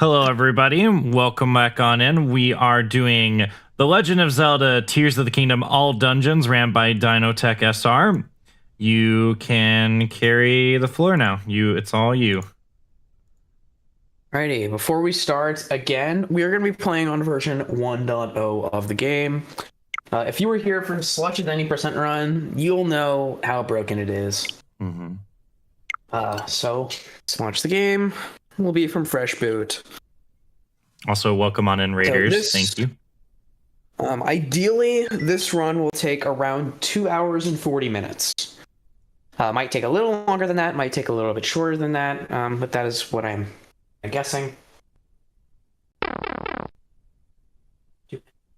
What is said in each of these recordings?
Hello, everybody. Welcome back on in. We are doing The Legend of Zelda Tears of the Kingdom All Dungeons, ran by DinoTechSR. You can carry the floor now. It's all you. Alrighty, before we start, again, we are going to be playing on version 1.0 of the game. If you were here for Slushed 90% run, you'll know how broken it is. So, let's launch the game. We'll be from fresh boot. Also, welcome on in, Raiders. Thank you. Ideally, this run will take around 2 hours and 40 minutes. Might take a little longer than that, might take a little bit shorter than that, but that is what I'm guessing.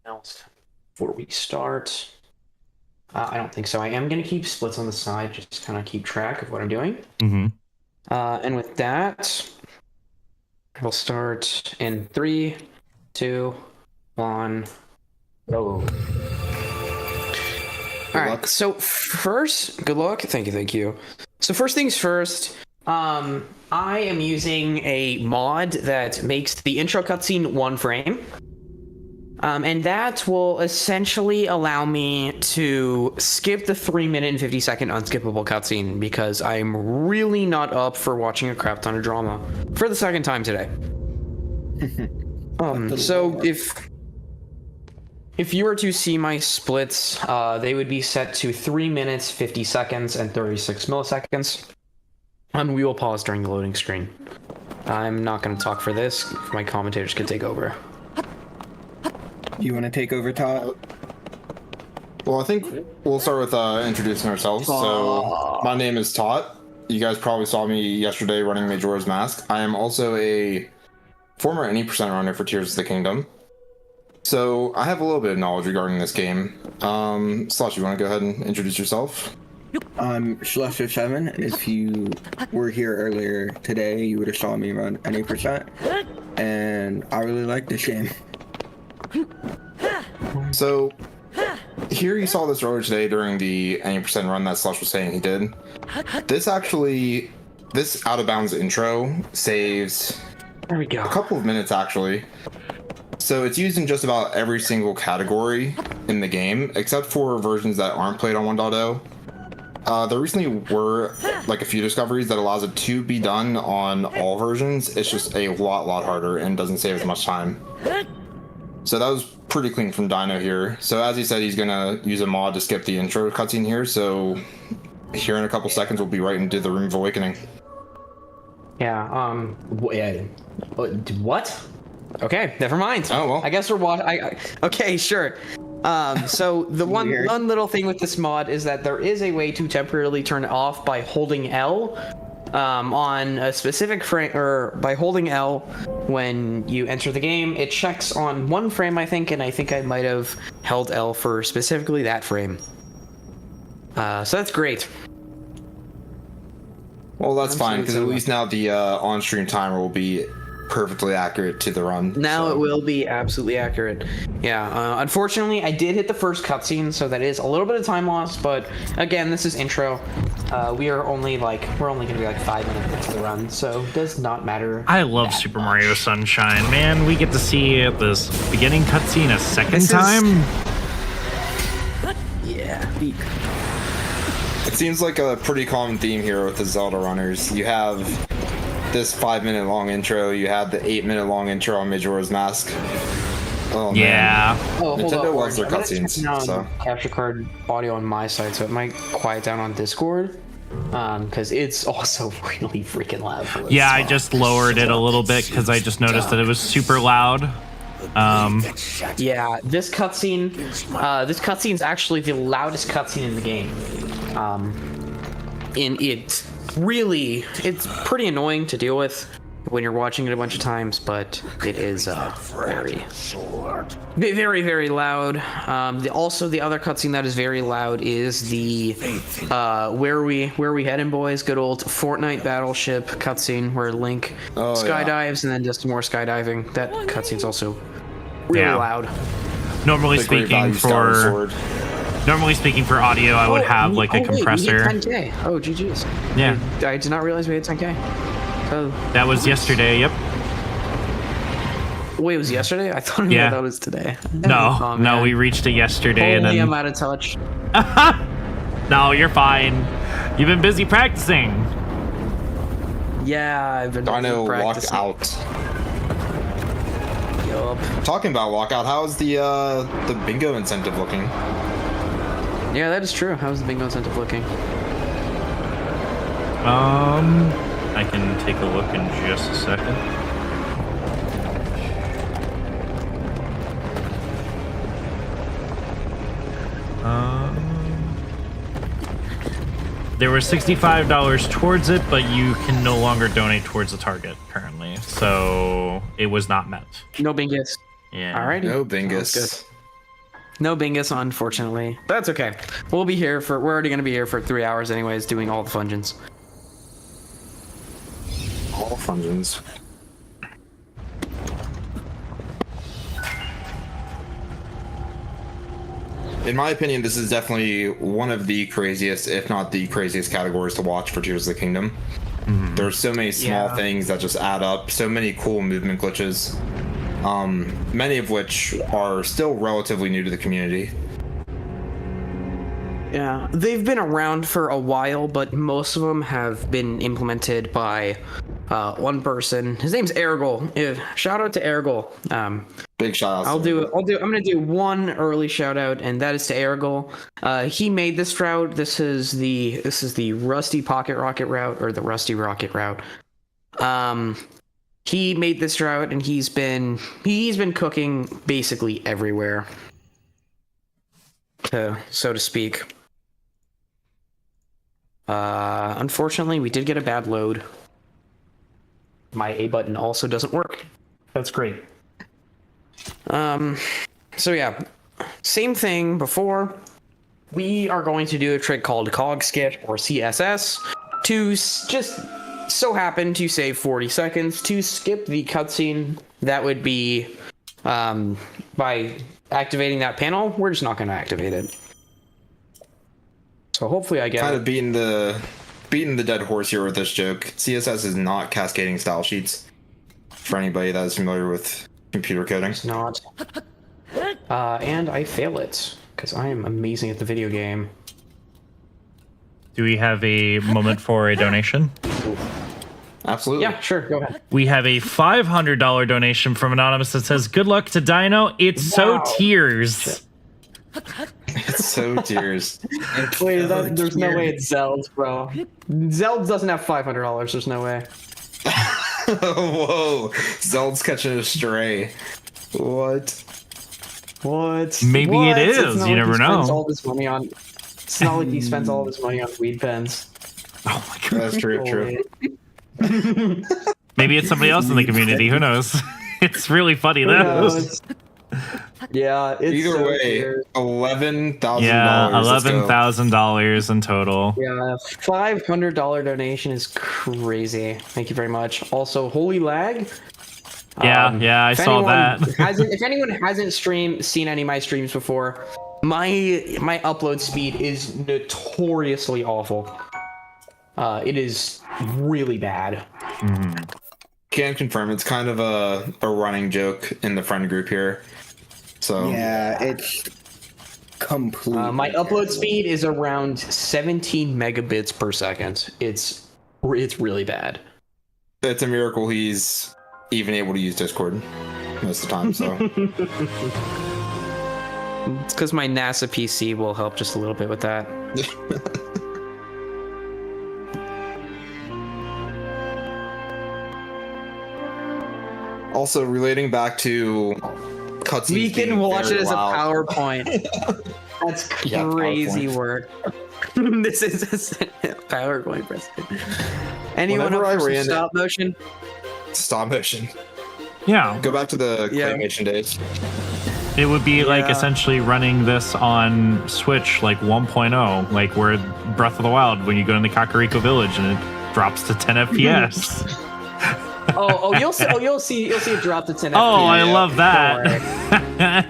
Else before we start? I don't think so. I am going to keep splits on the side, just to kind of keep track of what I'm doing. And with that, we'll start in 3, 2, 1, go. All right. So first, good luck. Thank you. So first things first, I am using a mod that makes the intro cutscene 1 frame. And that will essentially allow me to skip the 3-minute and 50-second unskippable cutscene because I'm really not up for watching a crap ton of drama for the second time today. So if you were to see my splits, they would be set to 3 minutes, 50 seconds, and 36 milliseconds. We will pause during the loading screen. I'm not going to talk for this. My commentators can take over. You want to take over, Todd? Well, I think we'll start with introducing ourselves. So, my name is Todd. You guys probably saw me yesterday running Majora's Mask. I am also a former 90% runner for Tears of the Kingdom. So, I have a little bit of knowledge regarding this game. Slush, you want to go ahead and introduce yourself? I'm Schlusher7. If you were here earlier today, you would have saw me run 90%. And I really like this game. So, here you saw this earlier today during the 90% run that Slush was saying he did. This out of bounds intro saves There we go. a couple of minutes actually. So it's used in just about every single category in the game, except for versions that aren't played on 1.0. There recently were like a few discoveries that allows it to be done on all versions. It's just a lot harder and doesn't save as much time. So that was pretty clean from Dino here. So as he said, he's gonna use a mod to skip the intro cutscene here. So here in a couple seconds, we'll be right into the Room of Awakening. Yeah, what? Okay, never mind. Oh, well. I guess we're watching. Okay, sure. So the one little thing with this mod is that there is a way to temporarily turn it off by holding L on a specific frame, or by holding L when you enter the game. It checks on 1 frame, I think, and I think I might have held L for specifically that frame. So that's great. Well, that's fine, because at least now the on-stream timer will be perfectly accurate to the run. Now so. It will be absolutely accurate. Yeah, unfortunately, I did hit the first cutscene, so that is a little bit of time lost, but again, this is intro. We're only gonna be like 5 minutes into the run, so it does not matter. I love Super Mario Sunshine. Man, we get to see this beginning cutscene a second time. Yeah. It seems like a pretty common theme here with the Zelda runners. You have this 5-minute long intro, you have the 8-minute long intro on Majora's Mask. Oh, yeah. Man. Oh, Nintendo loves their cutscenes. So. Capture card audio on my side, so it might quiet down on Discord. Because it's also really freaking loud. Yeah, I just lowered it a little bit because I just noticed that it was super loud. Yeah, this cutscene's actually the loudest cutscene in the game. It's pretty annoying to deal with when you're watching it a bunch of times, but it is very loud. Also, the other cutscene that is very loud is the where we heading, boys? Good old Fortnite battleship cutscene where Link skydives and then does some more skydiving. That cutscene's also really loud. Normally speaking for audio, I would have like a compressor. Wait, we hit 10K. Oh, GG's. Yeah. I did not realize we hit 10K. Oh. That was yesterday. Yep. Wait, it was yesterday? I thought Yeah. that was today. No, Oh, no, man. we reached it yesterday, Only and I'm then out of touch. no, you're fine. You've been busy practicing. Yeah, I've been Dino practicing. walkout. Yup. Talking about walkout, how's the bingo incentive looking? Yeah, that is true. How's the bingo incentive looking? I can take a look in just a second. There was $65 towards it, but you can no longer donate towards the target currently, so it was not met. No bingus. Yeah. Alrighty. No Sounds bingus. good. No bingus, unfortunately. But that's okay. We'll be here for. We're already gonna be here for 3 hours, anyways, doing all the fungeons. All fungeons. In my opinion, this is definitely one of the craziest, if not the craziest, categories to watch for Tears of the Kingdom. There's so many small Yeah. things that just add up, so many cool movement glitches, many of which are still relatively new to the community. Yeah, they've been around for a while, but most of them have been implemented by one person. His name's Ergol. Shout out to Ergol. Big shout out. I'm gonna do one early shout out, and that is to Ergol. He made this route. This is the Rusty Pocket Rocket route, or the Rusty Rocket route. He made this route, and he's been cooking basically everywhere, so to speak. Unfortunately, we did get a bad load. My A button also doesn't work. That's great. So yeah, same thing before. We are going to do a trick called Cog Skip, or CSS, to just so happen to save 40 seconds to skip the cutscene. That would be by activating that panel. We're just not going to activate it. So hopefully I get Kind of beating the dead horse here with this joke. CSS is not cascading style sheets. For anybody that is familiar with computer coding. not. And I fail it because I am amazing at the video game. Do we have a moment for a donation? Absolutely. Yeah, sure, go ahead. We have a $500 donation from Anonymous that says, "Good luck to Dino. It's Wow. so tears." It's so tears. Wait, there's no way it's Zelda, bro. Zelda doesn't have $500. There's no way. Whoa. Zeld's catching a stray. What? What? Maybe What? it It's is. not You like never he know. spends all this money on. It's not like he spends all this money on weed pens. Oh my god. That's true. Maybe it's somebody else in the community. Who knows? It's really funny Who though. knows? Yeah, it's Either so way, weird. $11,000. Yeah, Let's go. $11,000 in total. Yeah, $500 donation is crazy. Thank you very much. Also, holy lag. Yeah, I if saw that. If anyone hasn't seen any of my streams before, my upload speed is notoriously awful. It is really bad. Can confirm it's kind of a running joke in the friend group here. So Yeah, it's completely. My upload speed is around 17 megabits per second. It's really bad. it's a miracle he's even able to use Discord most of the time. So It's because my NASA PC will help just a little bit with that. also relating back to cutscenes. We can being watch very it as loud. a PowerPoint. That's Yeah, crazy PowerPoint. work. This is a PowerPoint presentation. Anyone Whenever up I for some ran it- stop motion? Stop motion. Yeah, Go back to the Yeah. claymation days. it would be like Yeah. essentially running this on Switch, like 1.0, like where Breath of the Wild, when you go in the Kakariko Village and it drops to 10 FPS. You'll see it drop to 10 Oh, FPS. I love Don't that.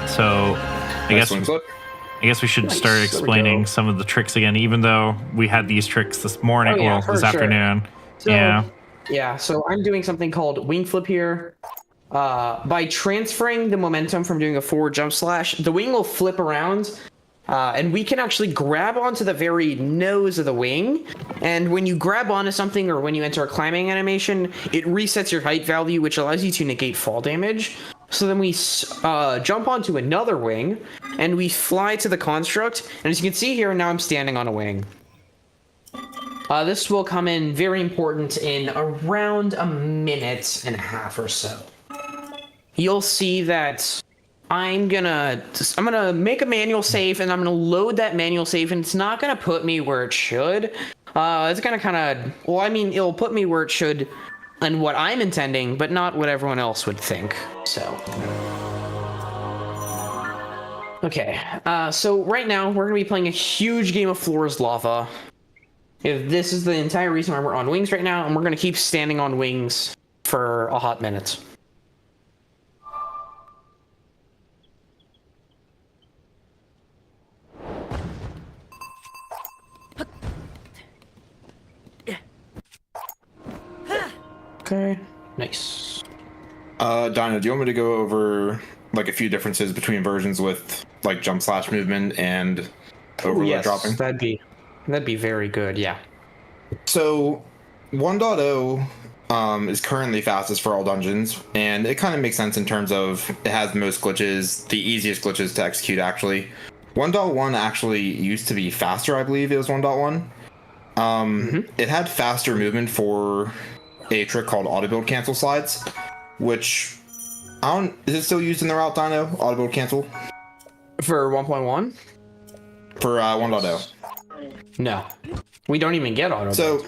So, Nice swing flip. I guess we should start There we explaining go. some of the tricks again, even though we had these tricks this morning, Oh, yeah, well, for this sure. afternoon. So, yeah, so I'm doing something called wing flip here. By transferring the momentum from doing a forward jump slash, the wing will flip around, and we can actually grab onto the very nose of the wing. And when you grab onto something or when you enter a climbing animation, it resets your height value, which allows you to negate fall damage. So then we jump onto another wing, and we fly to the construct. And as you can see here, now I'm standing on a wing. This will come in very important in around a minute and a half or so. You'll see that I'm gonna make a manual save, and I'm gonna load that manual save, and it's not gonna put me where it should. It's gonna it'll put me where it should and what I'm intending, but not what everyone else would think. So, okay. So right now we're gonna be playing a huge game of Floor's Lava. If this is the entire reason why we're on wings right now, and we're gonna keep standing on wings for a hot minute. Okay, nice. Dino, do you want me to go over like a few differences between versions with like jump slash movement and overload dropping? That'd be very good, yeah. So 1.0 is currently fastest for all dungeons, and it kind of makes sense in terms of it has the most glitches, the easiest glitches to execute actually. 1.1 actually used to be faster, I believe it was 1.1. It had faster movement for a trick called auto build cancel slides, which is it still used in the route, Dino? Auto build cancel For 1.1? for 1.0. No, we don't even get auto. So,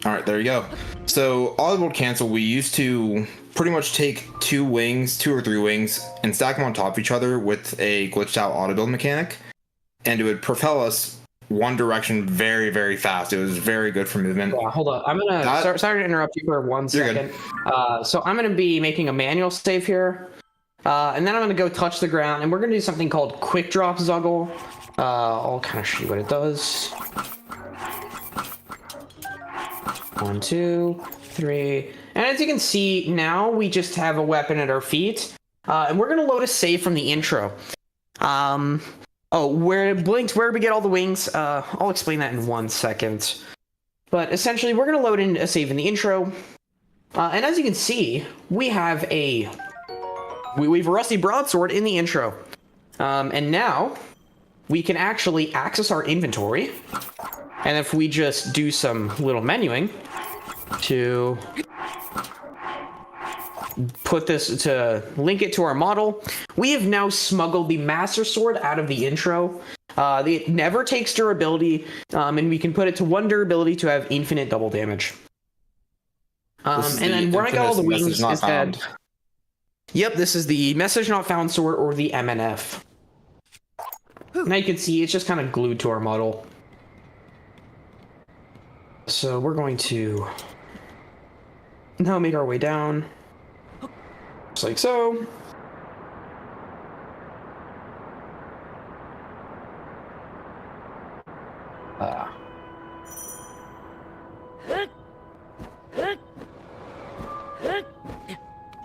all right, there you go. So auto build cancel, we used to pretty much take two or three wings and stack them on top of each other with a glitched out auto build mechanic, and it would propel us one direction very, very fast. It was very good for movement. Yeah, hold on. I'm gonna sorry to interrupt you for 1 second. So I'm gonna be making a manual save here, and then I'm gonna go touch the ground, and we're gonna do something called quick drop zuggle. I'll kind of show you what it does. 1, 2, 3, and as you can see, now we just have a weapon at our feet, and we're gonna load a save from the intro. Oh, where do we get all the wings? I'll explain that in 1 second. But essentially, we're going to load in a save in the intro. And as you can see, we have a rusty broadsword in the intro. And now, we can actually access our inventory. And if we just do some little menuing to link it to our model, we have now smuggled the Master Sword out of the intro. It never takes durability, and we can put it to 1 durability to have infinite double damage. And then where I got all the wings is that... Yep, this is the Message Not Found Sword, or the MNF. Now you can see it's just kind of glued to our model. So we're going to now make our way down. Just like so.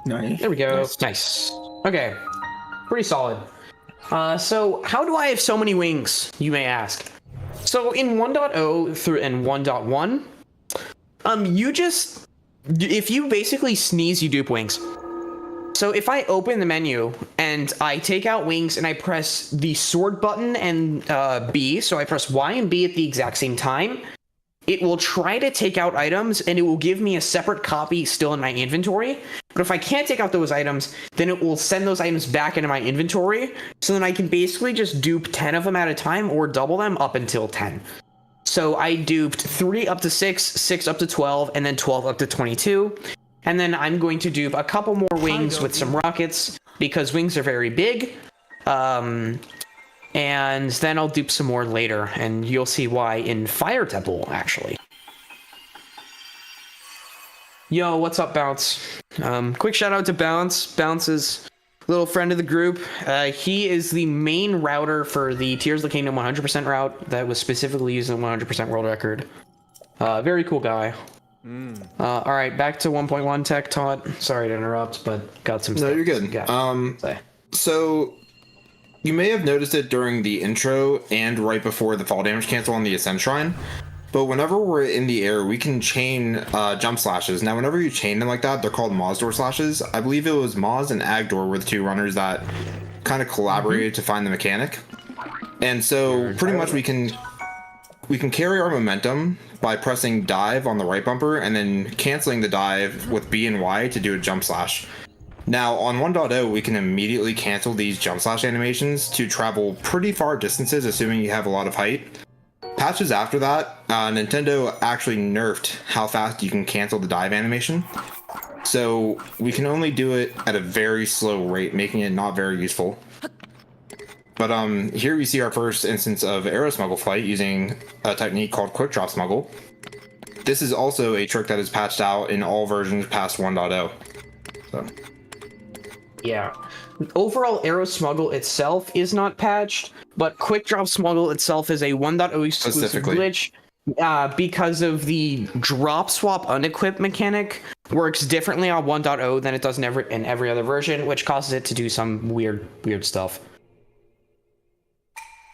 Nice. There we go. Nice. Okay. Pretty solid. So how do I have so many wings, you may ask? So in 1.0 through and 1.1, if you basically sneeze, you dupe wings. So if I open the menu and I take out wings and I press the sword button and B, so I press Y and B at the exact same time, it will try to take out items and it will give me a separate copy still in my inventory. But if I can't take out those items, then it will send those items back into my inventory. So then I can basically just dupe 10 of them at a time or double them up until 10. So I duped 3 up to 6, 6 up to 12, and then 12 up to 22. And then I'm going to dupe a couple more wings with some rockets because wings are very big. And then I'll dupe some more later, and you'll see why in Fire Temple, actually. Yo, what's up, Bounce? Quick shout out to Bounce. Bounce is a little friend of the group. He is the main router for the Tears of the Kingdom 100% route that was specifically used in 100% world record. Very cool guy. All right, back to 1.1 tech taught. Sorry to interrupt, but got some. No, you're good. So you may have noticed it during the intro and right before the fall damage cancel on the Ascent Shrine. But whenever we're in the air, we can chain jump slashes. Now, whenever you chain them like that, they're called Mazdor slashes. I believe it was Maz and Agdor were the two runners that kind of collaborated to find the mechanic. And so pretty much we can carry our momentum by pressing dive on the right bumper and then canceling the dive with B and Y to do a jump slash. Now, on 1.0, we can immediately cancel these jump slash animations to travel pretty far distances, assuming you have a lot of height. Patches after that, Nintendo actually nerfed how fast you can cancel the dive animation. So we can only do it at a very slow rate, making it not very useful. But here we see our first instance of arrow smuggle flight using a technique called quick drop smuggle. This is also a trick that is patched out in all versions past 1.0. So. Yeah. Overall, arrow smuggle itself is not patched, but quick drop smuggle itself is a 1.0 exclusive glitch because of the drop swap unequip mechanic works differently on 1.0 than it does in every other version, which causes it to do some weird stuff.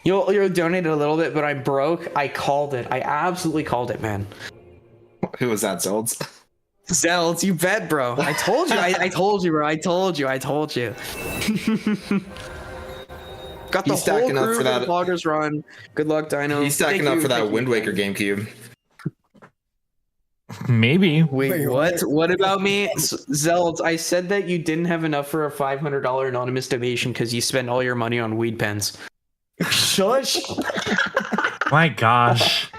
You'll donate a little bit, but I'm broke. I called it. I absolutely called it, man. Who was that, Zelds? Zelds, you bet, bro. I told you. I told you, bro. I told you. Got the He's stacking whole up crew for that vloggers run. Good luck, Dino. He's stacking up for that Wind Waker GameCube. Maybe. Wait, what? What about me? Zelds, I said that you didn't have enough for a $500 anonymous donation because you spent all your money on weed pens. Shush. My gosh.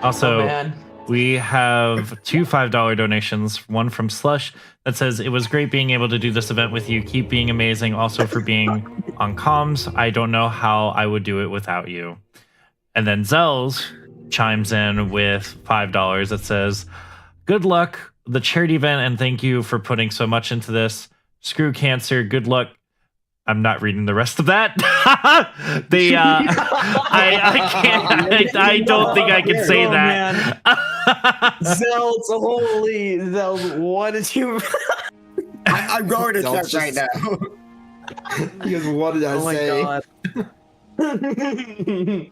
Also, we have two $5 donations. One from Slush that says, "It was great being able to do this event with you. Keep being amazing. Also for being on comms. I don't know how I would do it without you." And then Zells chimes in with $5 that says, "Good luck, the charity event, and thank you for putting so much into this. Screw cancer. Good luck." I'm not reading the rest of that. They, I can't. I don't think I can say that. Zelds, holy Zelds, what did you? I'm going to check right now. Because what did I say?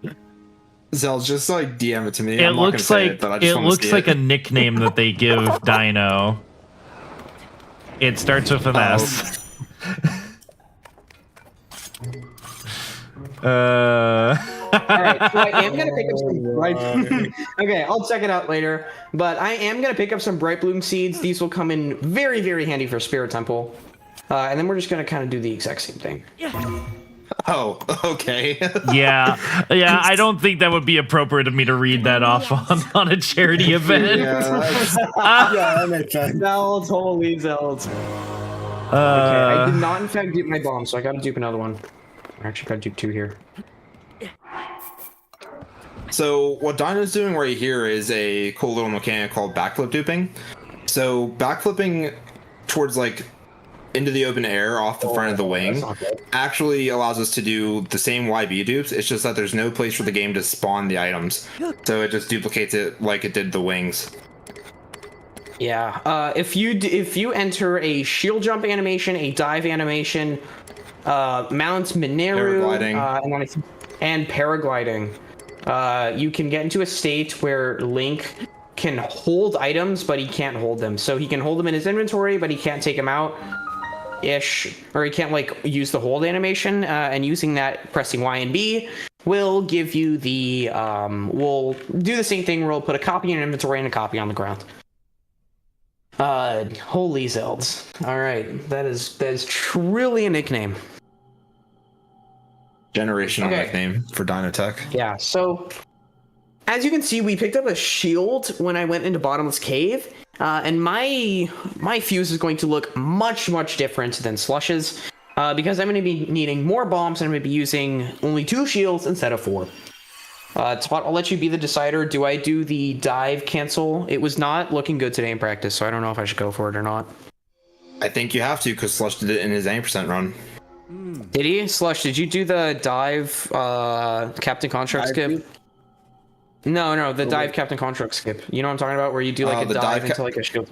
Zel's just like DM it to me. It looks like a nickname that they give Dino. It starts with an S. Alright, so I am gonna pick up some bright. Okay, I'll check it out later. But I am gonna pick up some bright bloom seeds. These will come in very, very handy for Spirit Temple. And then we're just gonna kind of do the exact same thing. Oh, okay. Yeah. I don't think that would be appropriate of me to read that off on a charity event. Yeah, that makes sense. Zelds, holy Zelds. Okay, I did not in fact dupe my bomb, so I gotta dupe another one. I actually gotta dupe two here. So what Dino's doing right here is a cool little mechanic called backflip duping. So backflipping towards like into the open air off the front of the wing actually allows us to do the same YB dupes. It's just that there's no place for the game to spawn the items. So it just duplicates it like it did the wings. Yeah, if you enter a shield jump animation, a dive animation, Mount Mineru, and paragliding, you can get into a state where Link can hold items, but he can't hold them. So he can hold them in his inventory, but he can't take them out, or he can't like use the hold animation. And using that, pressing Y and B will give you the we'll do the same thing where we'll put a copy in your inventory and a copy on the ground. Holy Zelds. All right, that is truly a nickname. Generational nickname for Dinotech. Yeah, so as you can see, we picked up a shield when I went into Bottomless Cave, and my fuse is going to look much different than Slush's, because I'm going to be needing more bombs and I'm going to be using only 2 shields instead of 4. Spot, I'll let you be the decider. Do I do the dive cancel? It was not looking good today in practice, so I don't know if I should go for it or not. I think you have to, because Slush did it in his 80% run. Did he? Slush, did you do the dive Captain Contract skip? No, the dive Captain Construct skip. You know what I'm talking about, where you do like a the dive dive into like a shield.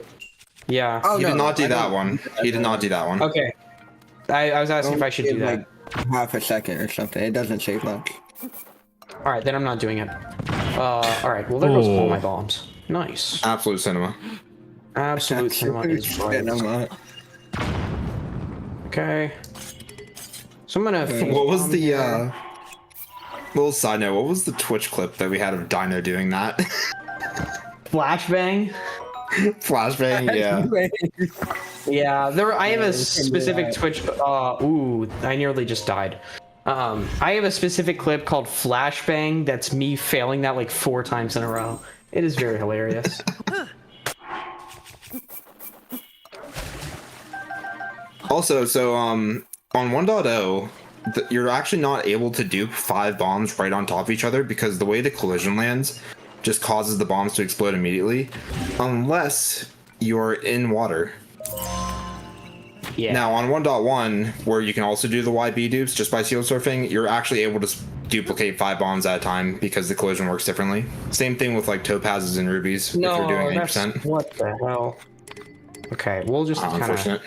Yeah. Oh, He no, did not do I that don't- one. He did not do that one. Okay. I was asking if I should do that. Like half a second or something. It doesn't take much. All right, then I'm not doing it. All right. Well, there goes all Oh. my bombs. Nice. Absolute cinema. Absolute cinema is right. Okay. So I'm gonna. finish What was bomb the here. little side note? What was the Twitch clip that we had of Dino doing that? Flashbang? Flashbang, yeah. Yeah, I have a specific Twitch. Ooh, I nearly just died. I have a specific clip called Flashbang that's me failing that like 4 times in a row. It is very hilarious. Also, so on 1.0, you're actually not able to dupe 5 bombs right on top of each other because the way the collision lands just causes the bombs to explode immediately, unless you're in water. Yeah. Now on 1.1, where you can also do the YB dupes just by shield surfing, you're actually able to duplicate 5 bombs at a time because the collision works differently. Same thing with like topazes and rubies if you're doing 8%. What the hell? Okay, we'll just kind of. Unfortunate.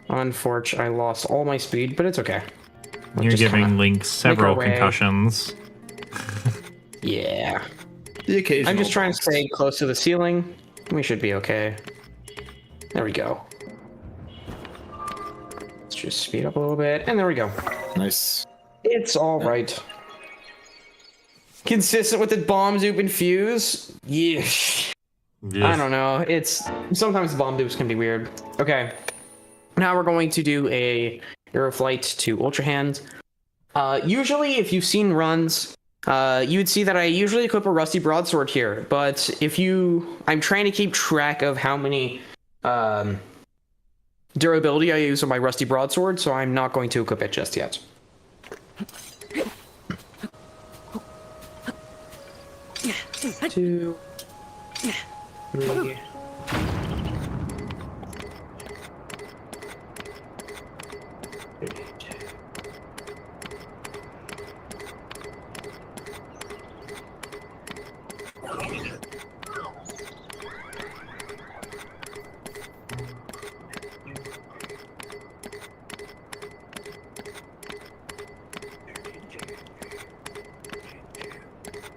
Unfortunate. I lost all my speed, but it's okay. We'll You're just giving kinda Link several way. concussions. Yeah. The occasional I'm just trying to bombs. stay close to the ceiling. We should be okay. There we go. Let's just speed up a little bit, and there we go. Nice. It's all right. Consistent with the bomb dupe and fuse. Yeah. I don't know. It's sometimes bomb dupes can be weird. Okay. Now we're going to do a Aeroflight to Ultra Hand. Usually, if you've seen runs, you'd see that I usually equip a Rusty Broadsword here. But I'm trying to keep track of how many durability I use on my Rusty Broadsword, so I'm not going to equip it just yet. Two, three.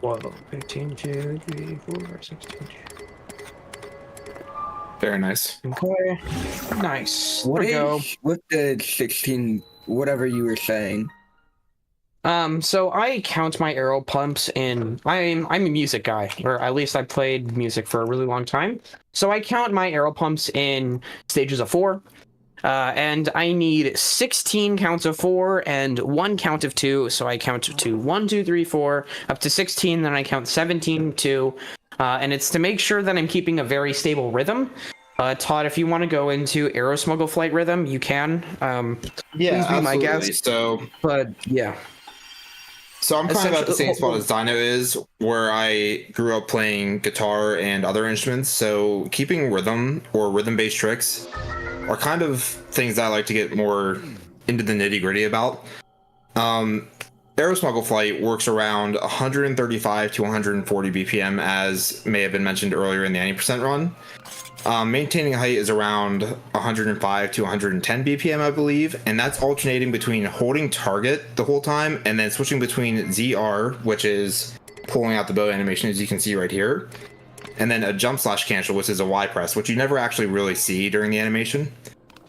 Whoa, 15, 2, 3, 4, 16. Very nice. Okay. Nice. There What we go. with the 16, whatever you were saying? So I count my arrow pumps in. I'm a music guy, or at least I played music for a really long time. So I count my arrow pumps in stages of 4. And I need 16 counts of 4 and 1 count of 2. So I count to 1, 2, 3, 4, up to 16. Then I count 17, 2. And it's to make sure that I'm keeping a very stable rhythm. Todd, if you want to go into arrow smuggle flight rhythm, you can. Yeah, please be my absolutely. guest. But yeah. So I'm kind of at the same Essentially- spot as Dino is, where I grew up playing guitar and other instruments. So keeping rhythm or rhythm-based tricks are kind of things that I like to get more into the nitty-gritty about. Arrow Smuggle Flight works around 135 to 140 BPM, as may have been mentioned earlier in the 90% run. Maintaining height is around 105 to 110 BPM, I believe, and that's alternating between holding target the whole time and then switching between ZR, which is pulling out the bow animation, as you can see right here, and then a jump slash cancel, which is a Y press, which you never actually really see during the animation.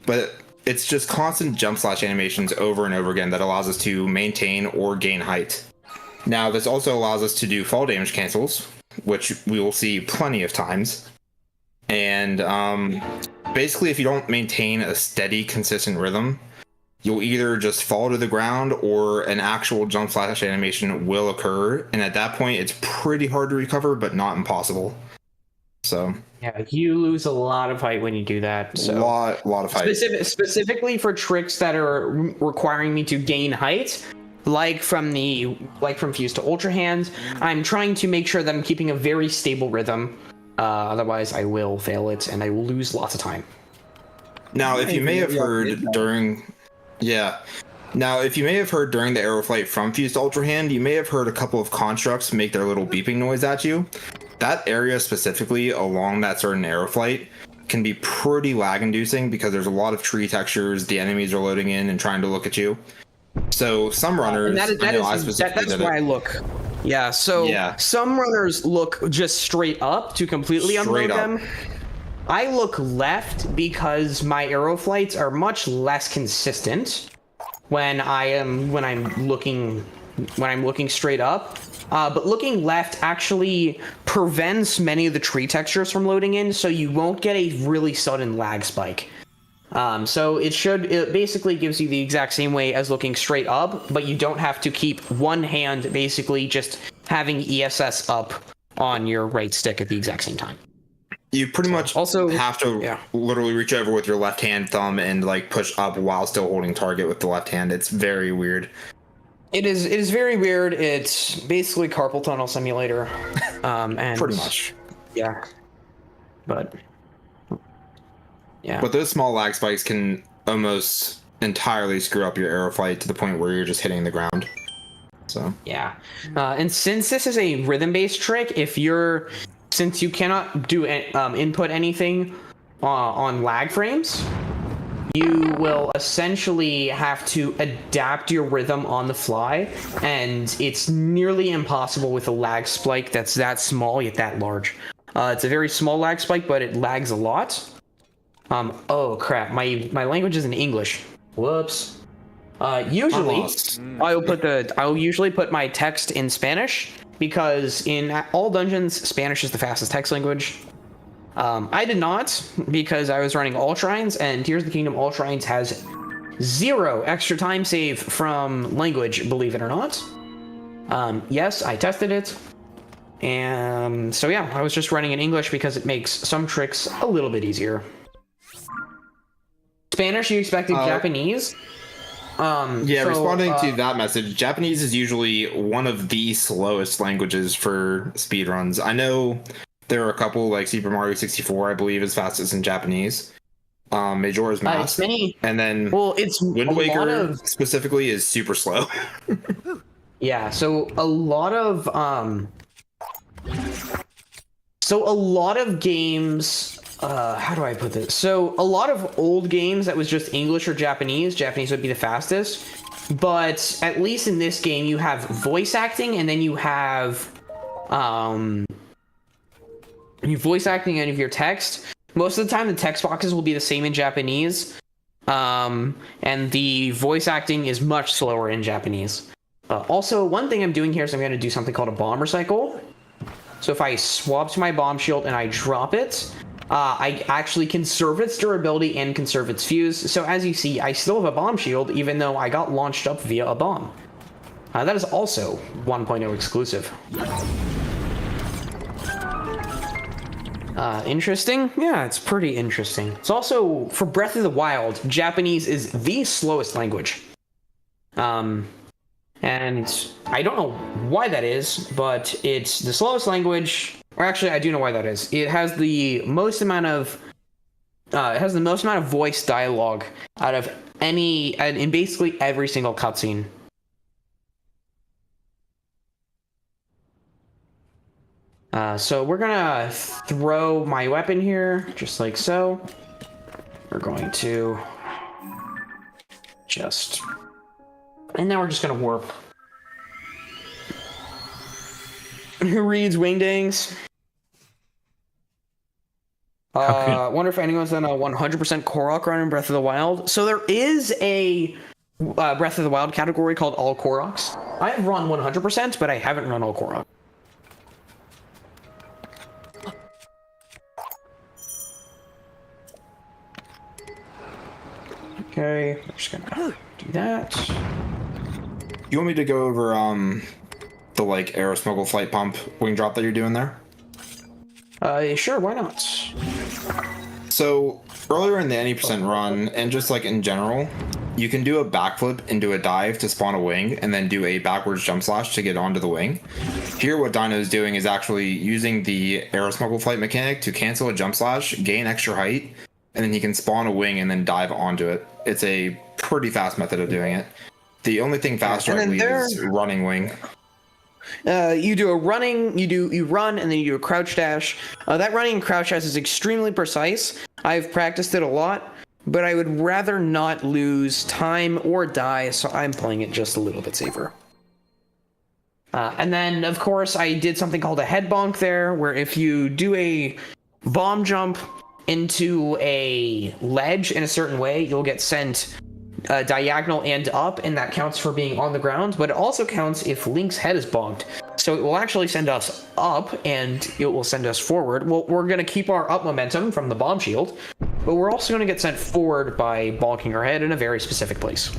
But it's just constant jump slash animations over and over again that allows us to maintain or gain height. Now, this also allows us to do fall damage cancels, which we will see plenty of times. And basically, if you don't maintain a steady, consistent rhythm, you'll either just fall to the ground or an actual jump slash animation will occur. And at that point, it's pretty hard to recover, but not impossible. So Yeah, you lose a lot of height when you do that. So lot of height. specifically for tricks that are requiring me to gain height, like from Fuse to Ultra Hand, I'm trying to make sure that I'm keeping a very stable rhythm. Otherwise, I will fail it and I will lose lots of time. Now, if you may have heard during Now, if you may have heard during the aeroflight from Fused Ultra Hand, you may have heard a couple of constructs make their little beeping noise at you. That area specifically along that certain aeroflight can be pretty lag-inducing because there's a lot of tree textures, the enemies are loading in and trying to look at you. So some runners, that's why I look. Yeah, so some runners look just straight up to completely unload them. I look left because my aeroflights are much less consistent when I'm looking straight up. But looking left actually prevents many of the tree textures from loading in, so you won't get a really sudden lag spike. So it basically gives you the exact same way as looking straight up, but you don't have to keep one hand basically just having ESS up on your right stick at the exact same time. You pretty much also have to literally reach over with your left hand thumb and like push up while still holding target with the left hand. It's very weird. It is very weird. It's basically carpal tunnel simulator. And pretty much. Yeah. But yeah. But those small lag spikes can almost entirely screw up your aeroflight to the point where you're just hitting the ground. So yeah. And since this is a rhythm-based trick, since you cannot do input anything on lag frames, you will essentially have to adapt your rhythm on the fly, and it's nearly impossible with a lag spike that's that small yet that large. It's a very small lag spike, but it lags a lot. Oh crap, my language is in English. Whoops. Usually, I'll usually put my text in Spanish, because in all dungeons, Spanish is the fastest text language. I did not, because I was running All Shrines, and Tears of the Kingdom All Shrines has 0 extra time save from language, believe it or not. Yes, I tested it. And so yeah, I was just running in English because it makes some tricks a little bit easier. Spanish, you expected Japanese? Responding to that message, Japanese is usually one of the slowest languages for speedruns. I know there are a couple, like Super Mario 64, I believe, is fastest in Japanese. Majora's Mask. And then Wind Waker specifically is super slow. Yeah, so a lot of games, how do I put this? So a lot of old games that was just English or Japanese would be the fastest. But at least in this game, you have voice acting, and then you have voice acting and your text. Most of the time, the text boxes will be the same in Japanese, and the voice acting is much slower in Japanese. Also, one thing I'm doing here is I'm going to do something called a bomb recycle. So if I swap to my bomb shield and I drop it, I actually conserve its durability and conserve its fuse. So as you see, I still have a bomb shield, even though I got launched up via a bomb. That is also 1.0 exclusive. Interesting? Yeah, it's pretty interesting. It's also, for Breath of the Wild, Japanese is the slowest language. And I don't know why that is, but it's the slowest language. Or actually, I do know why that is. It has the most amount of voice dialogue out of in basically every single cutscene. So we're gonna throw my weapon here, just like so. We're going to and now we're just gonna warp. Who reads Wingdings? Wonder if anyone's done a 100% Korok run in Breath of the Wild. So there is a Breath of the Wild category called All Koroks. I've run 100%, but I haven't run All Korok. Okay, we're just gonna do that. You want me to go over the like Aerosmuggle flight pump wing drop that you're doing there? Sure, why not? So earlier in the 90% run, and just like in general, you can do a backflip into a dive to spawn a wing, and then do a backwards jump slash to get onto the wing. Here, what Dino is doing is actually using the Aerosmuggle flight mechanic to cancel a jump slash, gain extra height, and then he can spawn a wing and then dive onto it. It's a pretty fast method of doing it. The only thing faster, And I then believe, is running wing. You do a running, you run, and then you do a crouch dash. That running and crouch dash is extremely precise. I've practiced it a lot, but I would rather not lose time or die, so I'm playing it just a little bit safer. And then, of course, I did something called a head bonk there, where if you do a bomb jump into a ledge in a certain way, you'll get sent diagonal and up, and that counts for being on the ground, but it also counts if Link's head is bonked. So it will actually send us up, and it will send us forward. Well, we're going to keep our up momentum from the bomb shield, but we're also going to get sent forward by bonking our head in a very specific place.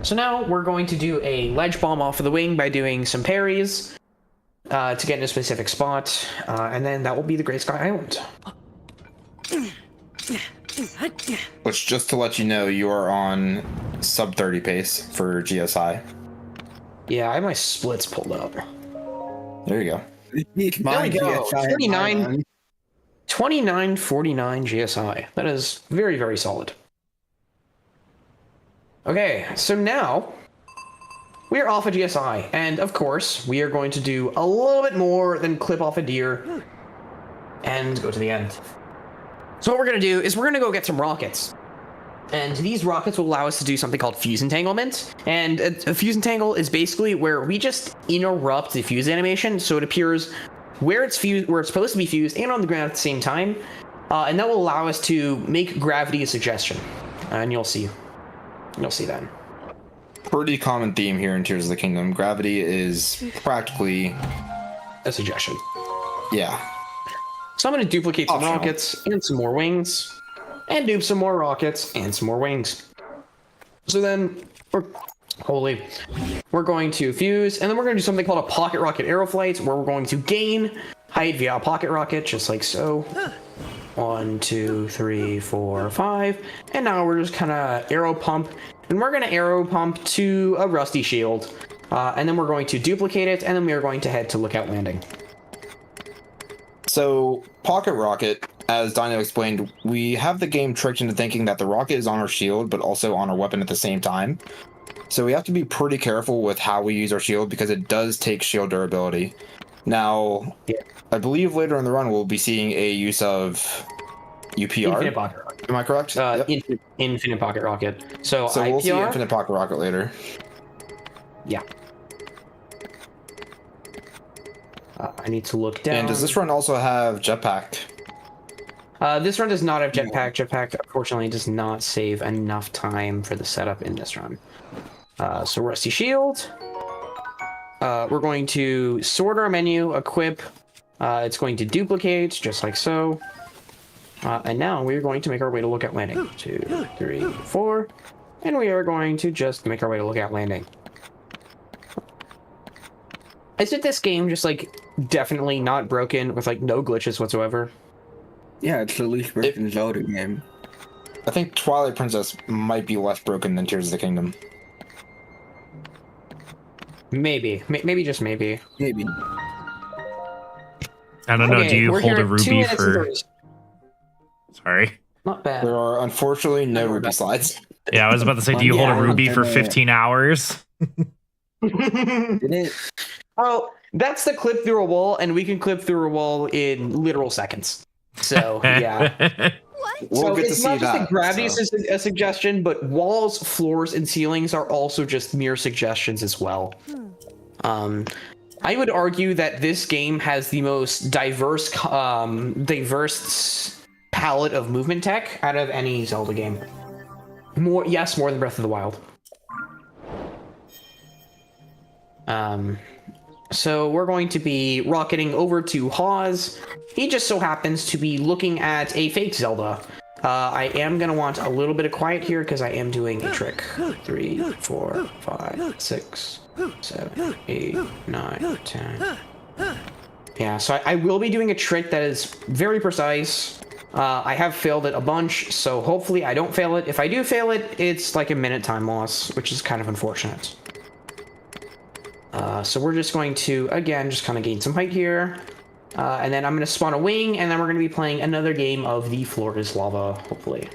So now we're going to do a ledge bomb off of the wing by doing some parries to get in a specific spot, and then that will be the Great Sky Island. Which, just to let you know, you are on sub 30 pace for GSI. Yeah, I have my splits pulled up. There you go. There we go. 2949 GSI. That is very, very solid. Okay, so now we are off of GSI, and of course, we are going to do a little bit more than clip off a deer and go to the end. So what we're going to do is we're going to go get some rockets. And these rockets will allow us to do something called fuse entanglement. And a fuse entangle is basically where we just interrupt the fuse animation so it appears where it's fused, where it's supposed to be fused, and on the ground at the same time. And that will allow us to make gravity a suggestion. And you'll see that. Pretty common theme here in Tears of the Kingdom. Gravity is practically A suggestion. Yeah. So I'm going to duplicate some Optional. rockets and some more wings, and dupe some more rockets and some more wings. So then we're going to fuse, and then we're going to do something called a pocket rocket arrow flight, where we're going to gain height via a pocket rocket, just like so. 1, 2, 3, 4, 5, and now we're just kind of arrow pump, and we're going to arrow pump to a rusty shield, and then we're going to duplicate it, and then we are going to head to Lookout Landing. So, Pocket Rocket, as Dino explained, we have the game tricked into thinking that the rocket is on our shield, but also on our weapon at the same time. So we have to be pretty careful with how we use our shield, because it does take shield durability. Now, I believe later in the run we'll be seeing a use of UPR. Infinite Pocket Rocket. Am I correct? Yep. Infinite Pocket Rocket. So So IPR, we'll see Infinite Pocket Rocket later. Yeah. I need to look down. And does this run also have jetpack? This run does not have jetpack. Jetpack, unfortunately, does not save enough time for the setup in this run. So Rusty Shield. We're going to sort our menu, equip. It's going to duplicate, just like so. And now we're going to make our way to Lookout Landing. 2, 3, 4. And we are going to just make our way to Lookout Landing. Isn't this game just, like, definitely not broken with, like, no glitches whatsoever? Yeah, it's the least broken Zelda game. I think Twilight Princess might be less broken than Tears of the Kingdom. Maybe. Maybe just maybe. Maybe. I don't know. Okay, Do you we're hold here a at 2 ruby minutes and for? 30. Sorry. Not bad. There are unfortunately no ruby slides. Yeah, I was about to say, do you hold a ruby for 15 hours? Did it? Oh, that's the clip through a wall, and we can clip through a wall in literal seconds. So, yeah. We'll So get to it's see not just that. that gravity so. is a suggestion, but walls, floors, and ceilings are also just mere suggestions as well. I would argue that this game has the most diverse palette of movement tech out of any Zelda game. More than Breath of the Wild. So we're going to be rocketing over to Hawes. He just so happens to be looking at a fake Zelda. I am going to want a little bit of quiet here because I am doing a trick. 3, 4, 5, 6, 7, 8, 9, 10. Yeah, so I will be doing a trick that is very precise. I have failed it a bunch, so hopefully I don't fail it. If I do fail it, it's like a minute time loss, which is kind of unfortunate. So we're just going to, again, just kind of gain some height here. And then I'm going to spawn a wing, and then we're going to be playing another game of The Floor is Lava, hopefully.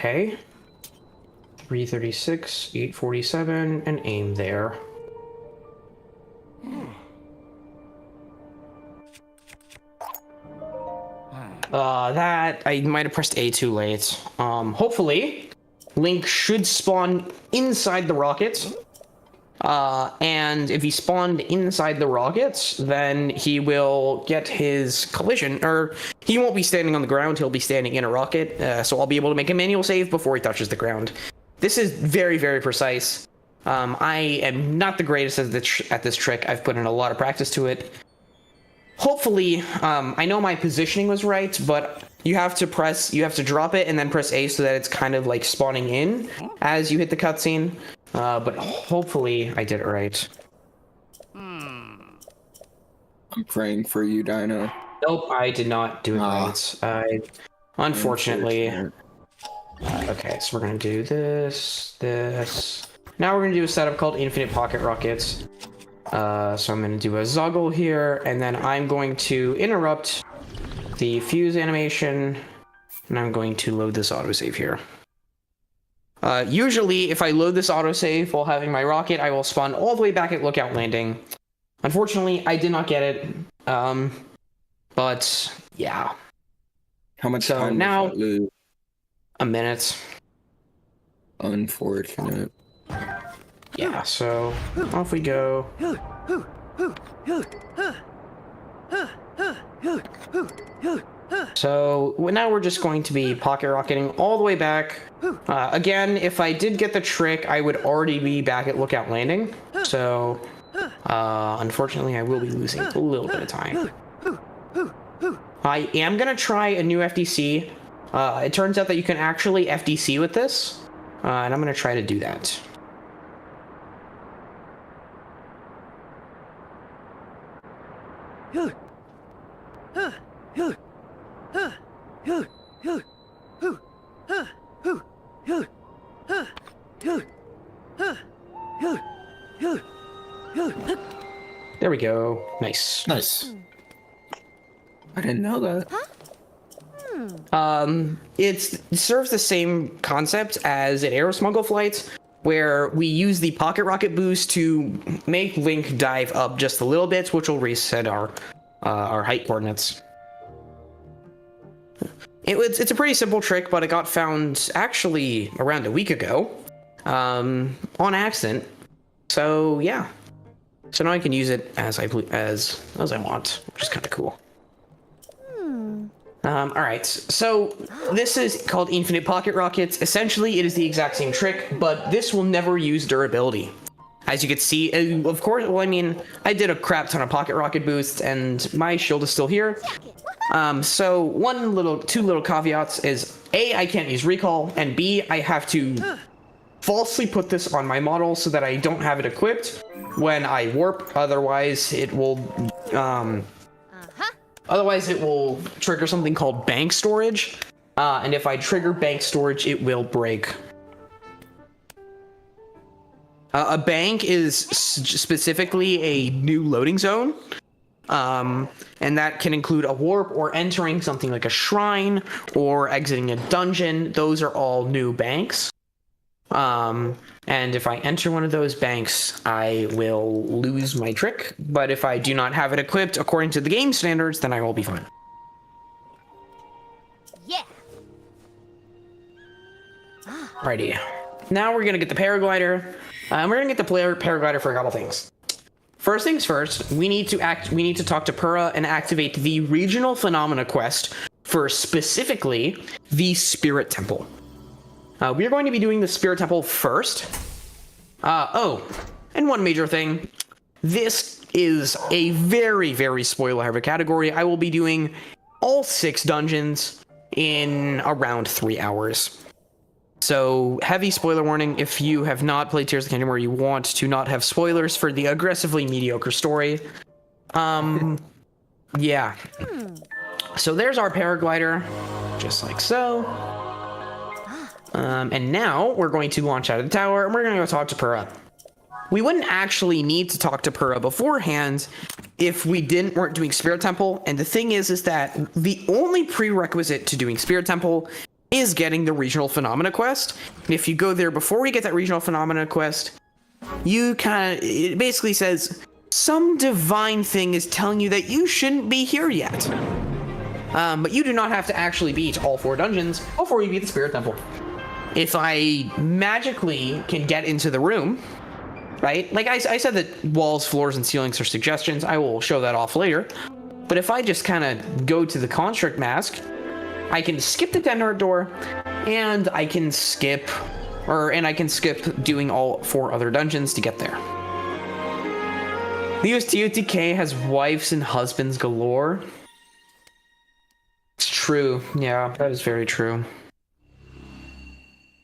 Okay. 336, 847, and aim there. That I might have pressed A too late. Hopefully, Link should spawn inside the rockets. And if he spawned inside the rockets, then he will get his collision, or he won't be standing on the ground, he'll be standing in a rocket, so I'll be able to make a manual save before he touches the ground. This is very, very precise. I am not the greatest at this trick. I've put in a lot of practice to it. Hopefully, I know my positioning was right, but you have to drop it and then press A so that it's kind of like spawning in as you hit the cutscene. But hopefully I did it right. I'm praying for you, Dino. Nope, I did not do it right. Unfortunately. Okay, so we're gonna do this. Now we're gonna do a setup called Infinite Pocket Rockets. So I'm gonna do a Zoggle here, and then I'm going to interrupt the fuse animation, and I'm going to load this autosave here. Usually, if I load this autosave while having my rocket, I will spawn all the way back at Lookout Landing. Unfortunately, I did not get it. But yeah. How much So time now- does that lose? A minute. Unfortunate. Yeah, so off we go. So now we're just going to be pocket rocketing all the way back. Again, if I did get the trick, I would already be back at Lookout Landing. So unfortunately, I will be losing a little bit of time. I am going to try a new FDC. It turns out that you can actually FDC with this, and I'm going to try to do that. There we go. Nice. Nice. I didn't know that. It serves the same concept as in Aerosmuggle flights, where we use the pocket rocket boost to make Link dive up just a little bit, which will reset our height coordinates. It's a pretty simple trick, but it got found actually around a week ago, on accident. So yeah, so now I can use it as I want, which is kind of cool. All right, so this is called Infinite Pocket Rockets. Essentially, it is the exact same trick, but this will never use durability. As you can see, of course, well, I mean, I did a crap ton of pocket rocket boosts, and my shield is still here. So two little caveats is A, I can't use recall, and B, I have to falsely put this on my model so that I don't have it equipped when I warp. Otherwise, it will trigger something called bank storage, and if I trigger bank storage, it will break. A bank is specifically a new loading zone, and that can include a warp or entering something like a shrine or exiting a dungeon. Those are all new banks. And if I enter one of those banks, I will lose my trick. But if I do not have it equipped according to the game standards, then I will be fine. Yeah. Alrighty. Now we're gonna get the paraglider. We're gonna get the paraglider for a couple things. First things first, we need to talk to Pura and activate the regional phenomena quest for specifically the Spirit Temple. We are going to be doing the Spirit Temple first. And one major thing. This is a very, very spoiler-heavy category. I will be doing all 6 dungeons in around 3 hours. So, heavy spoiler warning if you have not played Tears of the Kingdom or you want to not have spoilers for the aggressively mediocre story. Yeah. So there's our paraglider, just like so. And now we're going to launch out of the tower and we're going to go talk to Pura. We wouldn't actually need to talk to Pura beforehand if we weren't doing Spirit Temple. And the thing is that the only prerequisite to doing Spirit Temple is getting the regional phenomena quest. And if you go there before you get that regional phenomena quest, it basically says some divine thing is telling you that you shouldn't be here yet. But you do not have to actually beat all 4 dungeons before you beat the Spirit Temple. If I magically can get into the room, right? Like I said that walls, floors, and ceilings are suggestions. I will show that off later. But if I just kind of go to the Construct Mask, I can skip the Denhart door, and I can skip doing all 4 other dungeons to get there. The USTOTK has wives and husbands galore. It's true. Yeah, that is very true.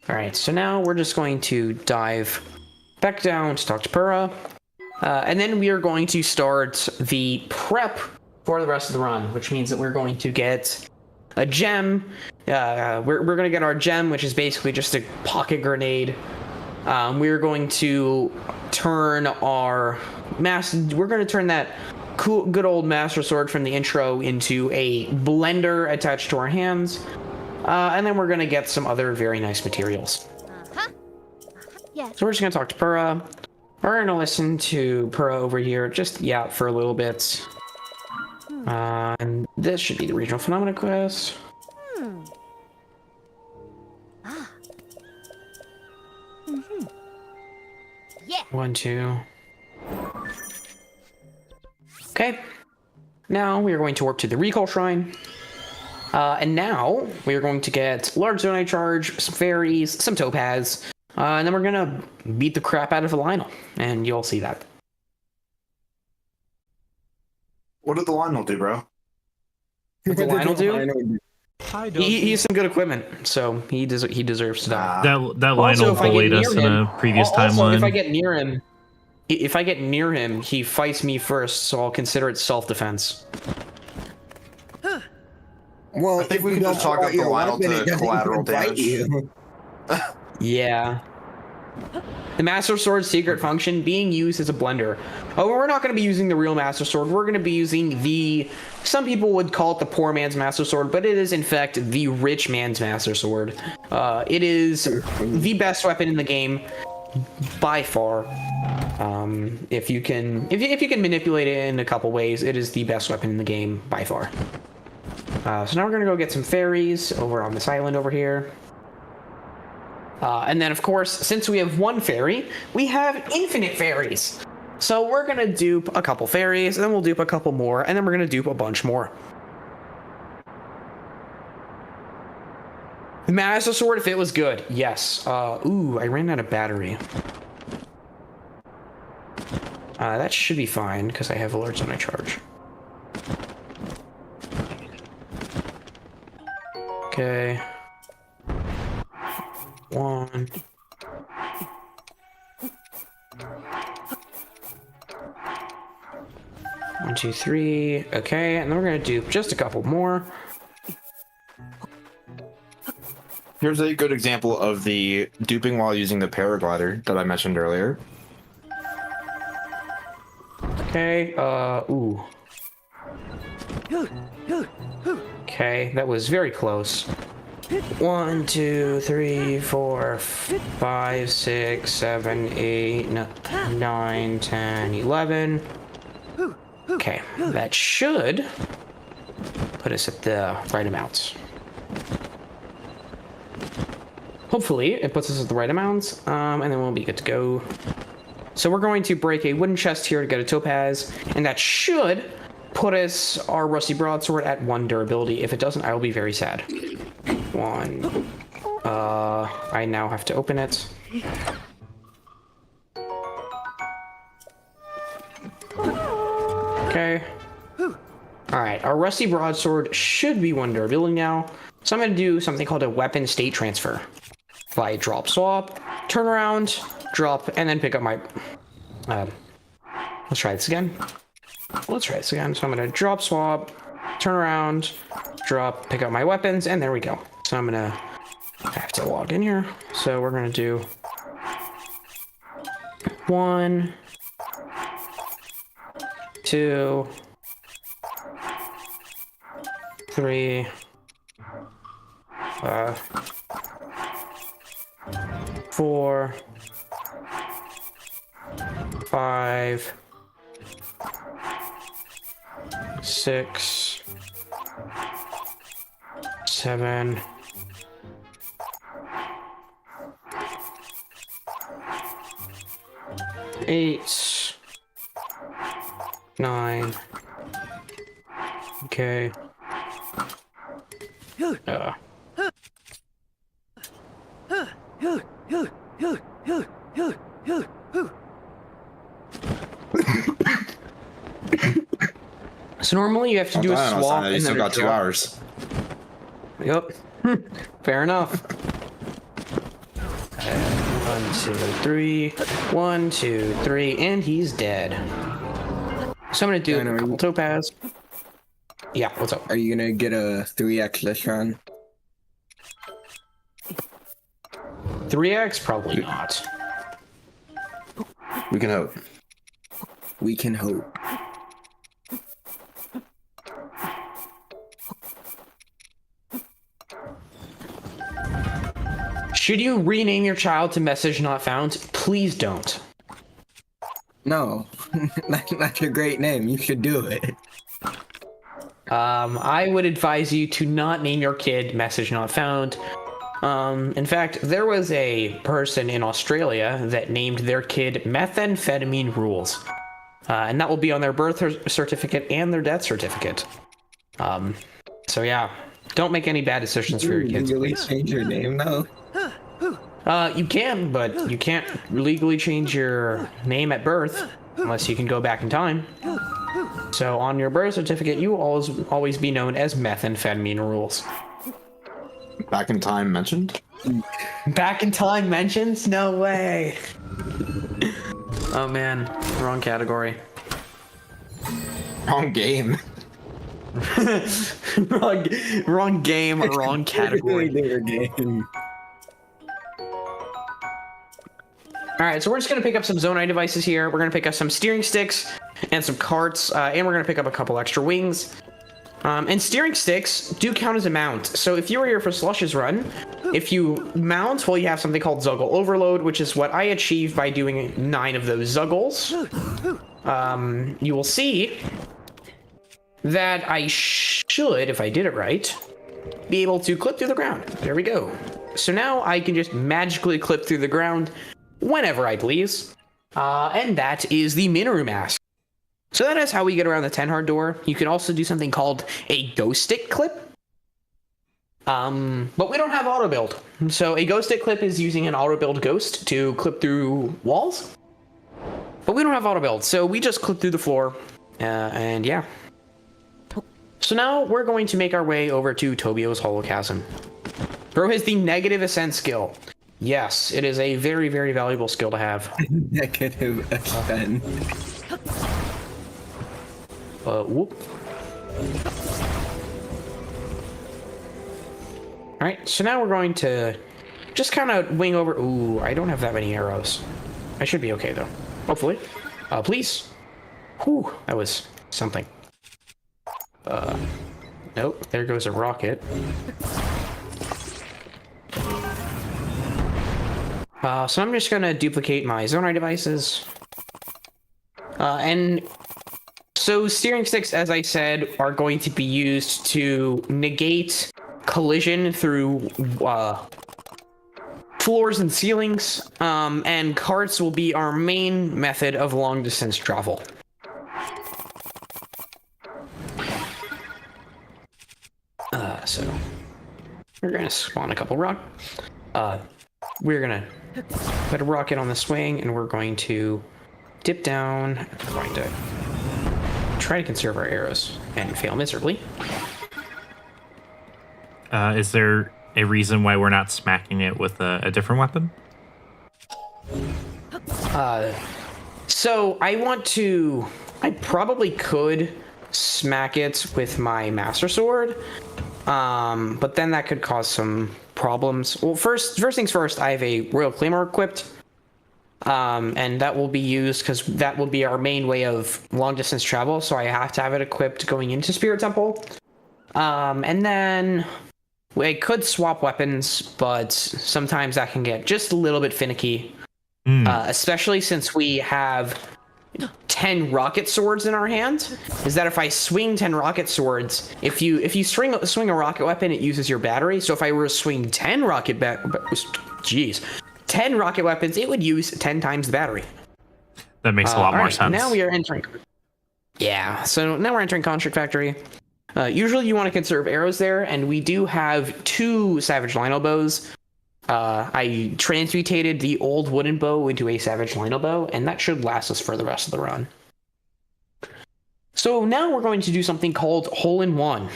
Alright, so now we're just going to dive back down to talk to Pura. And then we are going to start the prep for the rest of the run, which means that we're going to get a gem. We're going to get our gem, which is basically just a pocket grenade. We're going to turn that cool, good old Master Sword from the intro into a blender attached to our hands. And then we're going to get some other very nice materials. Yes. So we're just going to talk to Pura. We're going to listen to Pura over here, just yap for a little bit. And this should be the regional phenomena quest. Yeah. 1, 2. Okay. Now we are going to warp to the Recall Shrine. And now we are going to get large zonite charge, some fairies, some topaz, and then we're gonna beat the crap out of Lionel, and you'll see that. What did the Lionel do, bro? What did Lionel do? Hi, He has some good equipment, so he deserves to die. That Lionel if I get bullied us near in a him- previous also, timeline. if I get near him, he fights me first, so I'll consider it self-defense. Well, I think if we you can don't just chalk pull up out the your Lionel weapon, to it doesn't collateral even fight damage. you. Yeah. The Master Sword's secret function being used as a blender. Oh, we're not going to be using the real Master Sword. We're going to be using some people would call it the poor man's Master Sword, but it is in fact the rich man's Master Sword. It is the best weapon in the game by far. If you can manipulate it in a couple ways, it is the best weapon in the game by far. So now we're going to go get some fairies over on this island over here. And then, of course, since we have 1 fairy, we have infinite fairies. So we're going to dupe a couple fairies, and then we'll dupe a couple more, and then we're going to dupe a bunch more. The Master Sword, if it was good, yes. Ooh, I ran out of battery. That should be fine, because I have alerts on my charge. Okay. 1. One, 2, 3. Okay, and then we're gonna do just a couple more. Here's a good example of the duping while using the paraglider that I mentioned earlier. Okay, ooh. Okay, that was very close. 1, 2, 3, 4, 5, 6, 7, 8, 9, 10, 11. Okay, that should put us at the right amount. Hopefully, it puts us at the right amounts, and then we'll be good to go. So we're going to break a wooden chest here to get a topaz, and that should put us, our rusty broadsword, at 1 durability. If it doesn't, I will be very sad. 1. I now have to open it. Okay. Alright, our rusty broadsword should be 1 durability now. So I'm going to do something called a weapon state transfer. If I drop swap, turn around, drop, and then pick up my... let's try this again. So I'm going to drop swap, turn around, drop, pick up my weapons, and there we go. So I'm going to have to log in here. So we're going to do 1, 2, 3, 4, 5, 6, 7, 8, 9. Okay. So normally you have to do a Damn, swap you and still then a got 2 drop. hours. Yep. Fair enough. 1, 2, 3. 1, 2, 3, and he's dead. So I'm gonna do a couple topaz. Yeah, what's up? Are you gonna get a 3x this run? 3x? Probably not. We can hope. We can hope. Should you rename your child to Message Not Found? Please don't. No, that's a great name. You should do it. I would advise you to not name your kid Message Not Found. In fact, there was a person in Australia that named their kid Methamphetamine Rules. And that will be on their birth certificate and their death certificate. So yeah, don't make any bad decisions for your kids. Legally change your name though. You can, but you can't legally change your name at birth unless you can go back in time. So on your birth certificate, you will always be known as Methamphetamine Rules. Back in time mentioned? Back in time mentions? No way. Oh man, wrong category. Wrong game. wrong game, wrong category. Their game. Alright, so we're just going to pick up some Zonai devices here. We're going to pick up some steering sticks and some carts, and we're going to pick up a couple extra wings. And steering sticks do count as a mount. So if you were here for Slush's run, if you mount, well, you have something called Zuggle Overload, which is what I achieved by doing 9 of those Zuggles. You will see that I should, if I did it right, be able to clip through the ground. There we go. So now I can just magically clip through the ground whenever I please. And that is the Minoru mask. So that is how we get around the 10 hard door. You can also do something called a ghost stick clip. But we don't have auto build. So a ghost stick clip is using an auto build ghost to clip through walls. But we don't have auto build, so we just clip through the floor. And yeah. So now we're going to make our way over to Tobio's Holochasm. Bro has the negative ascent skill. Yes, it is a very, very valuable skill to have. Negative ascent. Whoop. Alright, so now we're going to just kind of wing over. Ooh, I don't have that many arrows. I should be okay, though. Hopefully. Please. Whew, that was something. Nope, there goes a rocket. So I'm just gonna duplicate my Zonai devices. And so steering sticks, as I said, are going to be used to negate collision through floors and ceilings, and carts will be our main method of long distance travel. So we're gonna spawn a couple we're gonna put a rocket on the swing, and we're going to dip down. We're going to try to conserve our arrows and fail miserably. Is there a reason why we're not smacking it with a different weapon? So I probably could smack it with my Master Sword, but then that could cause some problems. Well, first things first, I have a Royal Claymore equipped, and that will be used because that will be our main way of long distance travel, so I have to have it equipped going into Spirit Temple. And then we could swap weapons, but sometimes that can get just a little bit finicky. Especially since we have 10 rocket swords in our hand. Is that if I swing 10 rocket swords, if you swing a rocket weapon, it uses your battery. So if I were to swing 10 rocket 10 rocket weapons, it would use 10 times the battery. That makes a lot more sense. Now we are entering. Yeah, so now we're entering Construct Factory. Usually you want to conserve arrows there, and we do have 2 Savage Lino bows. I transmutated the old wooden bow into a Savage Lino bow, and that should last us for the rest of the run. So now we're going to do something called Hole in One.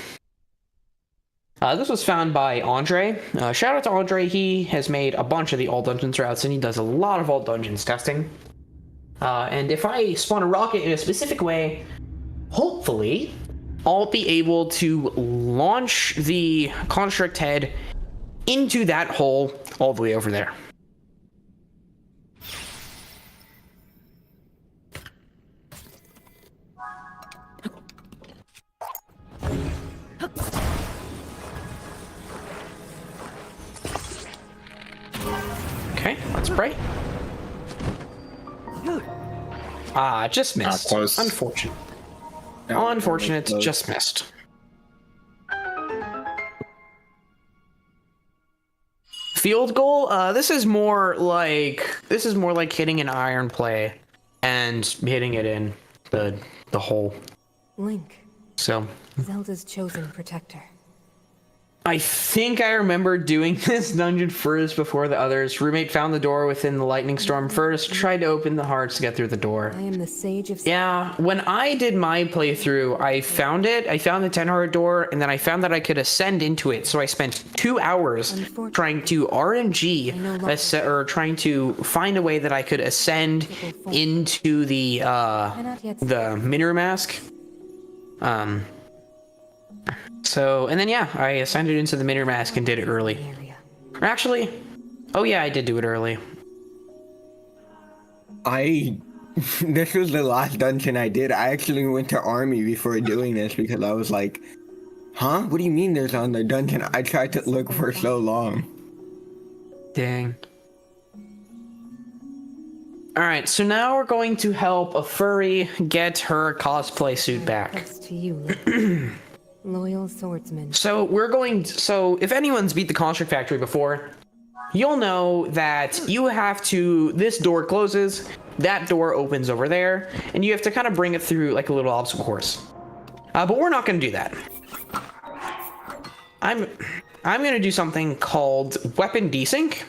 This was found by Andre. Shout out to Andre. He has made a bunch of the All Dungeons routes, and he does a lot of All Dungeons testing. And if I spawn a rocket in a specific way, hopefully I'll be able to launch the construct head into that hole all the way over there. Okay, let's pray. Just missed. Close. Unfortunate. No, Unfortunate, close. just missed. Field goal? This is more like hitting an iron play and hitting it in the hole. Link, So Zelda's chosen protector. I think I remember doing this dungeon first before the others. Roommate found the door within the lightning storm first, tried to open the hearts to get through the door. I am the sage of... Yeah, when I did my playthrough, I found the 10-heart door, and then I found that I could ascend into it. So I spent 2 hours trying to RNG, or trying to find a way that I could ascend into the Mineru Mask. So, and then yeah, I ascended into the Mineru Mask and did it early. area. Or actually, oh yeah, I did do it early. This was the last dungeon I did. I actually went to army before doing this because I was like, huh? What do you mean there's another dungeon? I tried to look for so long. Dang. Alright, so now we're going to help a furry get her cosplay suit back. Thanks to you, Link. Loyal swordsman. So if anyone's beat the Construct Factory before, you'll know that you have to, this door closes, that door opens over there, and you have to kind of bring it through like a little obstacle course. But we're not going to do that. I'm going to do something called weapon desync,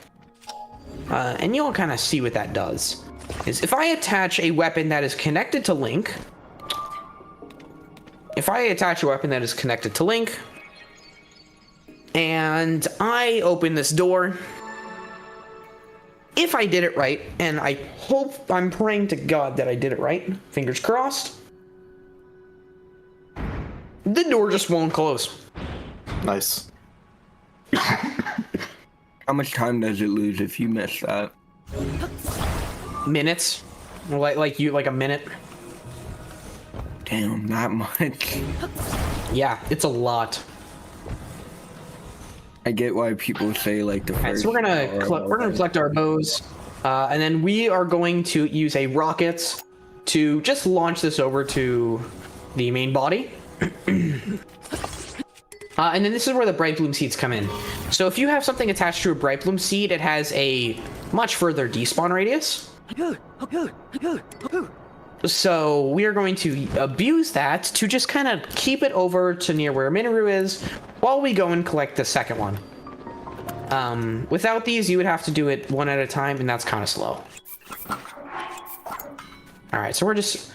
and you'll kind of see what that does. Is if I attach a weapon that is connected to Link, and I open this door, if I did it right, and I'm praying to God that I did it right, fingers crossed, the door just won't close. Nice. How much time does it lose if you miss that? Minutes. Like a minute. Damn, that much. Yeah, it's a lot. I get why people say like the first. Alright, so we're gonna collect our bows, and then we are going to use a rocket to just launch this over to the main body. And then this is where the Bright Bloom seeds come in. So if you have something attached to a Bright Bloom seed, it has a much further despawn radius. So we are going to abuse that to just kind of keep it over to near where Mineru is while we go and collect the second one. Without these, you would have to do it one at a time, and that's kind of slow. Alright, so we're just...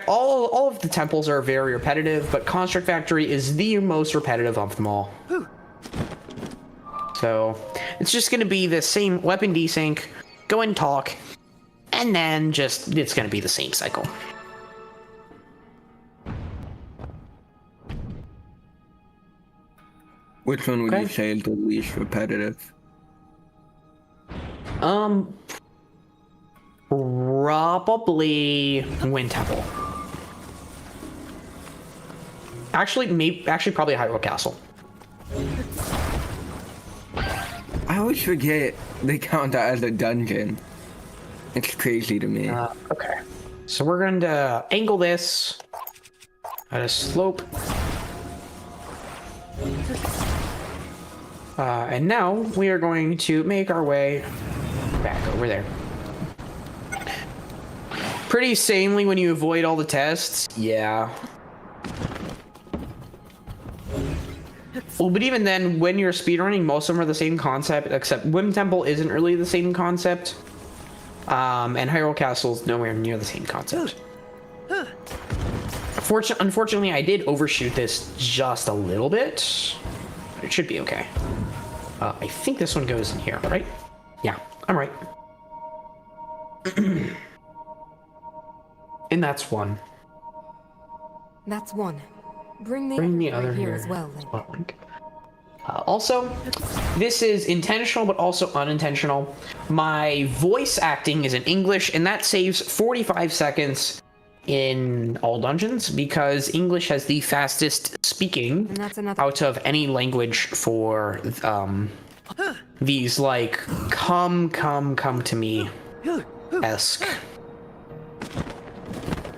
all of the temples are very repetitive, but Construct Factory is the most repetitive of them all. So it's just going to be the same weapon desync, go and talk, and then it's going to be the same cycle. Which one would Okay. you say is the least repetitive? Probably Wind Temple. Actually, probably Hyrule Castle. I always forget they count that as a dungeon. It's crazy to me. Okay. So we're going to angle this at a slope. And now we are going to make our way back over there. Pretty samely when you avoid all the tests. Yeah. Well, but even then, when you're speedrunning, most of them are the same concept, except Whim Temple isn't really the same concept. And Hyrule Castle's nowhere near the same concept. Unfortunately, I did overshoot this just a little bit. But it should be okay. I think this one goes in here, right? Yeah, I'm right. And that's one. That's one. Bring the other right here here as well, Link. Also, this is intentional but also unintentional. My voice acting is in English, and that saves 45 seconds in all dungeons because English has the fastest speaking And that's another. out of any language for these like come to me esque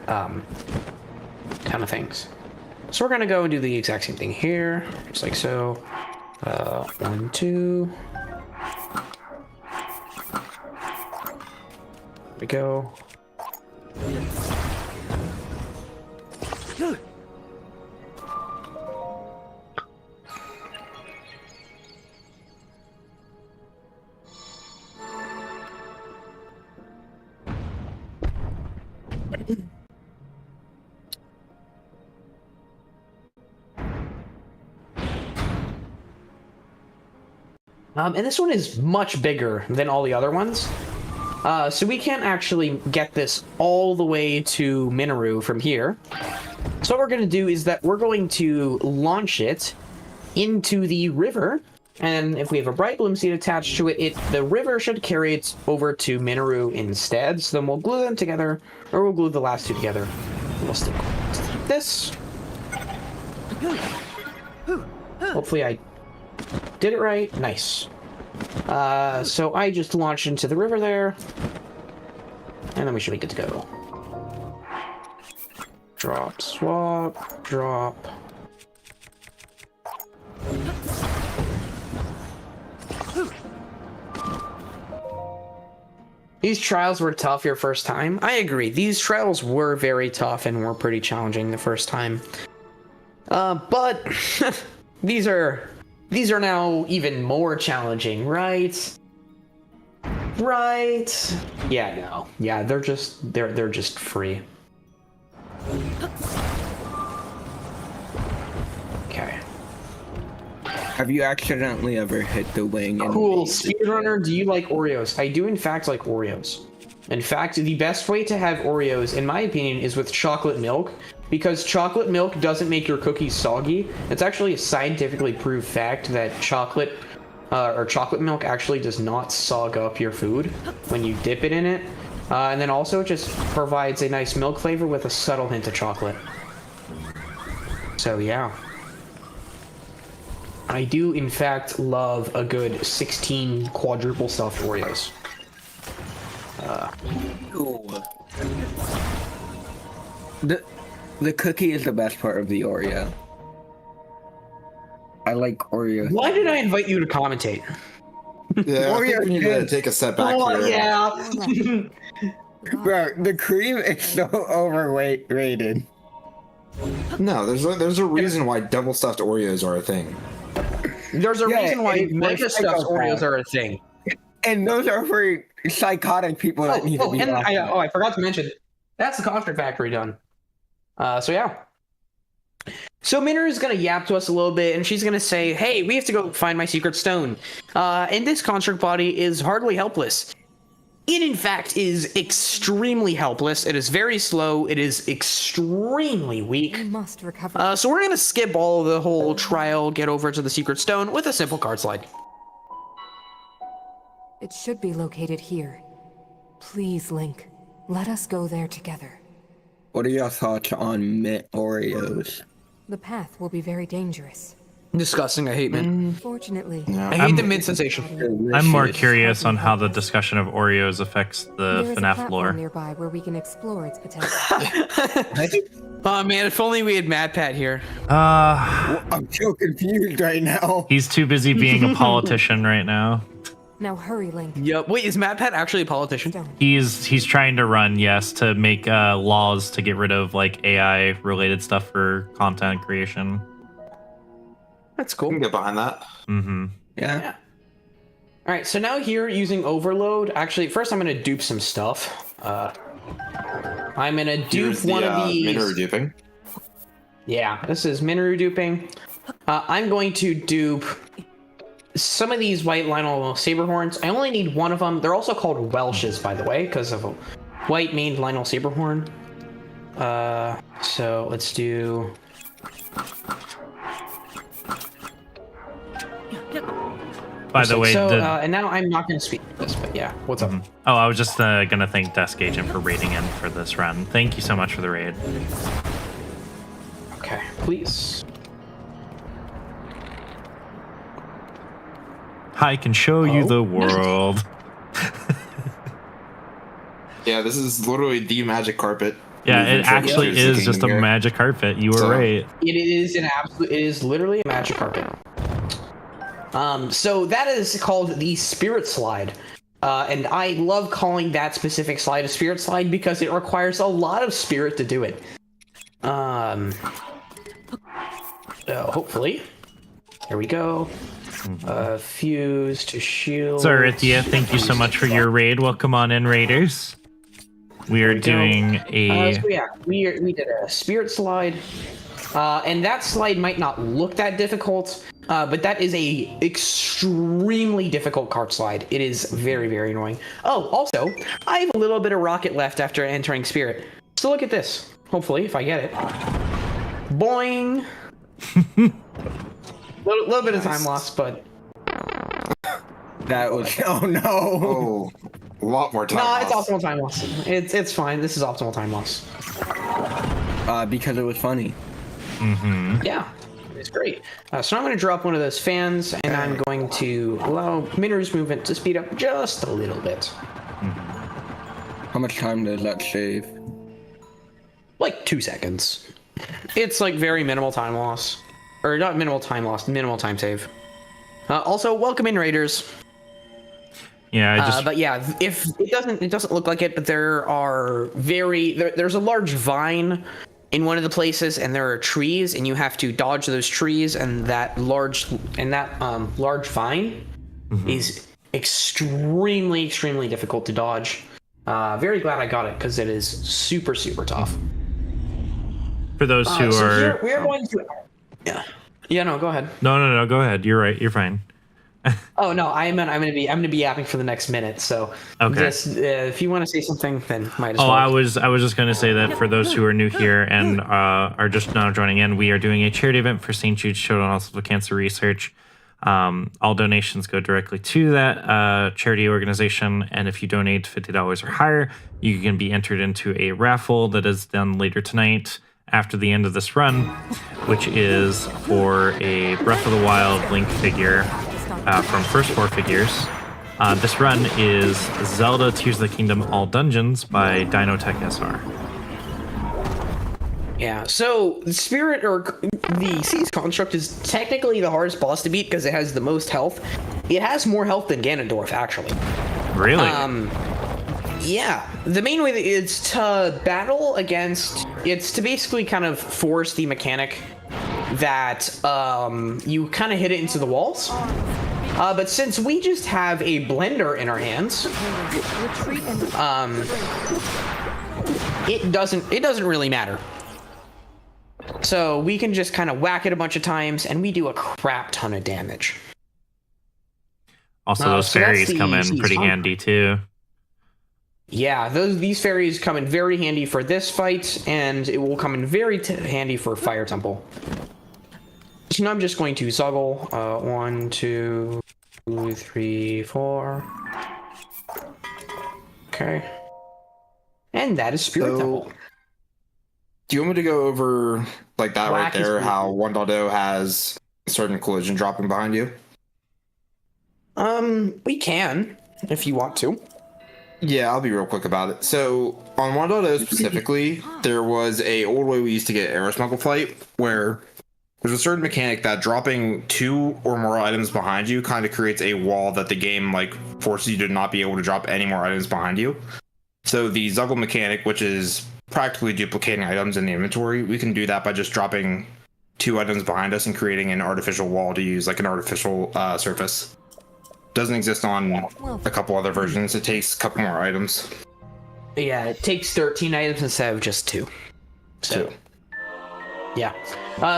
kind of things. So we're gonna go and do the exact same thing here, just like so. 1, 2. There we go. And this one is much bigger than all the other ones. So we can't actually get this all the way to Minoru from here. So what we're going to do is that we're going to launch it into the river. And if we have a bright bloom seed attached to it, the river should carry it over to Minoru instead. So then we'll glue them together, or we'll glue the last two together. And we'll stick this. Hopefully I did it right. Nice. So I just launched into the river there. And then we should be good to go. Drop, swap, drop. These trials were tough your first time. I agree. These trials were very tough and were pretty challenging the first time. But these are now even more challenging, right? Right? Yeah, no. Yeah, they're just free. Okay. Have you accidentally ever hit the wing? And Cool. Speedrunner, do you like Oreos? I do in fact like Oreos. In fact, the best way to have Oreos, in my opinion, is with chocolate milk, because chocolate milk doesn't make your cookies soggy. It's actually a scientifically proved fact that chocolate milk actually does not sog up your food when you dip it in it. And then also it just provides a nice milk flavor with a subtle hint of chocolate. So yeah. I do, in fact, love a good 16 quadruple stuffed Oreos. The cookie is the best part of the Oreo. I like Oreo. Why did I invite you to commentate? Yeah, I think we need to take a step back here. Yeah. Bro, the cream is so overrated. No, there's a reason why double stuffed Oreos are a thing. There's a reason why and mega stuffed Oreos are a thing. And those are for psychotic people that need to be and locked up. I forgot to mention, that's the Construct Factory done. So yeah. So Minoru's gonna yap to us a little bit, and she's gonna say, "Hey, we have to go find my secret stone." And this construct body is hardly helpless. It, in fact, is extremely helpless. It is very slow. It is extremely weak. We must recover. So we're gonna skip all of the whole trial, get over to the secret stone with a simple card slide. It should be located here. Please, Link, let us go there together. What are your thoughts on mint Oreos? The path will be very dangerous. Disgusting. I hate mint. Fortunately, Yeah. I hate the mint sensation. I'm more Delicious. curious on how the discussion of Oreos affects the there is a FNAF platform lore. nearby where we can explore its potential. Oh man, if only we had MatPat here. I'm so confused right now. He's too busy being a politician right now. Now hurry, Link. Yep. Wait, is MatPat actually a politician? Don't. He's trying to run, yes, to make laws to get rid of like AI related stuff for content creation. That's I cool. can get behind that. Mm-hmm. Yeah. All right, so now here using overload. Actually, first I'm gonna dupe some stuff. I'm gonna dupe Here's the one of these. mineral duping. Yeah, this is Minoru duping. I'm going to dupe some of these white Lionel Saberhorns. I only need one of them. They're also called Welshes, by the way, because of a white maned Lionel Saberhorn. So let's do. By the way, so, the, and now I'm not going to speak this, but yeah, what's up? oh, I was just gonna thank Desk Agent for raiding in for this run. Thank you so much for the raid. Okay, please. I can show you Oh. the world. Yeah, this is literally the magic carpet. Yeah, Moving it from actually Tears of the is just a Kingdom here. magic carpet. You were So- right. It is an absolute. It is literally a magic carpet. So that is called the Spirit Slide, and I love calling that specific slide a Spirit Slide because it requires a lot of spirit to do it. Hopefully, there we go. Fuse to shield. So, Arithia, thank you so much for your raid. Welcome on in, Raiders. We are doing a. So yeah, we did a Spirit Slide, and that slide might not look that difficult, but that is a extremely difficult cart slide. It is very, very annoying. Oh, also, I have a little bit of rocket left after entering Spirit. So look at this. Hopefully, if I get it. Boing. little bit of time lost, but That was oh no. Oh, a lot more time. no, it's lost. optimal time loss. It's fine. This is optimal time loss. Because it was funny. Yeah, it's great. So I'm going to drop one of those fans, and I'm going to allow Minoru's movement to speed up just a little bit. How much time does that save? Like 2 seconds. It's like very minimal time loss. Or not minimal time loss, minimal time save. Also, welcome in, Raiders. Yeah, I just. But yeah, if it doesn't look like it, but there's a large vine in one of the places, and there are trees, and you have to dodge those trees, and that large vine is extremely difficult to dodge. Very glad I got it because it is super tough. For those who So are. here we are going to. Yeah. No, go ahead. No. Go ahead. You're right. You're fine. Oh no, I'm gonna be yapping for the next minute. So Okay. just if you want to say something, then might as Oh, well. I was just going to say that for those who are new here and are just now joining in, we are doing a charity event for St. Jude's Children's Hospital Cancer Research. All donations go directly to that charity organization, and if you donate $50 or higher, you can be entered into a raffle that is done later tonight after the end of this run, which is for a Breath of the Wild Link figure from First Four Figures. This run is Zelda Tears of the Kingdom All Dungeons by DinoTechSR. Yeah, so the spirit or the Seas Construct is technically the hardest boss to beat because it has the most health. It has more health than Ganondorf, actually. Really? Yeah, the main way that it's to battle against, it's to basically kind of force the mechanic that you kind of hit it into the walls. But since we just have a blender in our hands, it doesn't really matter. So we can just kind of whack it a bunch of times, and we do a crap ton of damage. Also, those so that's fairies the come in Seas pretty Construct. handy too. Yeah, these fairies come in very handy for this fight, and it will come in very handy for Fire Temple. So now I'm just going to Zoggle. 1, 2, 3, 4. Okay. And that is Spirit So- Temple. Do you want me to go over like that Black right is there? blue. How 1.0 has certain collision dropping behind you? We can, if you want to. Yeah, I'll be real quick about it. So on 1.0 specifically, there was a old way we used to get aero smuggle flight where there's a certain mechanic that dropping 2 or more items behind you kind of creates a wall that the game like forces you to not be able to drop any more items behind you. So the Zuggle mechanic, which is practically duplicating items in the inventory, we can do that by just dropping 2 items behind us and creating an artificial wall to use like an artificial surface. Doesn't exist on a couple other versions. It takes a couple more items. Yeah, it takes 13 items instead of just 2. So, yeah.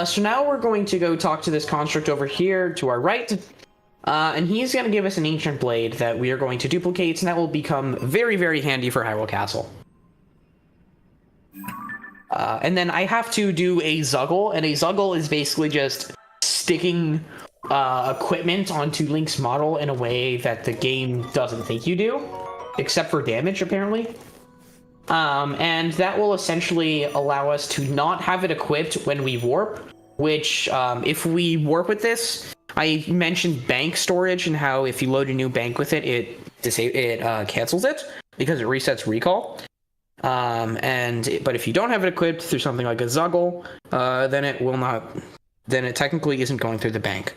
So now we're going to go talk to this construct over here to our right. And he's going to give us an ancient blade that we are going to duplicate, and that will become very, very handy for Hyrule Castle. And then I have to do a Zuggle, and a Zuggle is basically just sticking equipment onto Link's model in a way that the game doesn't think you do, except for damage, apparently. And that will essentially allow us to not have it equipped when we warp, which, if we warp with this, I mentioned bank storage and how if you load a new bank with it, it cancels it because it resets recall. But if you don't have it equipped through something like a Zuggle, then it will not. Then it technically isn't going through the bank.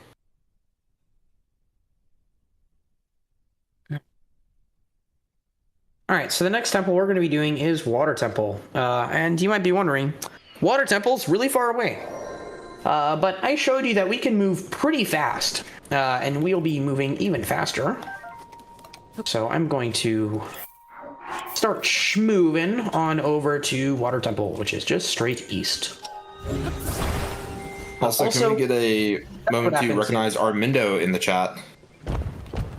All right, so the next temple we're going to be doing is Water Temple. And you might be wondering, Water Temple's really far away. But I showed you that we can move pretty fast, and we'll be moving even faster. So I'm going to start schmoving on over to Water Temple, which is just straight east. Also, can we get a moment to recognize Armindo in the chat?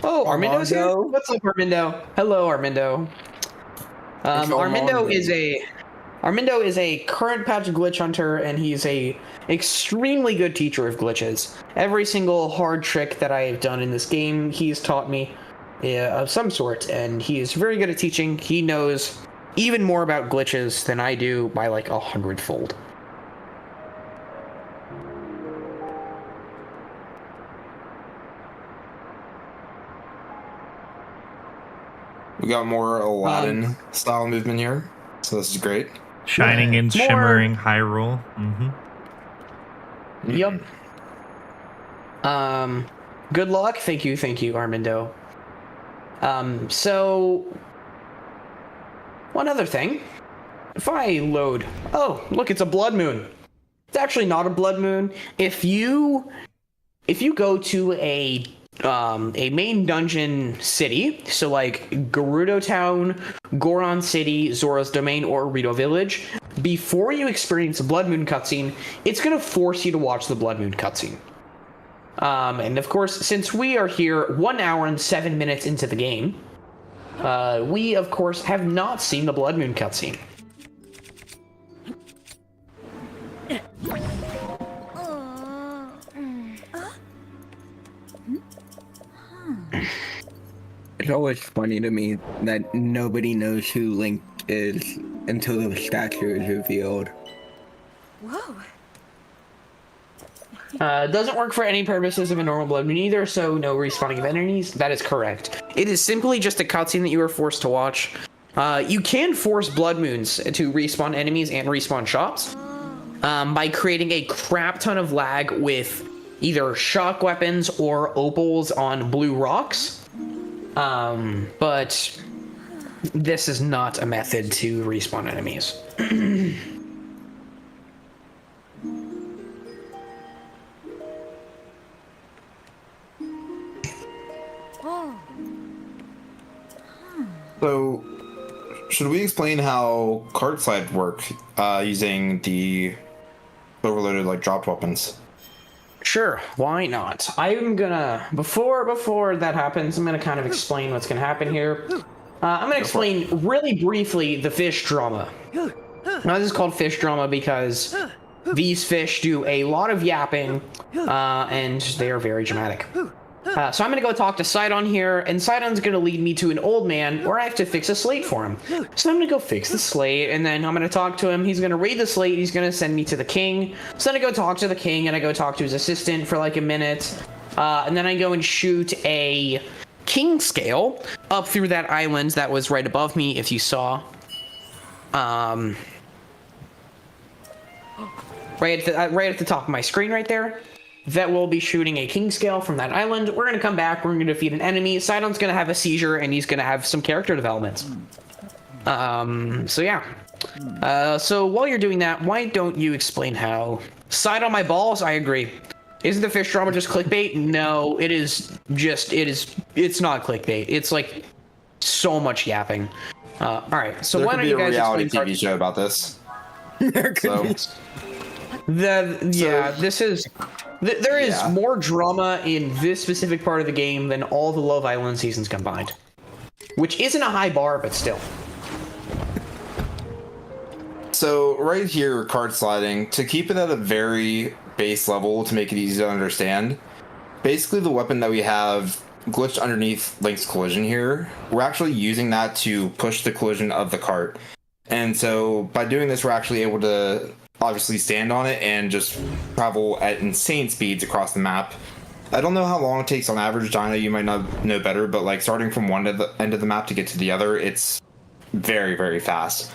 Oh, Armindo's here? What's up, Armindo? Hello, Armindo. Armindo is a current patch glitch hunter, and he's a extremely good teacher of glitches. Every single hard trick that I have done in this game, he's taught me of some sort, and he is very good at teaching. He knows even more about glitches than I do by like 100-fold. We got more Aladdin style movement here, so this is great. Shining and More- shimmering Hyrule. Mm-hmm. Yep. Good luck. Thank you, Armindo. So one other thing. If I load, oh, look, it's a blood moon. It's actually not a blood moon. If you go to a main dungeon city, so like Gerudo Town, Goron City, Zora's Domain, or Rito Village, before you experience a Blood Moon cutscene, it's going to force you to watch the Blood Moon cutscene. And of course, since we are here 1 hour and 7 minutes into the game, we of course have not seen the Blood Moon cutscene. It's always funny to me that nobody knows who Link is until the statue is revealed. Whoa. Doesn't work for any purposes of a normal Blood Moon either, so no respawning of enemies. That is correct. It is simply just a cutscene that you are forced to watch. You can force Blood Moons to respawn enemies and respawn shops by creating a crap ton of lag with either shock weapons or opals on blue rocks. But this is not a method to respawn enemies. So, should we explain how cart slide work using the overloaded like dropped weapons? Sure, why not? I'm gonna before that happens, I'm gonna kind of explain what's gonna happen here. I'm gonna explain really briefly the fish drama. Now this is called fish drama because these fish do a lot of yapping, and they are very dramatic. So I'm gonna go talk to Sidon here, and Sidon's gonna lead me to an old man where I have to fix a slate for him. So I'm gonna go fix the slate, and then I'm gonna talk to him. He's gonna read the slate. He's gonna send me to the king. So then I go talk to the king, and I go talk to his assistant for like a minute, and then I go and shoot a king scale up through that island that was right above me. If you saw, right at the top of my screen, right there. That will be shooting a king scale from that island. We're going to come back. We're going to defeat an enemy. Sidon's going to have a seizure, and he's going to have some character developments. So yeah. So while you're doing that, why don't you explain how? Sidon my balls, I agree. Isn't the fish drama just clickbait? No, it's not clickbait. It's like so much yapping. All right, so There why could don't be you a guys reality explain TV show about this. There is Yeah. more drama in this specific part of the game than all the Love Island seasons combined, which isn't a high bar, but still. So right here, card sliding, to keep it at a very base level to make it easy to understand, basically the weapon that we have glitched underneath Link's collision here, we're actually using that to push the collision of the cart. And so by doing this, we're actually able to obviously stand on it and just travel at insane speeds across the map. I don't know how long it takes on average, Dino, you might not know better, but like starting from one to the end of the map to get to the other, it's very, very fast.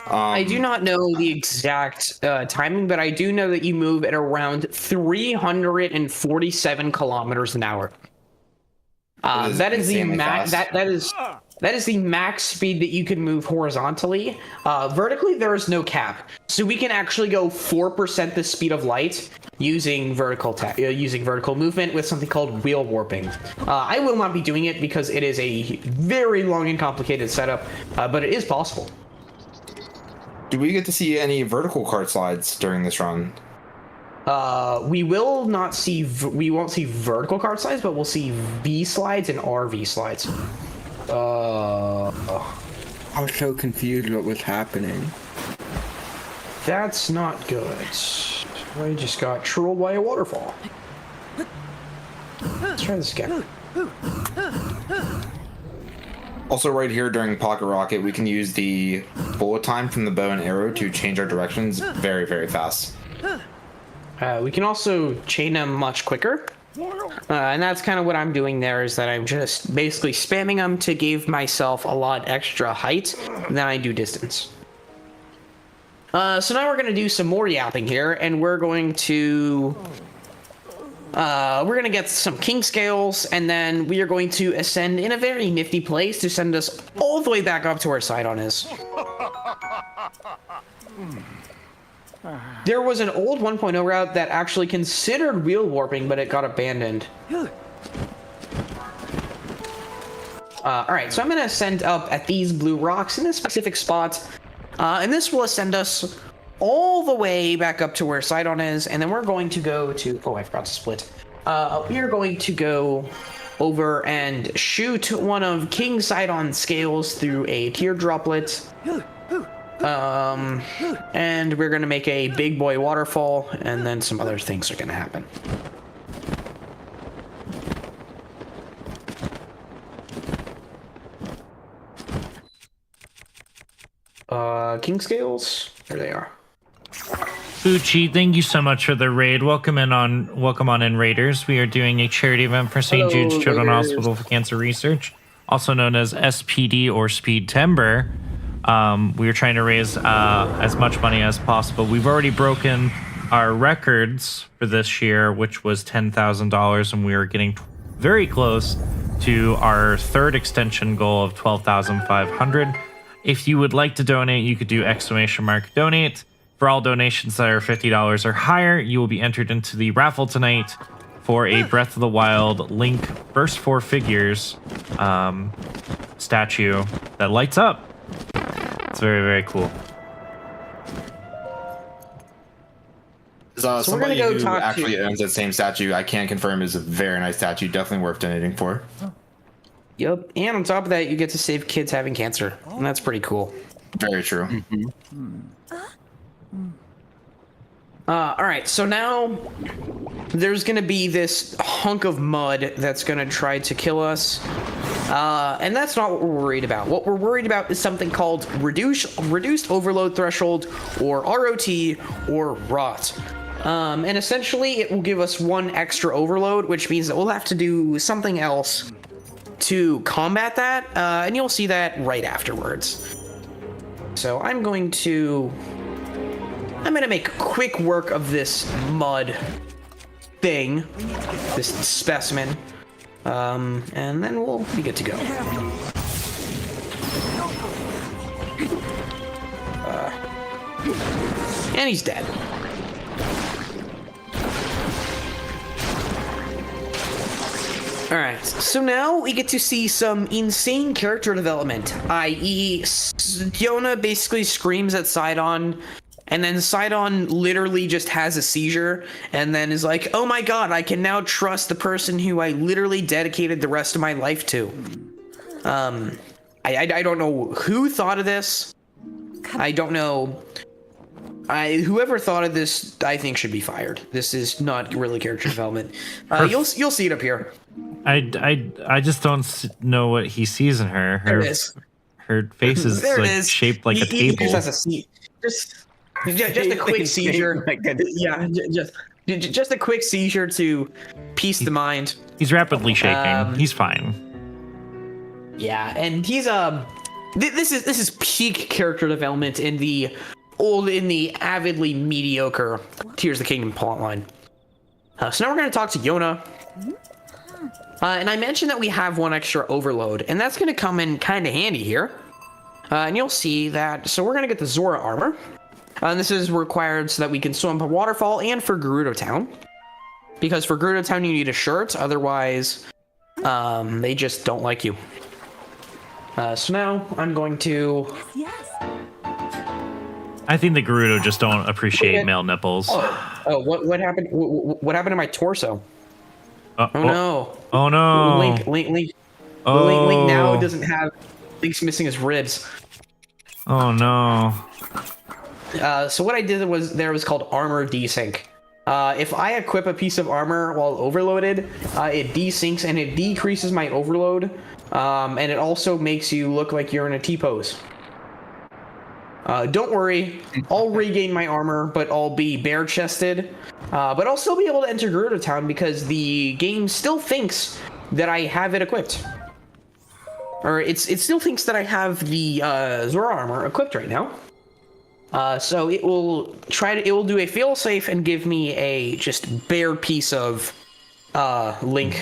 I do not know the exact timing, but I do know that you move at around 347 kilometers an hour. That is the max. That is the max speed that you can move horizontally. Vertically, there is no cap, so we can actually go 4% the speed of light using vertical movement with something called wheel warping. I will not be doing it because it is a very long and complicated setup, but it is possible. Do we get to see any vertical cart slides during this run? We won't see vertical cart slides, but we'll see V slides and RV slides. I was so confused what was happening. That's not good. I just got trolled by a waterfall. Let's try this again. Also right here during Pocket Rocket, we can use the bullet time from the bow and arrow to change our directions very, very fast. We can also chain them much quicker. And that's kind of what I'm doing there, is that I'm just basically spamming them to give myself a lot extra height than I do distance. So now we're going to do some more yapping here, and we're going to get some king scales, and then we are going to ascend in a very nifty place to send us all the way back up to where Sidon is. There was an old 1.0 route that actually considered wheel warping, but it got abandoned. Alright, so I'm going to ascend up at these blue rocks in this specific spot, and this will ascend us all the way back up to where Sidon is, and then we're going to go to... Oh, I forgot to split. We are going to go over and shoot one of King Sidon's scales through a tear droplet. And we're gonna make a big boy waterfall, and then some other things are gonna happen. King scales, there they are. Fuchi, thank you so much for the raid. Welcome on in, Raiders. We are doing a charity event for St. Jude's Children's Hospital for Cancer Research, also known as SPD or Speed Timber. We are trying to raise as much money as possible. We've already broken our records for this year, which was $10,000, and we are getting very close to our third extension goal of $12,500. If you would like to donate, you could do !donate. For all donations that are $50 or higher, you will be entered into the raffle tonight for a Breath of the Wild Link First Four Figures statue that lights up. It's very, very cool. So Somebody we're gonna who go talk actually owns that same statue, I can confirm, is a very nice statue. Definitely worth donating for. Yep, and on top of that, you get to save kids having cancer, and that's pretty cool. Very true. All right, so now there's gonna be this hunk of mud that's gonna try to kill us. And that's not what we're worried about. What we're worried about is something called reduced overload threshold, or ROT, or rot. And essentially it will give us 1 extra overload, which means that we'll have to do something else to combat that, and you'll see that right afterwards. So I'm gonna make quick work of this mud thing, this specimen, and then we'll be good to go. And he's dead. Alright, so now we get to see some insane character development, i.e. Yona basically screams at Sidon, and then Sidon literally just has a seizure, and then is like, oh my god, I can now trust the person who I literally dedicated the rest of my life to. I don't know who thought of this. I don't know. Whoever thought of this, I think should be fired. This is not really character development. You'll see it up here. I just don't know what he sees in her. There it is. Her face is There it like is. shaped like a He table. just has a seat. Just a quick seizure. Yeah, just a quick seizure to peace the mind. He's rapidly shaking. He's fine. Yeah, and he's this is peak character development in the avidly mediocre Tears of the Kingdom plotline. So now we're going to talk to Yona. And I mentioned that we have 1 extra overload, and that's going to come in kind of handy here. And you'll see that. So we're going to get the Zora armor. And this is required so that we can swim a waterfall and for Gerudo Town. Because for Gerudo Town you need a shirt, otherwise they just don't like you. So now I'm going to... Yes. I think the Gerudo just don't appreciate male nipples. Oh, what happened? What happened to my torso? Oh no! Oh no! Link. Oh. Link now doesn't have. Link's missing his ribs. Oh no! So what I did was called armor desync. If I equip a piece of armor while overloaded, it desyncs and it decreases my overload, and it also makes you look like you're in a T-pose. Don't worry, I'll regain my armor, but I'll be bare-chested. But I'll still be able to enter Gerudo Town because the game still thinks that I have it equipped. Or it still thinks that I have the Zora armor equipped right now. So it will do a failsafe and give me a just bare piece of Link.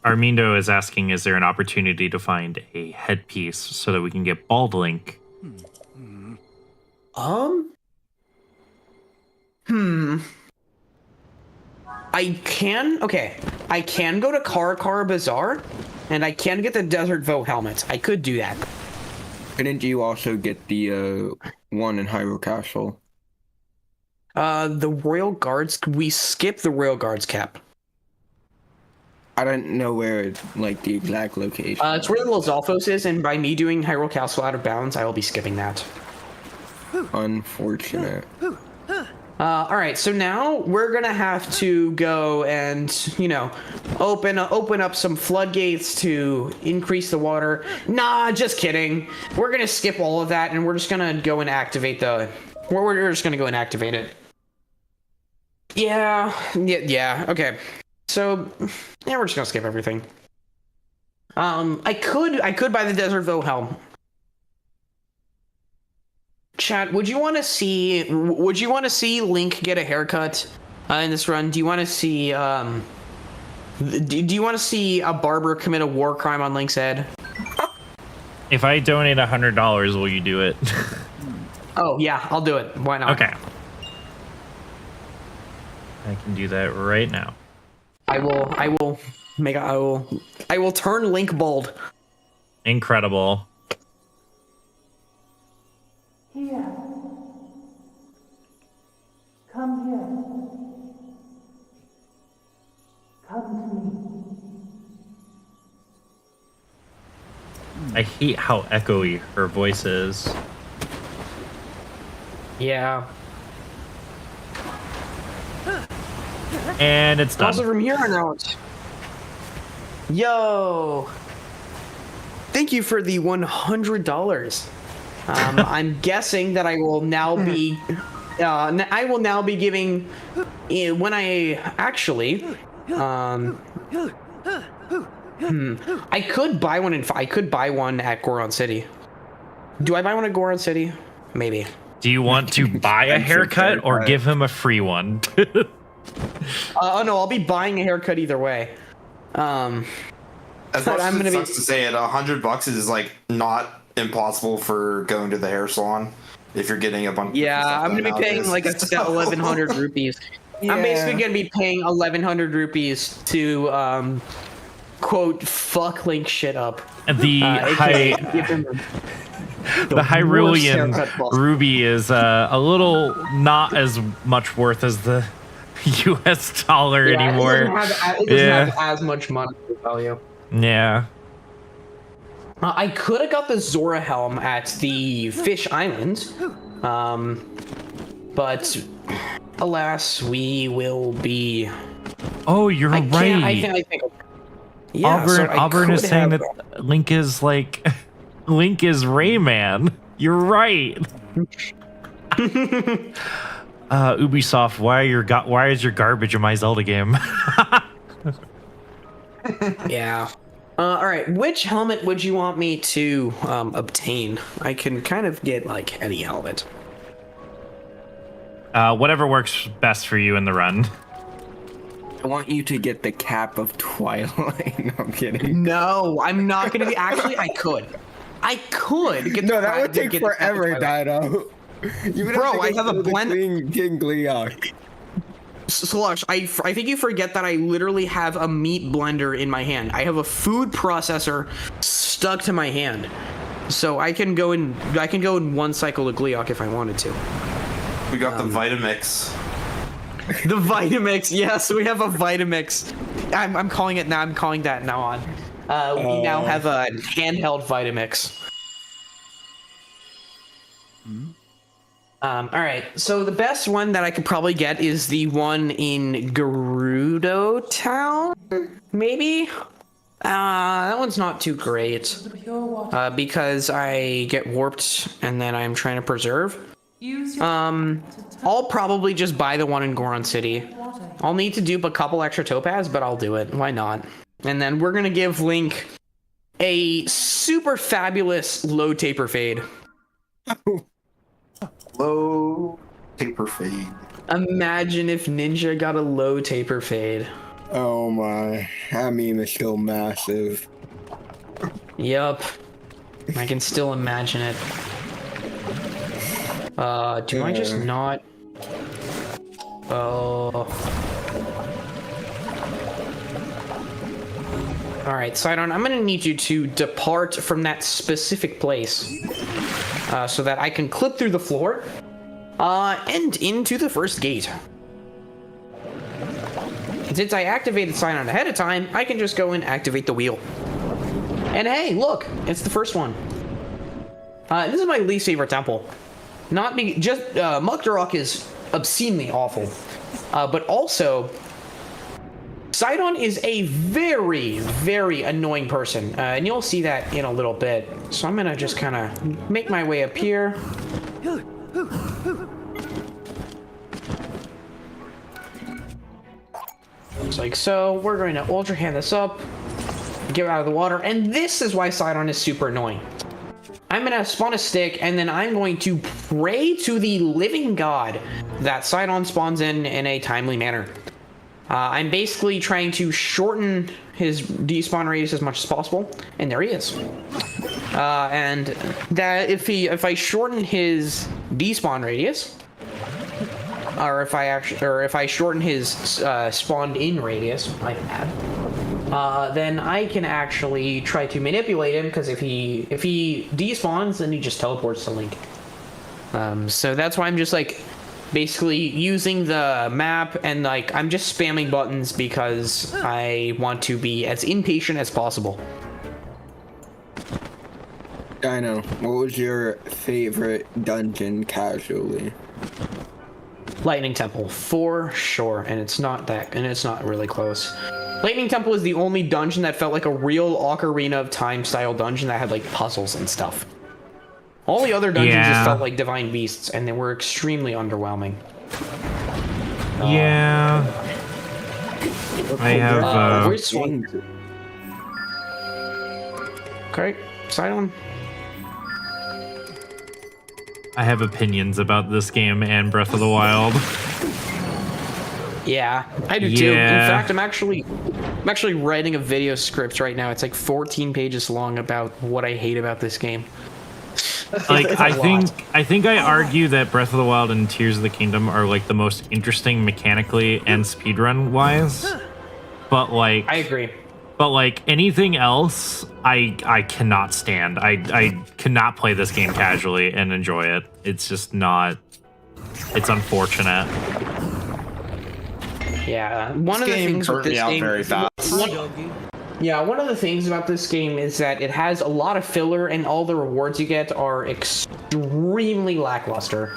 Armindo is asking, is there an opportunity to find a headpiece so that we can get bald Link? I can go to Karakara Bazaar, and I can get the Desert Vo helmet. I could do that. Couldn't you also get the one in Hyrule Castle? The Royal Guards, we skip the Royal Guards cap. I don't know where, like, the exact location. It's where the Lizalfos is, and by me doing Hyrule Castle out of bounds, I will be skipping that. Unfortunate. Alright, so now we're gonna have to go and, open up some floodgates to increase the water. Nah, just kidding. We're gonna skip all of that, and we're just gonna go and activate we're just gonna go and activate it. Yeah, okay. So, yeah, we're just gonna skip everything. I could buy the Desert Vo helm. Chat, would you want to see Link get a haircut in this run? Do you want to see do you want to see a barber commit a war crime on Link's head? If I donate $100, will you do it? Oh yeah, I'll do it. Why not? Okay. I can do that right now. I will turn Link bald. Incredible. Here. Come here. Come to me. I hate how echoey her voice is. Yeah. And it's done. Also from here on out. Yo. Thank you for the $100. I'm guessing that I will now be giving when I actually I could buy one at Goron City. Do I buy one at Goron City? Maybe. Do you want to buy a haircut or give him a free one? Oh no, I'll be buying a haircut either way. As much as it sucks to say it, $100 is like not impossible for going to the hair salon if you're getting a bunch. Yeah, I'm gonna be paying like 1,100 rupees. I'm basically gonna be paying 1,100 rupees to quote fuck Link shit up. The Hyrulean ruby is a little not as much worth as the US dollar anymore. It doesn't have as much monetary value. Yeah. I could have got the Zora helm at the Fish Island, but alas, we will be. Oh, you're right. I think. Yeah, Auburn is saying that Link is like Link is Rayman. You're right. Ubisoft, why is your garbage in my Zelda game? Yeah. All right. Which helmet would you want me to obtain? I can kind of get like any helmet. Whatever works best for you in the run. I want you to get the cap of Twilight. No, I'm kidding. No, I'm not gonna be. Actually, I could get. No, that would take forever, Dino. Bro, I have a blend. King Gleok. Slush, I think you forget that I literally have a meat blender in my hand. I have a food processor stuck to my hand, so I can go in one cycle of Gleok if I wanted to. We got the Vitamix. The Vitamix, yes, we have a Vitamix. I'm calling it now. I'm calling that now on. We now have a handheld Vitamix. All right, so the best one that I could probably get is the one in Gerudo Town, maybe? That one's not too great, because I get warped and then I'm trying to preserve. I'll probably just buy the one in Goron City. I'll need to dupe a couple extra topaz, but I'll do it. Why not? And then we're gonna give Link a super fabulous low taper fade. Low taper fade. Imagine if Ninja got a low taper fade. Oh my, that meme is still massive. Yup. I can still imagine it. Do I just not? Oh. Alright, Sidon, I'm gonna need you to depart from that specific place. So that I can clip through the floor. And into the first gate. And since I activated Sidon ahead of time, I can just go and activate the wheel. And hey, look, it's the first one. This is my least favorite temple. Not be just Mukdarok is obscenely awful, but also Sidon is a very, very annoying person, and you'll see that in a little bit. So I'm gonna just kind of make my way up here. Just like so. We're going to ultra hand this up, get out of the water, and this is why Sidon is super annoying. I'm gonna spawn a stick, and then I'm going to pray to the living god that Sidon spawns in a timely manner. I'm basically trying to shorten his despawn radius as much as possible, and there he is. And that if I shorten his despawn radius, or if I shorten his spawned in radius, my bad. Then I can actually try to manipulate him, because if he despawns, then he just teleports to Link. So that's why I'm just like basically using the map, and like I'm just spamming buttons because I want to be as impatient as possible. Dino, what was your favorite dungeon casually? Lightning Temple for sure, and it's not really close. Lightning Temple is the only dungeon that felt like a real Ocarina of Time style dungeon that had like puzzles and stuff. All the other dungeons just felt like Divine Beasts, and they were extremely underwhelming. Yeah. I have. Where's Swan? Okay, Cylon. I have opinions about this game and Breath of the Wild. Yeah, I do too. In fact, I'm actually writing a video script right now. It's like 14 pages long about what I hate about this game. Like I think I argue that Breath of the Wild and Tears of the Kingdom are like the most interesting mechanically and speedrun wise. But like I agree. But like anything else, I cannot stand. I cannot play this game casually and enjoy it. It's just not. It's unfortunate. Yeah, one of the things with this game very fast. One of the things about this game is that it has a lot of filler, and all the rewards you get are extremely lackluster.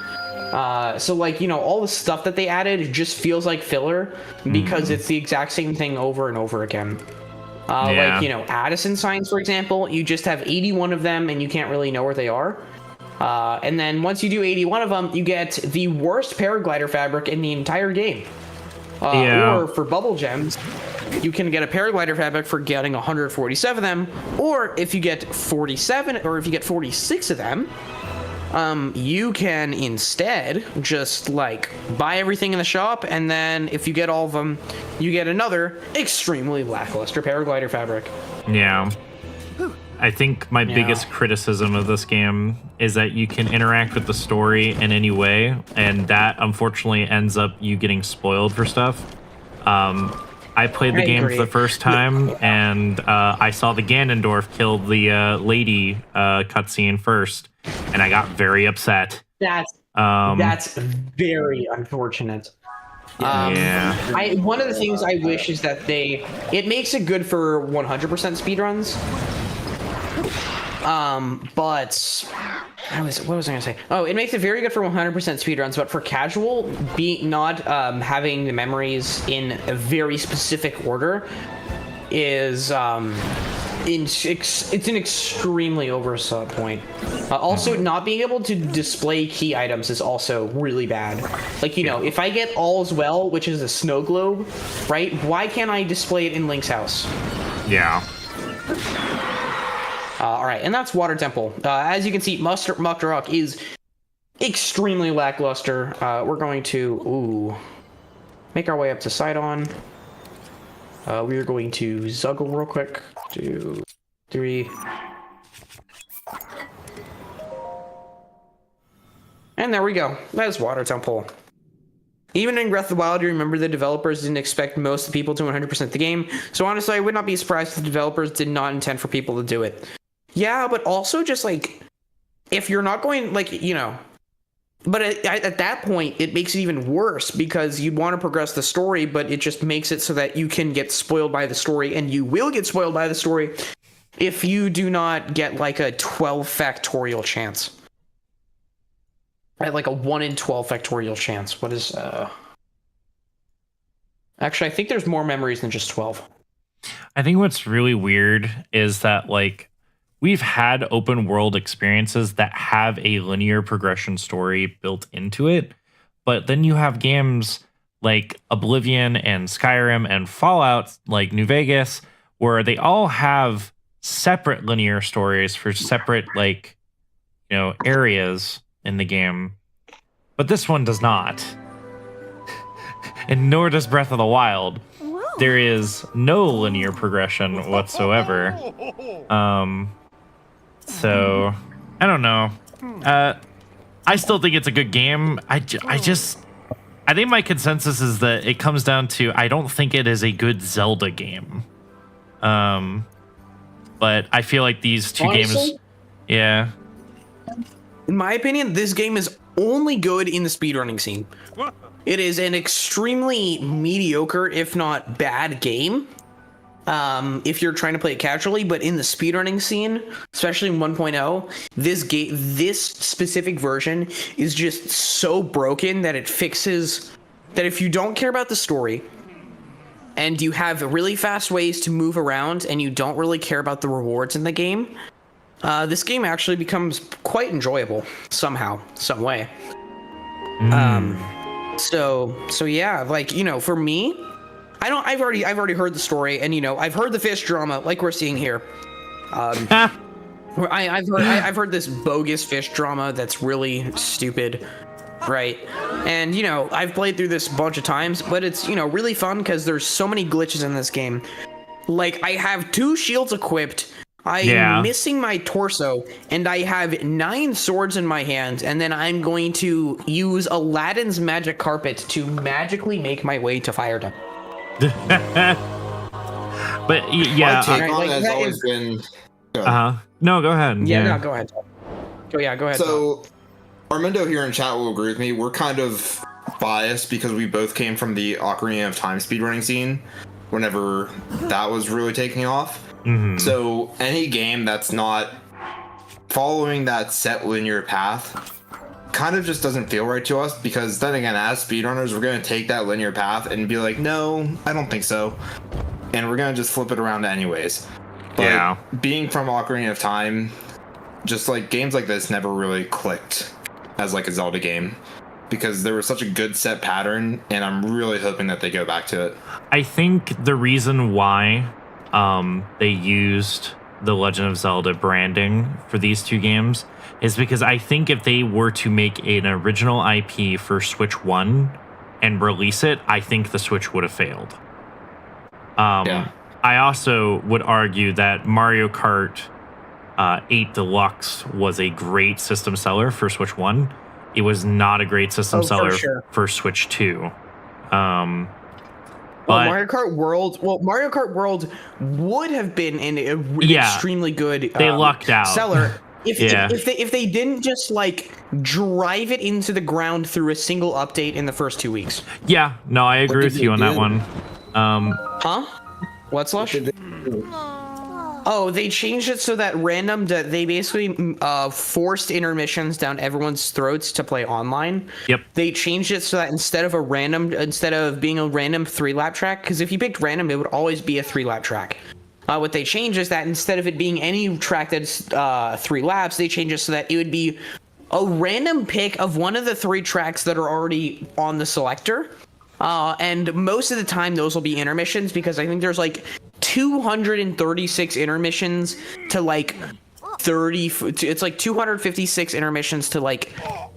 So like, you know, all the stuff that they added just feels like filler because it's the exact same thing over and over again. Like, you know, Addison signs, for example, you just have 81 of them and you can't really know where they are. And then once you do 81 of them, you get the worst paraglider fabric in the entire game. Or for bubble gems, you can get a paraglider fabric for getting 147 of them. Or if you get 47, or if you get 46 of them, you can instead just like buy everything in the shop, and then if you get all of them, you get another extremely lackluster paraglider fabric. Yeah. I think my biggest criticism of this game is that you can interact with the story in any way, and that unfortunately ends up you getting spoiled for stuff. I played the game for the first time, and I saw the Ganondorf kill the lady cutscene first, and I got very upset. That's very unfortunate. One of the things I wish is that it makes it good for 100% speedruns. But what was I gonna say? Oh, it makes it very good for 100% speedruns, but for casual, not having the memories in a very specific order is it's an extremely oversought point. Also, not being able to display key items is also really bad. Like, you know, if I get All's Well, which is a snow globe, right? Why can't I display it in Link's house? Yeah. All right, and that's Water Temple. As you can see, Muktaruk is extremely lackluster. We're going to make our way up to Sidon. We are going to Zuggle real quick. 2, 3. And there we go. That is Water Temple. Even in Breath of the Wild, you remember the developers didn't expect most of the people to 100% the game. So honestly, I would not be surprised if the developers did not intend for people to do it. Yeah, but also just like, if you're not going, like, you know, but at that point, it makes it even worse because you want to progress the story, but it just makes it so that you can get spoiled by the story, and you will get spoiled by the story if you do not get like a 12 factorial chance. At like a 1 in 12 factorial chance. What is, Actually, I think there's more memories than just 12. I think what's really weird is that, like, we've had open world experiences that have a linear progression story built into it, but then you have games like Oblivion and Skyrim and Fallout, like New Vegas, where they all have separate linear stories for separate, like, you know, areas in the game. But this one does not. And nor does Breath of the Wild. There is no linear progression whatsoever. So, I don't know. I still think it's a good game. I think my consensus is that it comes down to I don't think it is a good Zelda game. But I feel like these two games... Yeah. In my opinion, this game is only good in the speedrunning scene. It is an extremely mediocre, if not bad, game. if you're trying to play it casually, but in the speedrunning scene, especially in 1.0, this specific version is just so broken that it fixes that if you don't care about the story and you have really fast ways to move around and you don't really care about the rewards in the game, this game actually becomes quite enjoyable somehow, some way. So yeah, like, you know, for me, I've already heard the story, and, you know, I've heard the fish drama like we're seeing here. I've heard this bogus fish drama that's really stupid, right? And, you know, I've played through this a bunch of times, but it's, you know, really fun because there's so many glitches in this game. Like, I have 2 shields equipped, I'm missing my torso, and I have 9 swords in my hand, and then I'm going to use Aladdin's magic carpet to magically make my way to Firedom. But yeah, My take on like, it has that always is- been. no, go ahead. No, go ahead. Oh yeah, go ahead. So, Armando here in chat will agree with me. We're kind of biased because we both came from the Ocarina of Time speedrunning scene whenever that was really taking off. So, any game that's not following that set linear path kind of just doesn't feel right to us, because then again, as speedrunners, we're going to take that linear path and be like, no, I don't think so. And we're going to just flip it around anyways. But being from Ocarina of Time, just like games like this never really clicked as like a Zelda game, because there was such a good set pattern, and I'm really hoping that they go back to it. I think the reason why they used the Legend of Zelda branding for these 2 games is because I think if they were to make an original IP for Switch 1 and release it, I think the Switch would have failed. I also would argue that Mario Kart 8 Deluxe was a great system seller for Switch 1. It was not a great system seller for Switch 2. Mario Kart World would have been an extremely good they lucked out seller if they didn't just like drive it into the ground through a single update in the first 2 weeks. Yeah, no, I agree with you on that one. What, Slush? Oh, they changed it so that they basically forced intermissions down everyone's throats to play online. Yep. They changed it so that instead of being a random 3-lap track, because if you picked random, it would always be a 3-lap track. What they changed is that instead of it being any track that's 3 laps, they changed it so that it would be a random pick of one of the 3 tracks that are already on the selector. And most of the time, those will be intermissions, because I think there's like 236 intermissions to like 30. It's like 256 intermissions to like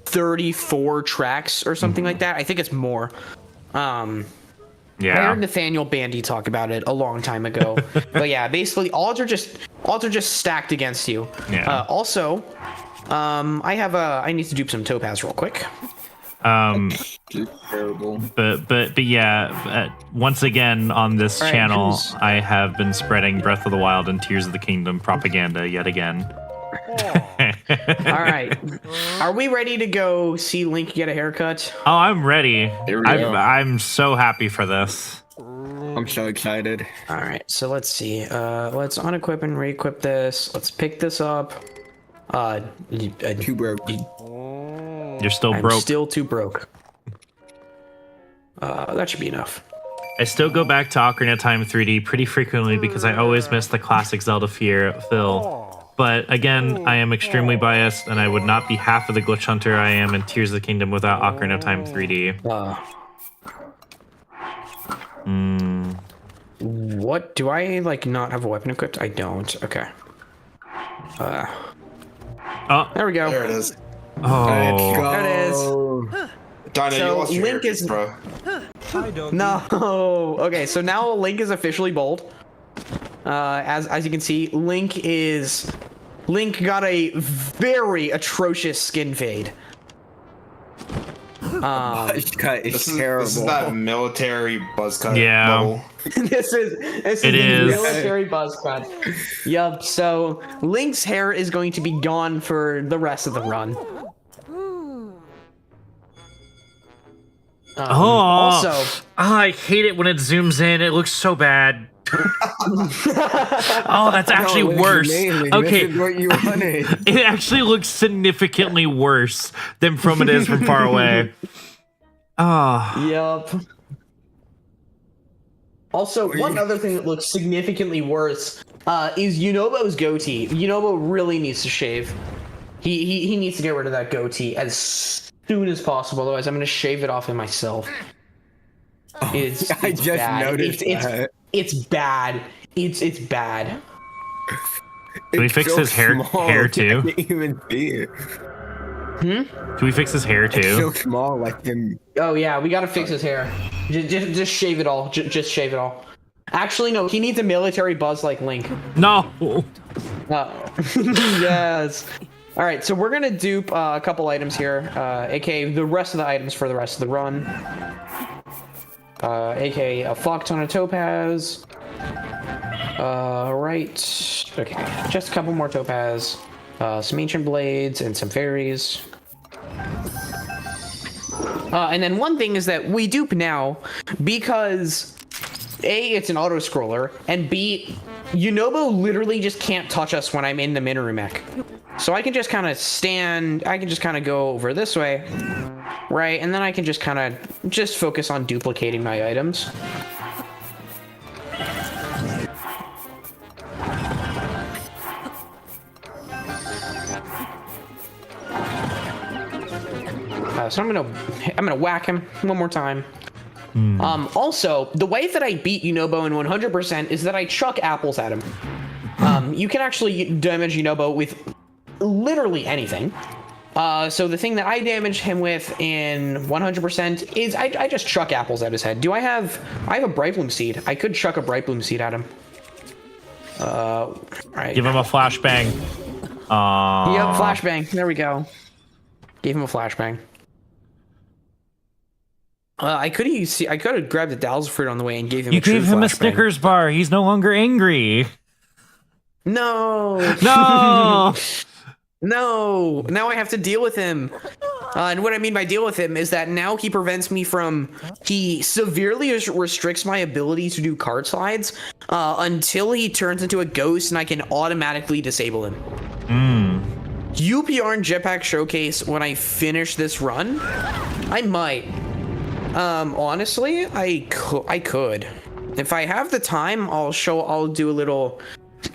34 tracks or something like that. I think it's more. I heard Nathaniel Bandy talk about it a long time ago. But yeah, basically odds are just stacked against you. Also, I need to dupe some Topaz real quick. Terrible. But yeah, once again on this channel, I have been spreading Breath of the Wild and Tears of the Kingdom propaganda yet again. All right, are we ready to go see Link get a haircut? Oh, I'm ready. Here we go. I'm so happy for this. I'm so excited. All right, so let's see. Let's unequip and re-equip this. Let's pick this up. Too broke. You're still I'm broke. still too broke. That should be enough. I still go back to Ocarina of Time 3D pretty frequently because I always miss the classic Zelda feel. But again, I am extremely biased, and I would not be half of the glitch hunter I am in Tears of the Kingdom without Ocarina of Time 3D. What? Do I, like, not have a weapon equipped? I don't. Okay. There we go. There it is. Oh, There it is. Dino, So you lost your Link is- bro. No. Okay, so now Link is officially bold. As you can see, Link got a very atrocious skin fade. Buzz cut is This is terrible. that military buzz cut Yeah. level. This is It is. military buzz cut. Yup. So Link's hair is going to be gone for the rest of the run. Also, I hate it when it zooms in. It looks so bad. Oh, that's actually No, it's worse. amazing. Okay. This is what you wanted. It actually looks significantly worse than from it is from far away. Oh. Yep. Also, one other thing that looks significantly worse is Yunobo's goatee. Yunobo really needs to shave. He needs to get rid of that goatee as soon as possible. Otherwise, I'm going to shave it off him myself. It's I just bad. noticed that. It's bad. It's bad. Can we It's fix so his hair small, too? I can't even see it. Can we fix his hair It's too? so small, like him. Oh yeah, we gotta fix his hair. Just shave it all. Just shave it all. Actually, no. He needs a military buzz like Link. No. Yes. All right, so we're gonna dupe a couple items here, aka the rest of the items for the rest of the run. Aka a fuck ton of topaz. Right. Okay, just a couple more topaz. Some ancient blades and some fairies. And then one thing is that we dupe now because A, it's an auto scroller, and B, Yunobo literally just can't touch us when I'm in the Minoru mech. So I can just kind of stand, I can just kind of go over this way, right? And then I can just kind of just focus on duplicating my items. So I'm gonna whack him one more time. Also, the way that I beat Yunobo in 100% is that I chuck apples at him. You can actually damage Yunobo with literally anything. So the thing that I damage him with in 100% is I just chuck apples at his head. I have a Bright Bloom Seed. I could chuck a Bright Bloom Seed at him. Right. Give him a flashbang. Yep, flashbang. There we go. Gave him a flashbang. I could have grabbed the Dow's fruit on the way and gave him. You gave him a Snickers bar. He's no longer angry. No. No. No. Now I have to deal with him. And what I mean by deal with him is that now he prevents me from. He severely restricts my ability to do card slides until he turns into a ghost, and I can automatically disable him. UPR and Jetpack Showcase when I finish this run, I might. Honestly, I could. If I have the time, I'll do a little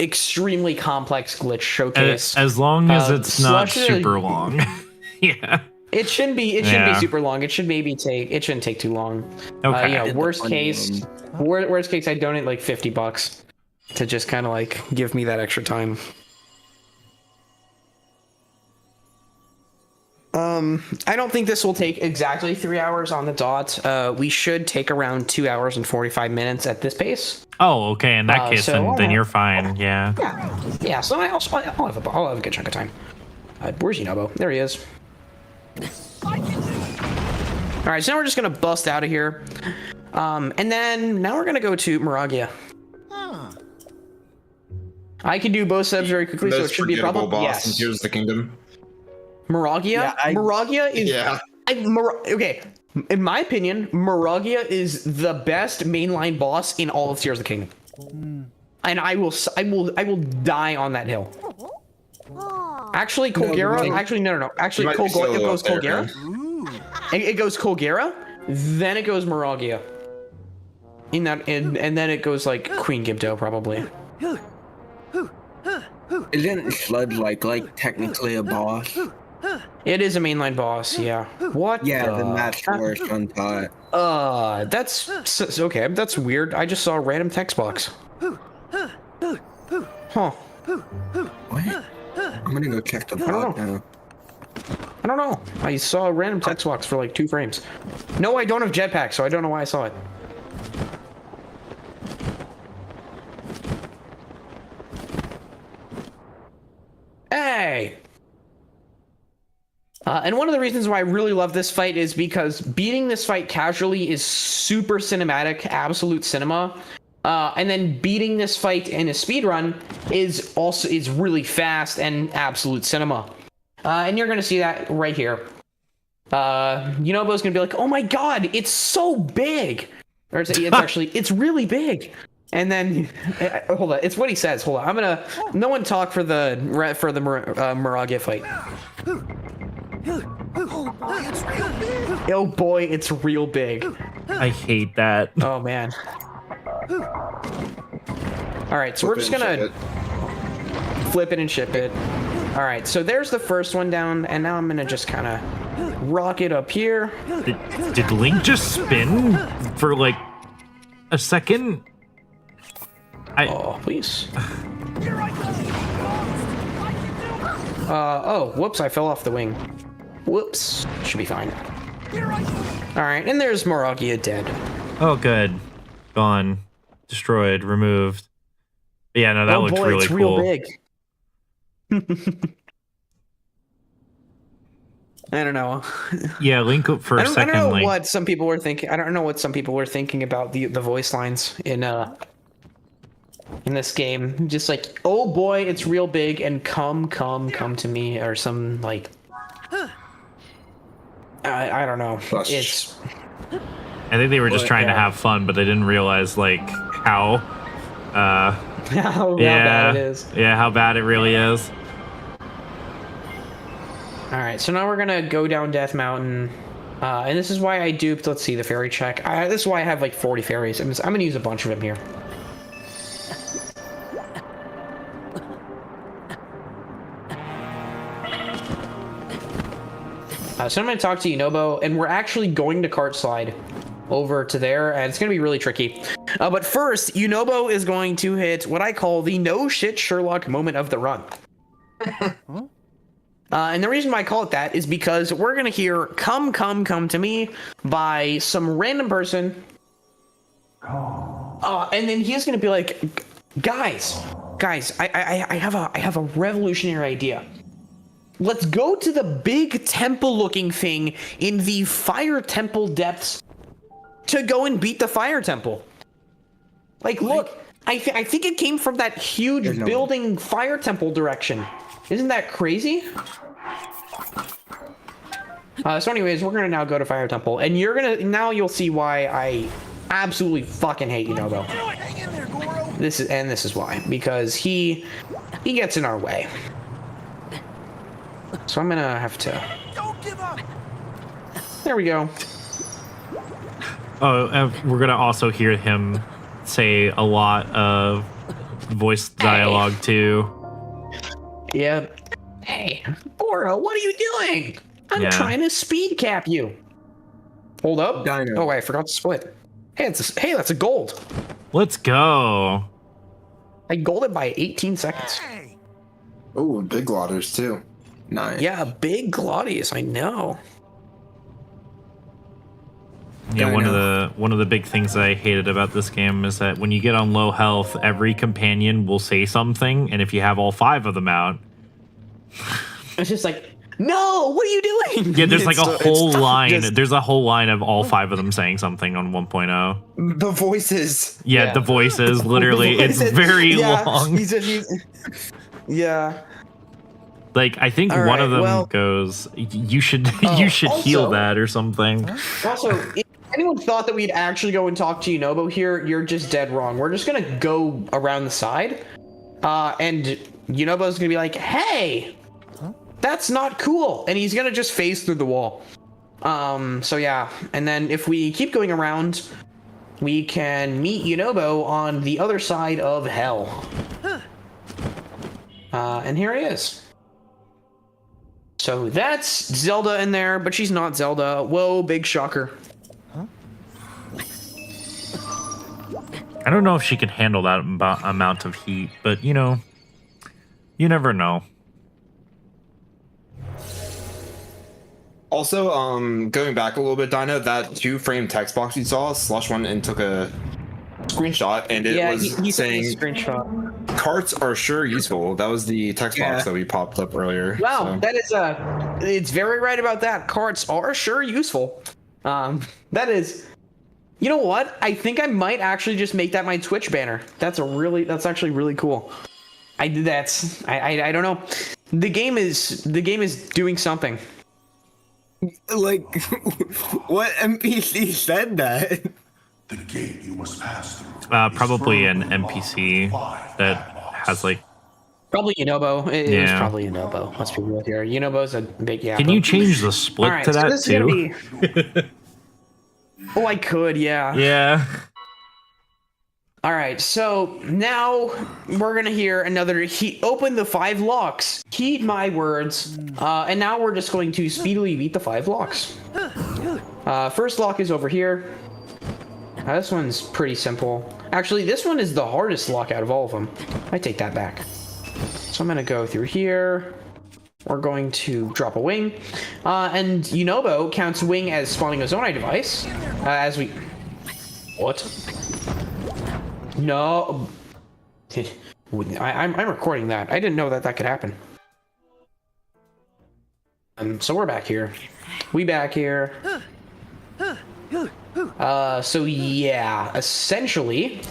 extremely complex glitch showcase. As long as it's not super long. Yeah. It shouldn't be super long. It shouldn't take too long. Okay. Worst case, I donate like $50 to just kind of like give me that extra time. I don't think this will take exactly 3 hours on the dot. We should take around 2 hours and 45 minutes at this pace. Oh, okay. In that case, so, then you're fine. Yeah. Yeah. So I'll have a good chunk of time. Where's Yunobo? There he is. All right. So now we're just gonna bust out of here, and then now we're gonna go to Moragia. I can do both subs very quickly, so it should be a problem. Boss in Tears of the Kingdom. Moragia? Moragia is... Yeah. Okay, in my opinion, Moragia is the best mainline boss in all of Tears of the Kingdom. And I will die on that hill. Actually, Colgera... Actually, no. Actually, it goes Colgera. It goes Colgera, then it goes Moragia. And then it goes, like, Queen Gibdo, probably. Isn't Sludge like technically a boss? It is a mainline boss, yeah. What? Yeah, then that's worse on thought. That's okay. That's weird. I just saw a random text box. Huh. What? I'm gonna go check the bot now. I don't know. I saw a random text box for like 2 frames. No, I don't have jetpack, so I don't know why I saw it. Hey! And one of the reasons why I really love this fight is because beating this fight casually is super cinematic, absolute cinema. And then beating this fight in a speedrun is really fast and absolute cinema. And you're gonna see that right here. Yunobo's gonna be like, oh my god, it's so big! Or it's really big. And then, hold on, it's what he says. Hold on, no one talk for the Moragia fight. Oh boy, it's real big. I hate that. Oh man. All right, so we're just gonna flip it and ship it. All right, so there's the first one down, and now I'm gonna just kind of rock it up here. Did Link just spin for like a second? Oh, please. Oh, whoops, I fell off the wing. Whoops, should be fine. All right, and there's Moragia dead. Oh, good. Gone. Destroyed. Removed. Yeah, no, that looked really it's cool. Real big. I don't know. Yeah, Link for a second. I don't know Link. what some people were thinking. I don't know what some people were thinking about the voice lines in this game. Just like, oh boy, it's real big, and come to me, or some like. I don't know. It's. I think they were just trying to have fun, but they didn't realize like how. How bad it is. Yeah, how bad it really is. All right, so now we're gonna go down Death Mountain, and this is why I duped. Let's see the fairy check. This is why I have like 40 fairies. I'm gonna use a bunch of them here. So I'm gonna talk to Yunobo, and we're actually going to cart slide over to there, and it's gonna be really tricky. But first, Yunobo is going to hit what I call the no shit Sherlock moment of the run. And the reason why I call it that is because we're gonna hear "Come to me" by some random person, and then he's gonna be like, "Guys, I have a revolutionary idea. Let's go to the big temple-looking thing in the fire temple depths to go and beat the fire temple. Like, look, I think it came from that huge building fire temple direction. Isn't that crazy?" So anyways, we're gonna now go to fire temple, and you'll see why I absolutely fucking hate Yunobo. This is why, because he gets in our way. So I'm gonna have to. Don't give up. There we go. Oh, we're gonna also hear him say a lot of voice dialogue too. Yeah. Hey, Goro, what are you doing? I'm trying to speed cap you. Hold up. Dino. Oh wait, I forgot to split. Hey, that's a gold. Let's go. I golded by 18 seconds. Oh, big glotters too. Nice. Yeah, big Gladius, I know. Yeah, one of the big things I hated about this game is that when you get on low health, every companion will say something, and if you have all 5 of them out, it's just like, no, what are you doing? Yeah, there's like a whole line. Just... There's a whole line of all 5 of them saying something on 1.0. The voices. Yeah, the voices. Literally, it's very long. Yeah. Like, I think one of them goes, "You should heal that" or something. Also, if anyone thought that we'd actually go and talk to Yunobo here, you're just dead wrong. We're just gonna go around the side, and Yunobo's gonna be like, "Hey, that's not cool," and he's gonna just phase through the wall. So yeah, and then if we keep going around, we can meet Yunobo on the other side of hell. And here he is. So that's Zelda in there, but she's not Zelda. Whoa, big shocker. I don't know if she can handle that amount of heat, but you know, you never know. Also, going back a little bit, Dino, that 2-frame text box you saw, Slush went and took a screenshot, and it was saying screenshot. Carts are sure useful. That was the text box that we popped up earlier. Wow, so. that is it's very right about that. Carts are sure useful. That is, you know what? I think I might actually just make that my Twitch banner. That's actually really cool. I don't know. The game is doing something. Like, what NPC said that? The gate you must pass through. Probably is an firmly locked NPC with 5 that padlocks. has like. Probably Yunobo. It was Yeah. probably Yunobo. Let's be real here. Yunobo's a big yapper. Can you change the split Alright, to so that this is gonna too? be... Oh, I could, yeah. Yeah. All right, so now we're gonna hear another open the 5 locks. Heed my words. And now we're just going to speedily beat the 5 locks. First lock is over here. This one's pretty simple. Actually, this one is the hardest lock out of all of them. I take that back. So I'm gonna go through here. We're going to drop a wing. And Yunobo counts wing as spawning a Zonai device. As we... What? No. I'm recording that. I didn't know that that could happen. So we're back here. We back here. So yeah, essentially,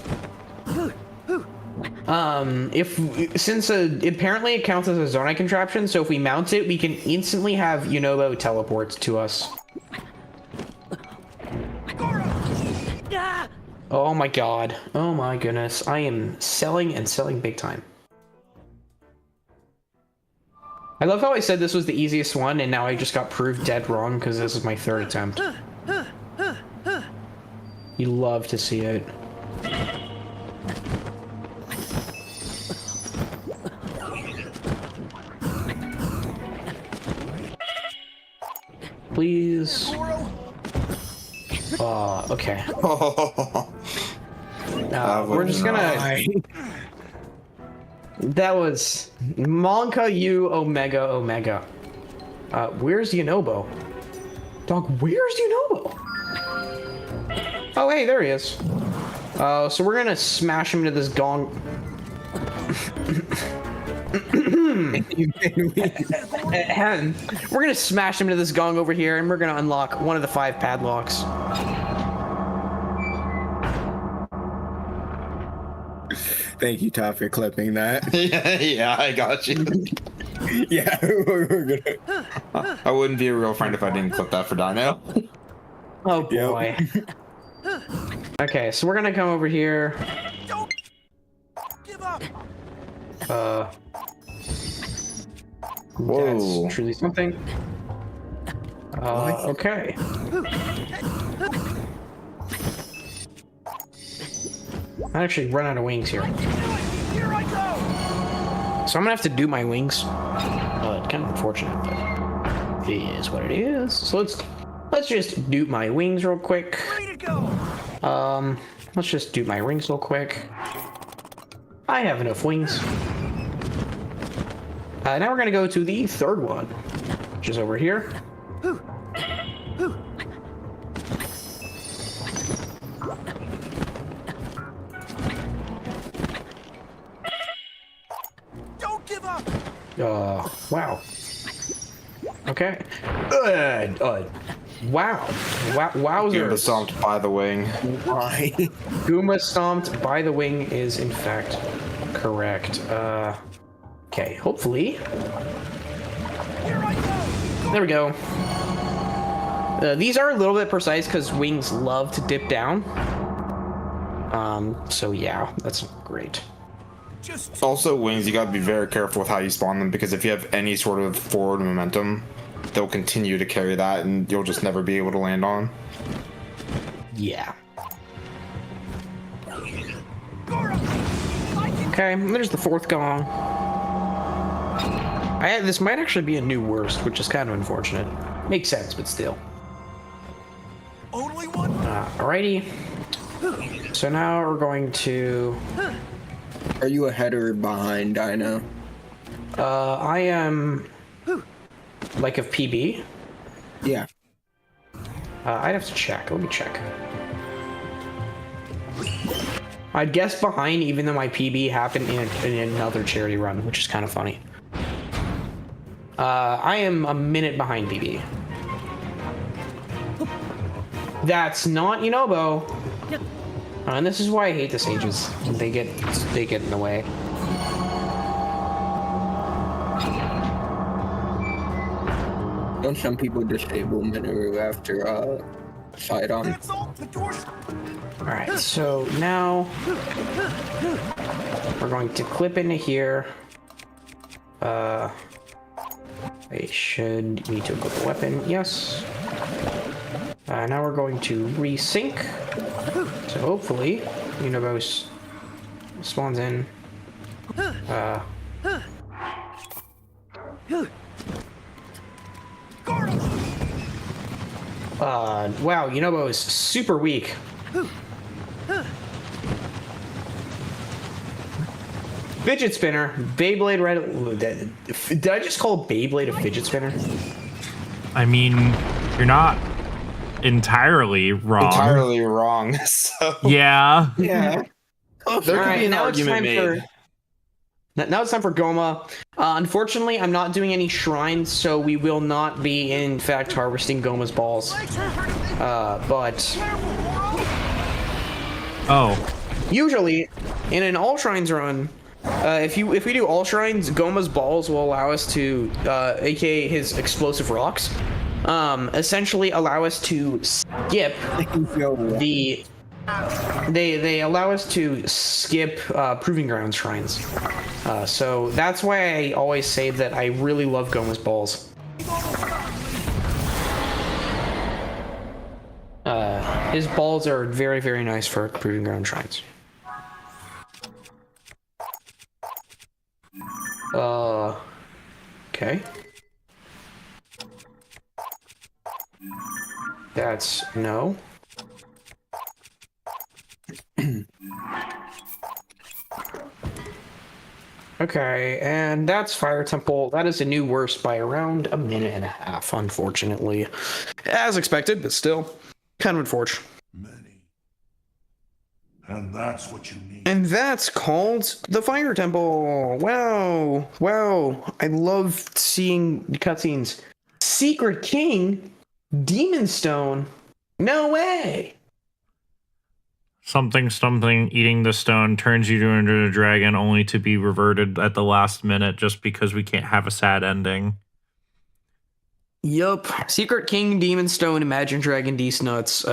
since apparently it counts as a Zonai contraption, so if we mount it, we can instantly have Yunobo teleport to us. Oh my god. Oh my goodness. I am selling and selling big time. I love how I said this was the easiest one, and now I just got proved dead wrong because this is my 3rd attempt. You love to see it. Please. Okay. We're just gonna... That was... Monka U Omega Omega. Where's Yunobo? Dog, where's Yunobo? Oh, hey, there he is. So we're gonna smash him into this gong. We're gonna smash him into this gong over here, and we're gonna unlock one of the 5 padlocks. Thank you, Todd, for clipping that. Yeah, I got you. Yeah, we're gonna. I wouldn't be a real friend if I didn't clip that for Dino. Oh boy. Okay, so we're gonna come over here. Don't give up. Whoa. That's truly something. Okay. I actually run out of wings here. Here I go. So I'm gonna have to do my wings. It's kind of unfortunate, but it is what it is. So let's just do my wings real quick. Ready to go. Let's just do my wings real quick. I have enough wings. Now we're gonna go to the 3rd one, which is over here. Don't give up. Wow. Okay. Wow. You're Wowzers. stomped by the wing. Why? Goomba stomped by the wing is in fact correct. Okay, hopefully. Here I go. There we go. These are a little bit precise because wings love to dip down. So yeah, that's great. Just Also, wings, you gotta be very careful with how you spawn them, because if you have any sort of forward momentum, they'll continue to carry that and you'll just never be able to land on. Yeah. Okay, there's the 4th gong. This might actually be a new worst, which is kind of unfortunate. Makes sense, but still. only one. Alrighty. So now we're going to... Are you ahead or behind, Dino? I am... Like of PB? Yeah. I'd have to check. Let me check. I'd guess behind, even though my PB happened in another charity run, which is kind of funny. I am a minute behind PB. That's not Yunobo. And this is why I hate the sages. They get in the way. Don't some people disable Minoru after Slide on. That's all. The door's. All right, so now we're going to clip into here. I should need to equip the weapon. Yes. Now we're going to resync. So hopefully, Universe spawns in. Wow, Yunobo is super weak. Fidget spinner, Beyblade Red. Did I just call Beyblade a fidget spinner? I mean, you're not entirely wrong. Entirely wrong. So Yeah. Yeah. there could Alright, be an now it's argument time made. now it's time for Goma. Unfortunately, I'm not doing any shrines, so we will not be, in fact, harvesting Goma's balls. But Oh. usually, in an all shrines run, if we do all shrines, Goma's balls will allow us to, aka his explosive rocks, essentially allow us to skip the. They allow us to skip proving ground shrines. So that's why I always say that I really love Goma's balls. His balls are very, very nice for proving ground shrines. Okay. That's no. Okay, and that's Fire Temple. That is a new worst by around a minute and a half, unfortunately. As expected, but still kind of unfortunate. Many. And that's what you need. And that's called the Fire Temple. Wow. Wow. I love seeing cutscenes. Secret King? Demon Stone? No way. Something eating the stone turns you into a dragon only to be reverted at the last minute just because we can't have a sad ending. Yup. Secret King, Demon Stone, Imagine Dragon, These Nuts,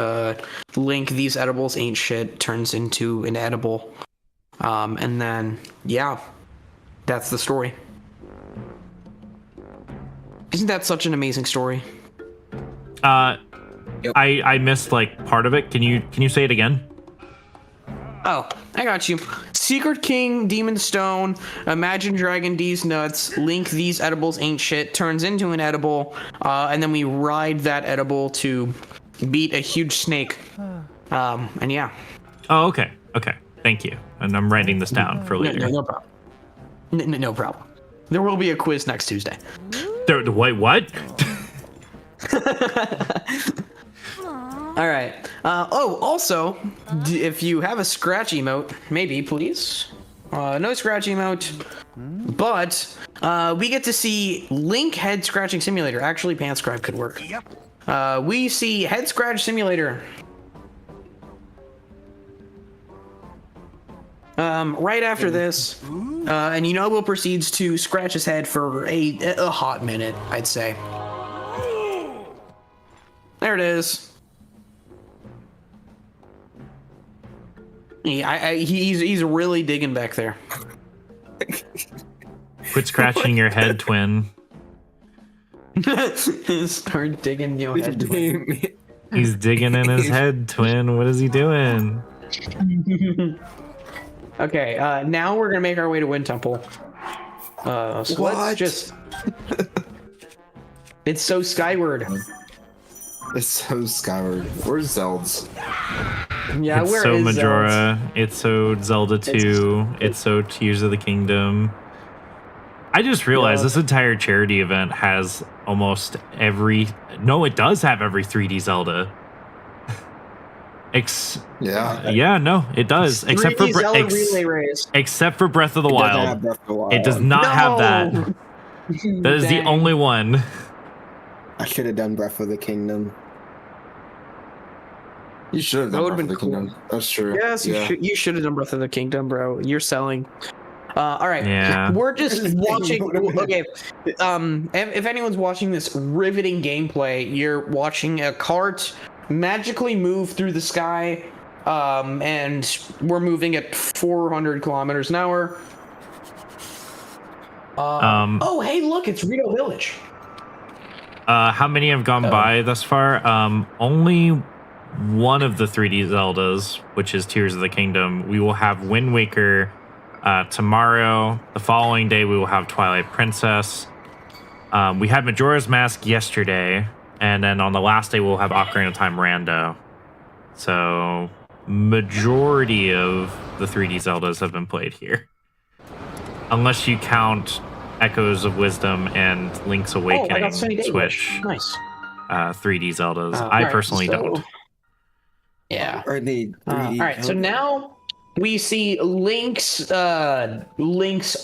Link, These Edibles Ain't Shit turns into an edible. And then, yeah, that's the story. Isn't that such an amazing story? I missed like part of it. Can you say it again? Oh, I got you. Secret King, Demon Stone, Imagine Dragon, These Nuts, Link, These Edibles Ain't Shit turns into an edible, and then we ride that edible to beat a huge snake. And yeah. Oh, okay. Okay. Thank you. And I'm writing this down for later. No problem. No problem. There will be a quiz next Tuesday. Wait, what? All right. Also, if you have a scratch emote, maybe, please. No scratch emote. But we get to see Link Head Scratching Simulator. Actually, Pants Scribe could work. We see Head Scratch Simulator. Right after this, and Yunobo proceeds to scratch his head for a hot minute, I'd say. There it is. He's really digging back there. Quit scratching your head, twin. Start digging your head. He's digging in his head, twin. What is he doing? Okay, now we're gonna make our way to Wind Temple. So let's just. It's so skyward. It's so skyward. Where's Zelda's? Yeah, It's where so is Majora. It's so Zelda 2. It's so Tears of the Kingdom. I just realized this entire charity event has almost every... No, it does have every 3D Zelda. Yeah, no, it does. Except for Zelda Relay Race. except for Breath of the Wild. It does not have that. That is the Dang. only one. I should have done Breath of the Kingdom. You should have That done would've Breath of the been cool. Kingdom. That's true. Yes, Yeah. you should have done Breath of the Kingdom, bro. You're selling. All right. Yeah. We're just watching. Okay. If anyone's watching this riveting gameplay, you're watching a cart magically move through the sky, and we're moving at 400 kilometers an hour. Oh, hey, look, it's Rito Village. How many have gone by thus far? Only one of the 3D Zeldas, which is Tears of the Kingdom. We will have Wind Waker tomorrow. The following day, we will have Twilight Princess. We had Majora's Mask yesterday, and then on the last day, we'll have Ocarina of Time Rando. So, majority of the 3D Zeldas have been played here. Unless you count Echoes of Wisdom and Link's Awakening Switch. Nice. 3D Zeldas. I personally don't. Yeah. Or the 3D. All right, so now we see Link's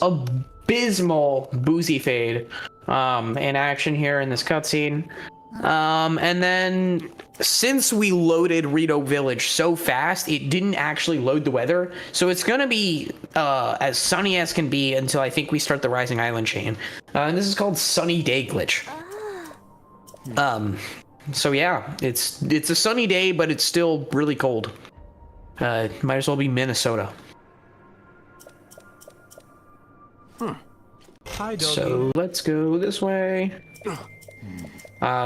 abysmal boozy fade in action here in this cutscene. And then since we loaded Rito Village so fast, it didn't actually load the weather. So it's going to be as sunny as can be until I think we start the Rising Island chain. And this is called Sunny Day Glitch. So yeah, it's a sunny day, but it's still really cold. Might as well be Minnesota. Hi, doggy. So let's go this way.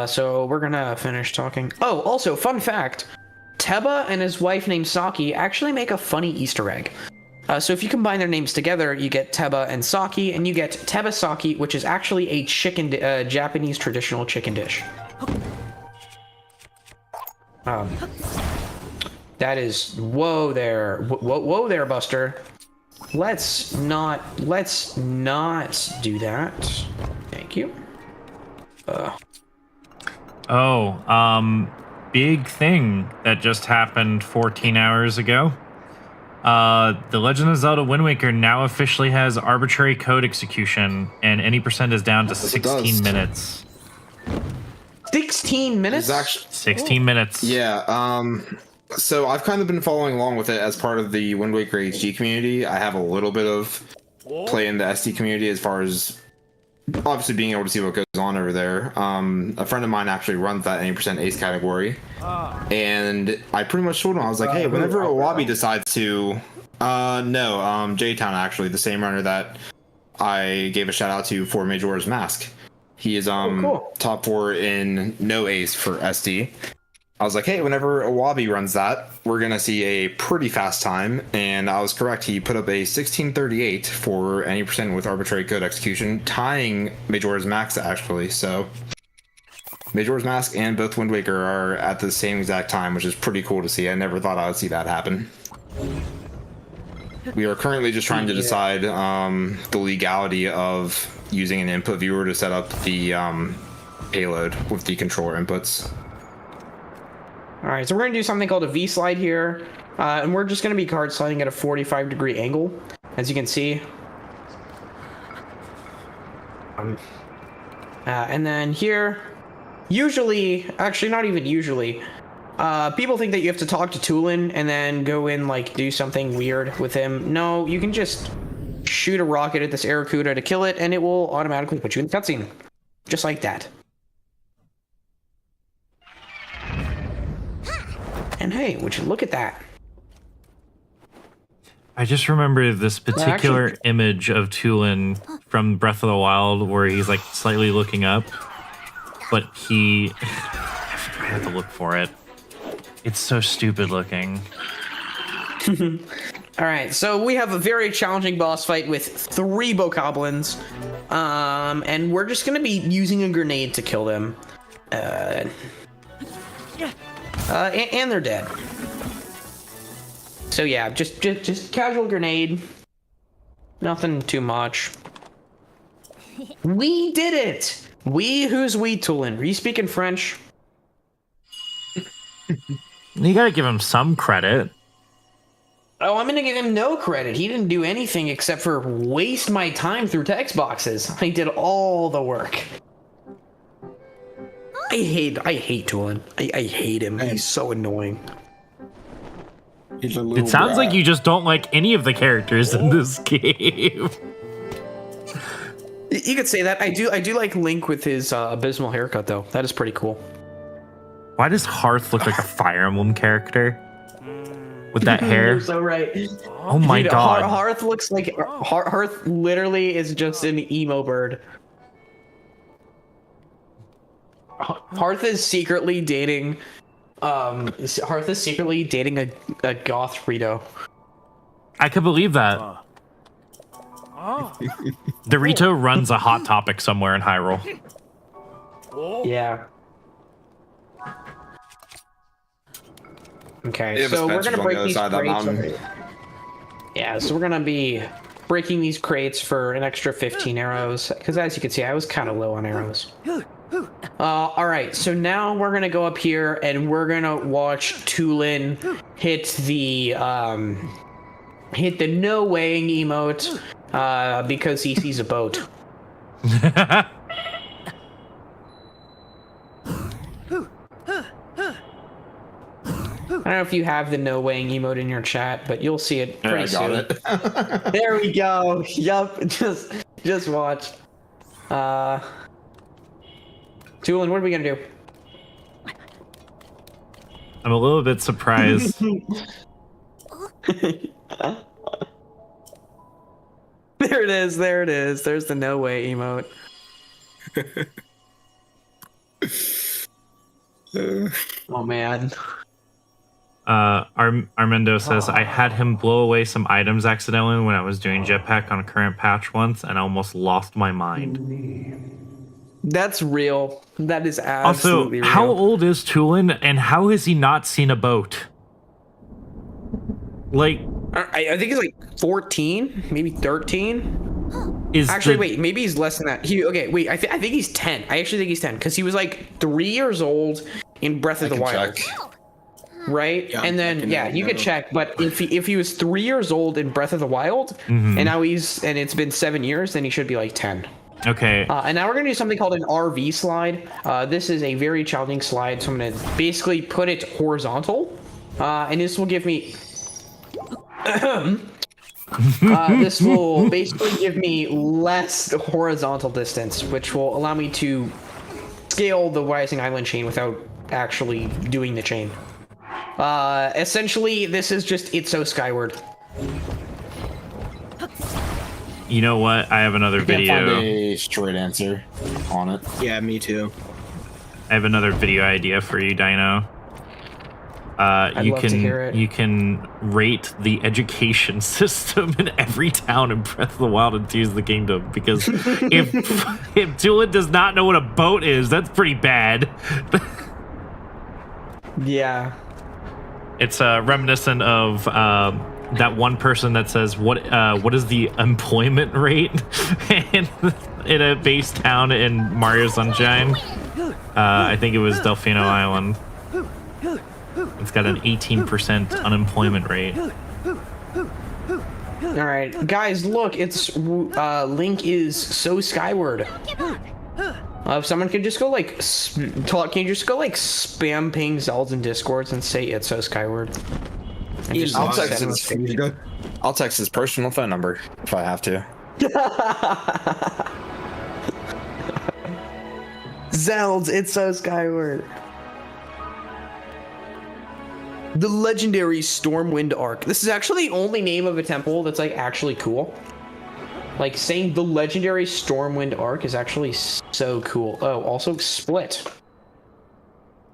So we're gonna finish talking. Oh, also, fun fact. Teba and his wife named Saki actually make a funny Easter egg. So if you combine their names together, you get Teba and Saki, and you get Teba Saki, which is actually a Japanese traditional chicken dish. That is whoa there, whoa there, Buster. Let's not do that. Thank you. Big thing that just happened 14 hours ago. The Legend of Zelda Wind Waker now officially has arbitrary code execution, and any percent is down to 16 minutes. 16 minutes? 16 minutes. Yeah, so I've kind of been following along with it as part of the Wind Waker HD community. I have a little bit of play in the SD community as far as obviously being able to see what goes on over there. A friend of mine actually runs that 80% ace category, and I pretty much told him, I was like, hey, whenever Owabi decides to J-Town, actually, the same runner that I gave a shout out to for Majora's Mask. He is cool. top 4 in no ace for SD. I was like, hey, whenever Owabi runs that, we're going to see a pretty fast time. And I was correct. He put up a 1638 for any percent with arbitrary code execution, tying Majora's Mask, actually. So Majora's Mask and both Wind Waker are at the same exact time, which is pretty cool to see. I never thought I would see that happen. We are currently just trying to decide the legality of using an input viewer to set up the payload with the controller inputs. All right, so we're gonna do something called a V-slide here, and we're just gonna be card sliding at a 45-degree angle, as you can see. And then here, usually, actually not even usually, people think that you have to talk to Tulin and then go in, like, do something weird with him. No, you can just shoot a rocket at this Aracuda to kill it, and it will automatically put you in the cutscene. Just like that. And hey, would you look at that? I just remember this particular image of Tulin from Breath of the Wild where he's like slightly looking up, but I have to look for it. It's so stupid looking. All right, so we have a very challenging boss fight with 3 bokoblins, and we're just gonna be using a grenade to kill them. And they're dead. So yeah, just casual grenade. Nothing too much. We did it! Who's we, Tulin? Are you speaking French? You gotta give him some credit. Oh, I'm gonna give him no credit. He didn't do anything except for waste my time through text boxes. I did all the work. I hate Tulin. I hate him. He's so annoying. He's a little It sounds brat. like you just don't like any of the characters in this game. You could say that. I do like Link with his abysmal haircut, though. That is pretty cool. Why does Hearth look like a Fire Emblem character? With that hair? You're so right. Oh my god. Hearth looks like Hearth literally is just an emo bird. Hearth is secretly dating Hearth is secretly dating a goth Rito. I could believe that. Dorito runs a Hot Topic somewhere in Hyrule. Yeah. Okay, They have a so we're Spencer's gonna on the break other these side of that crates. mountain. Yeah, so we're gonna be breaking these crates for an extra 15 arrows, because as you can see, I was kind of low on arrows. All right, so now we're gonna go up here and we're gonna watch Tulin hit the no weighing emote because he sees a boat. I don't know if you have the no weighing emote in your chat, but you'll see it pretty soon. I got it. There we go. Yup. Just watch. Tulin, what are we gonna do? I'm a little bit surprised. There it is. There it is. There's the no way emote. Oh man. Armando says, I had him blow away some items accidentally when I was doing jetpack on a current patch once and I almost lost my mind. That's real. That is Also, absolutely real. how old is Tulin and how has he not seen a boat? Like, I think he's like 14, maybe 13. is Actually, the- wait, maybe he's less than that. I think he's 10. I actually think he's 10 because he was like 3 years old in Breath of the Wild. Check. Right? Yeah, and then you could check, but if he was 3 years old in Breath of the Wild and now it's been 7 years, then he should be like 10. Okay. And now we're gonna do something called an RV slide. This is a very challenging slide, so I'm gonna basically put it horizontal, and this will give me this will basically give me less horizontal distance, which will allow me to scale the Rising Island chain without actually doing the chain. Essentially, this is just It's So Skyward. You know what? I have another Can't find video. a straight answer on it. Yeah, me too. I have another video idea for you, Dino. I'd love to hear it. You can rate the education system in every town in Breath of the Wild and Tears of the Kingdom, because if Tulin does not know what a boat is, that's pretty bad. Yeah. It's reminiscent of that one person that says, what is the employment rate in a base town in Mario Sunshine? I think it was Delfino Island. It's got an 18% unemployment rate. All right, guys, look, it's Link is so skyward. If someone could just go like, can you just go like spam ping Zelda in Discords and say it's so skyward? And just I'll send text it. his. I'll text his personal phone number if I have to. Zelda, it's so skyward. The legendary Stormwind Arc. This is actually the only name of a temple that's like actually cool. Like saying the legendary Stormwind Arc is actually so cool. Oh, also Split.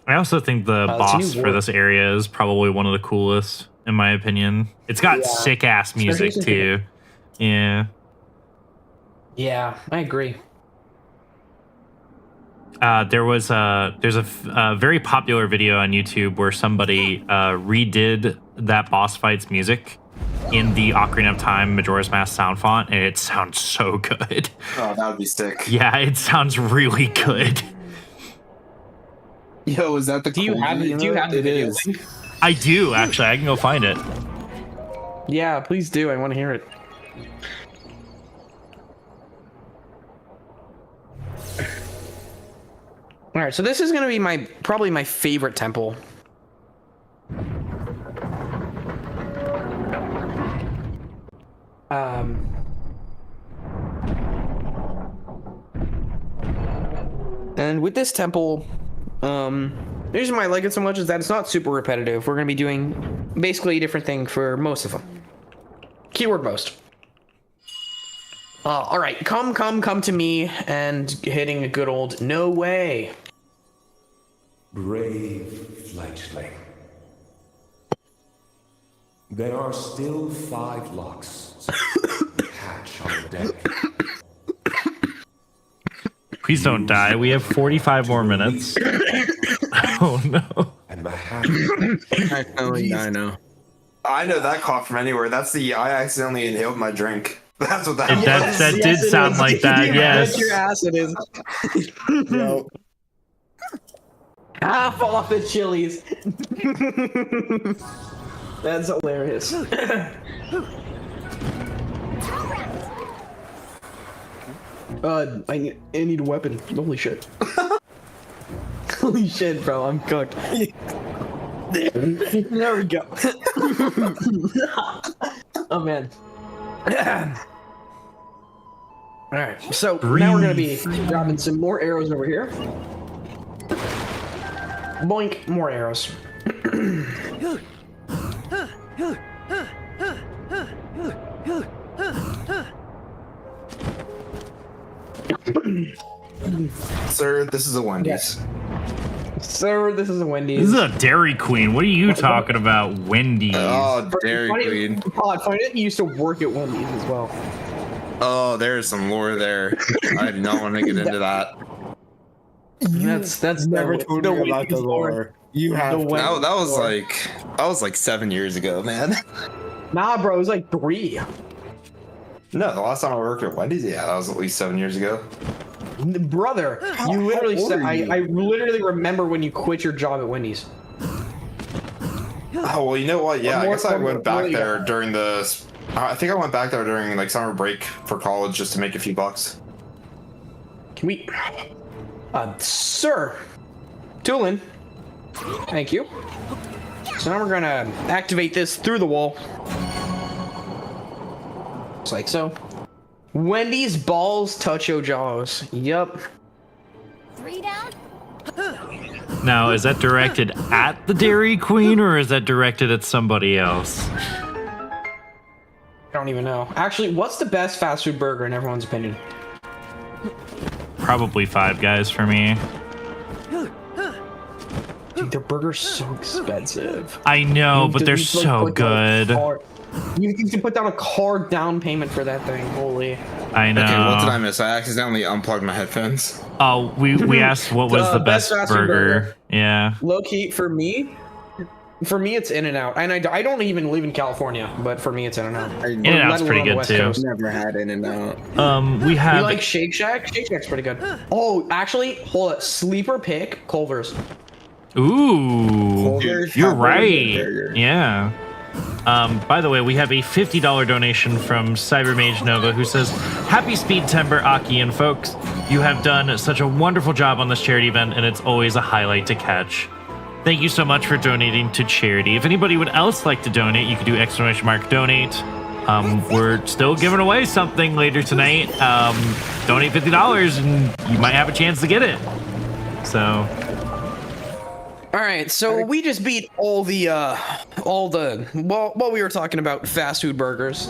I also think the it's a boss new for war. this area is probably one of the coolest, in my opinion. It's got sick ass music too. Yeah. Yeah, I agree. There's a very popular video on YouTube where somebody redid that boss fight's music in the Ocarina of Time Majora's Mask sound font, and it sounds so good. Oh, that would be sick. Yeah, it sounds really good. Yo, is that the? Do you have the video is. link? I do, actually. I can go find it. Yeah, please do. I want to hear it. All right, so this is going to be probably my favorite temple. And with this temple, The reason why I like it so much is that it's not super repetitive. We're going to be doing basically a different thing for most of them. Keyword most. All right, come to me and hitting a good old no way. Brave fledgling. There are still 5 locks hatch on the deck. Please don't die. We have 45 more minutes. Oh no. And the hatch. I know. I know that cough from anywhere. That's the I accidentally inhaled my drink. That's what that was. That did sound like that, yes. Your ass it is. Yo, Half off the chilies. That's hilarious. I need a weapon. Holy shit. Holy shit, bro. I'm cooked. There we go. Oh, man. Alright, so now we're gonna be grabbing some more arrows over here. Boink, more arrows. Sir, this is a Wendy's. Sir, this is a Wendy's. This is a Dairy Queen. What are you talking about, Wendy's? Oh, Dairy Queen. Pod, find it. You used to work at Wendy's as well. Oh, there's some lore there. I do not want to get into that. That's never told me about the lore. You have. That was like 7 years ago, man. Nah, bro, it was like 3. No, the last time I worked at Wendy's, yeah, that was at least 7 years ago. Brother, you literally old said are you? I literally remember when you quit your job at Wendy's. Oh, well, you know what? Yeah, I More guess I went back really there during the. I think I went back there during like summer break for college just to make a few bucks. Can we sir. Tulin. Thank you. So now we're gonna activate this through the wall. Just like so. Wendy's balls touch your jaws. Yup. 3 down. Now, is that directed at the Dairy Queen or is that directed at somebody else? I don't even know. Actually, what's the best fast food burger in everyone's opinion? Probably Five Guys for me. Dude, their burger's so expensive. I know, You but they're you like so put down a good. car- You can put down a car down payment for that thing. Holy. I know. Okay, what did I miss? I accidentally unplugged my headphones. Oh, we asked what was the best fast food burger. Yeah. Low key for me it's In-N-Out, and I don't even live in California, but for me it's In-N-Out. In-N-Out's pretty good too. Never had In-N-Out. We have You like Shake Shack? Shake Shack's pretty good. Oh, actually, hold it. Sleeper pick Culver's. Ooh, Culver's you're have really good right. burgers. Yeah. By the way, we have a $50 donation from Cybermage Nova who says, "Happy Speed Timber, Aki and folks. You have done such a wonderful job on this charity event, and it's always a highlight to catch. Thank you so much for donating to charity. If anybody would else like to donate, you could do !donate. We're still giving away something later tonight. Donate $50 and you might have a chance to get it. So, All right, so we just beat all the what we were talking about, fast food burgers.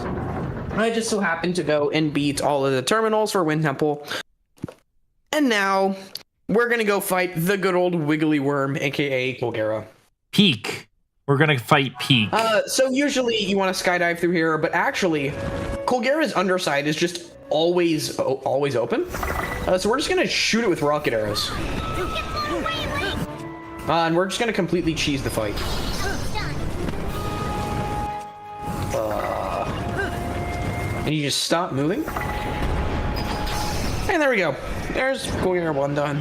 I just so happened to go and beat all of the terminals for Wind Temple. And now we're gonna go fight the good old Wiggly Worm, aka Colgera. Peak. We're gonna fight Peak. So usually you want to skydive through here, but actually, Colgera's underside is just always open. So we're just gonna shoot it with rocket arrows. And we're just gonna completely cheese the fight. And you just stop moving. And there we go. There's Colgera 1 done.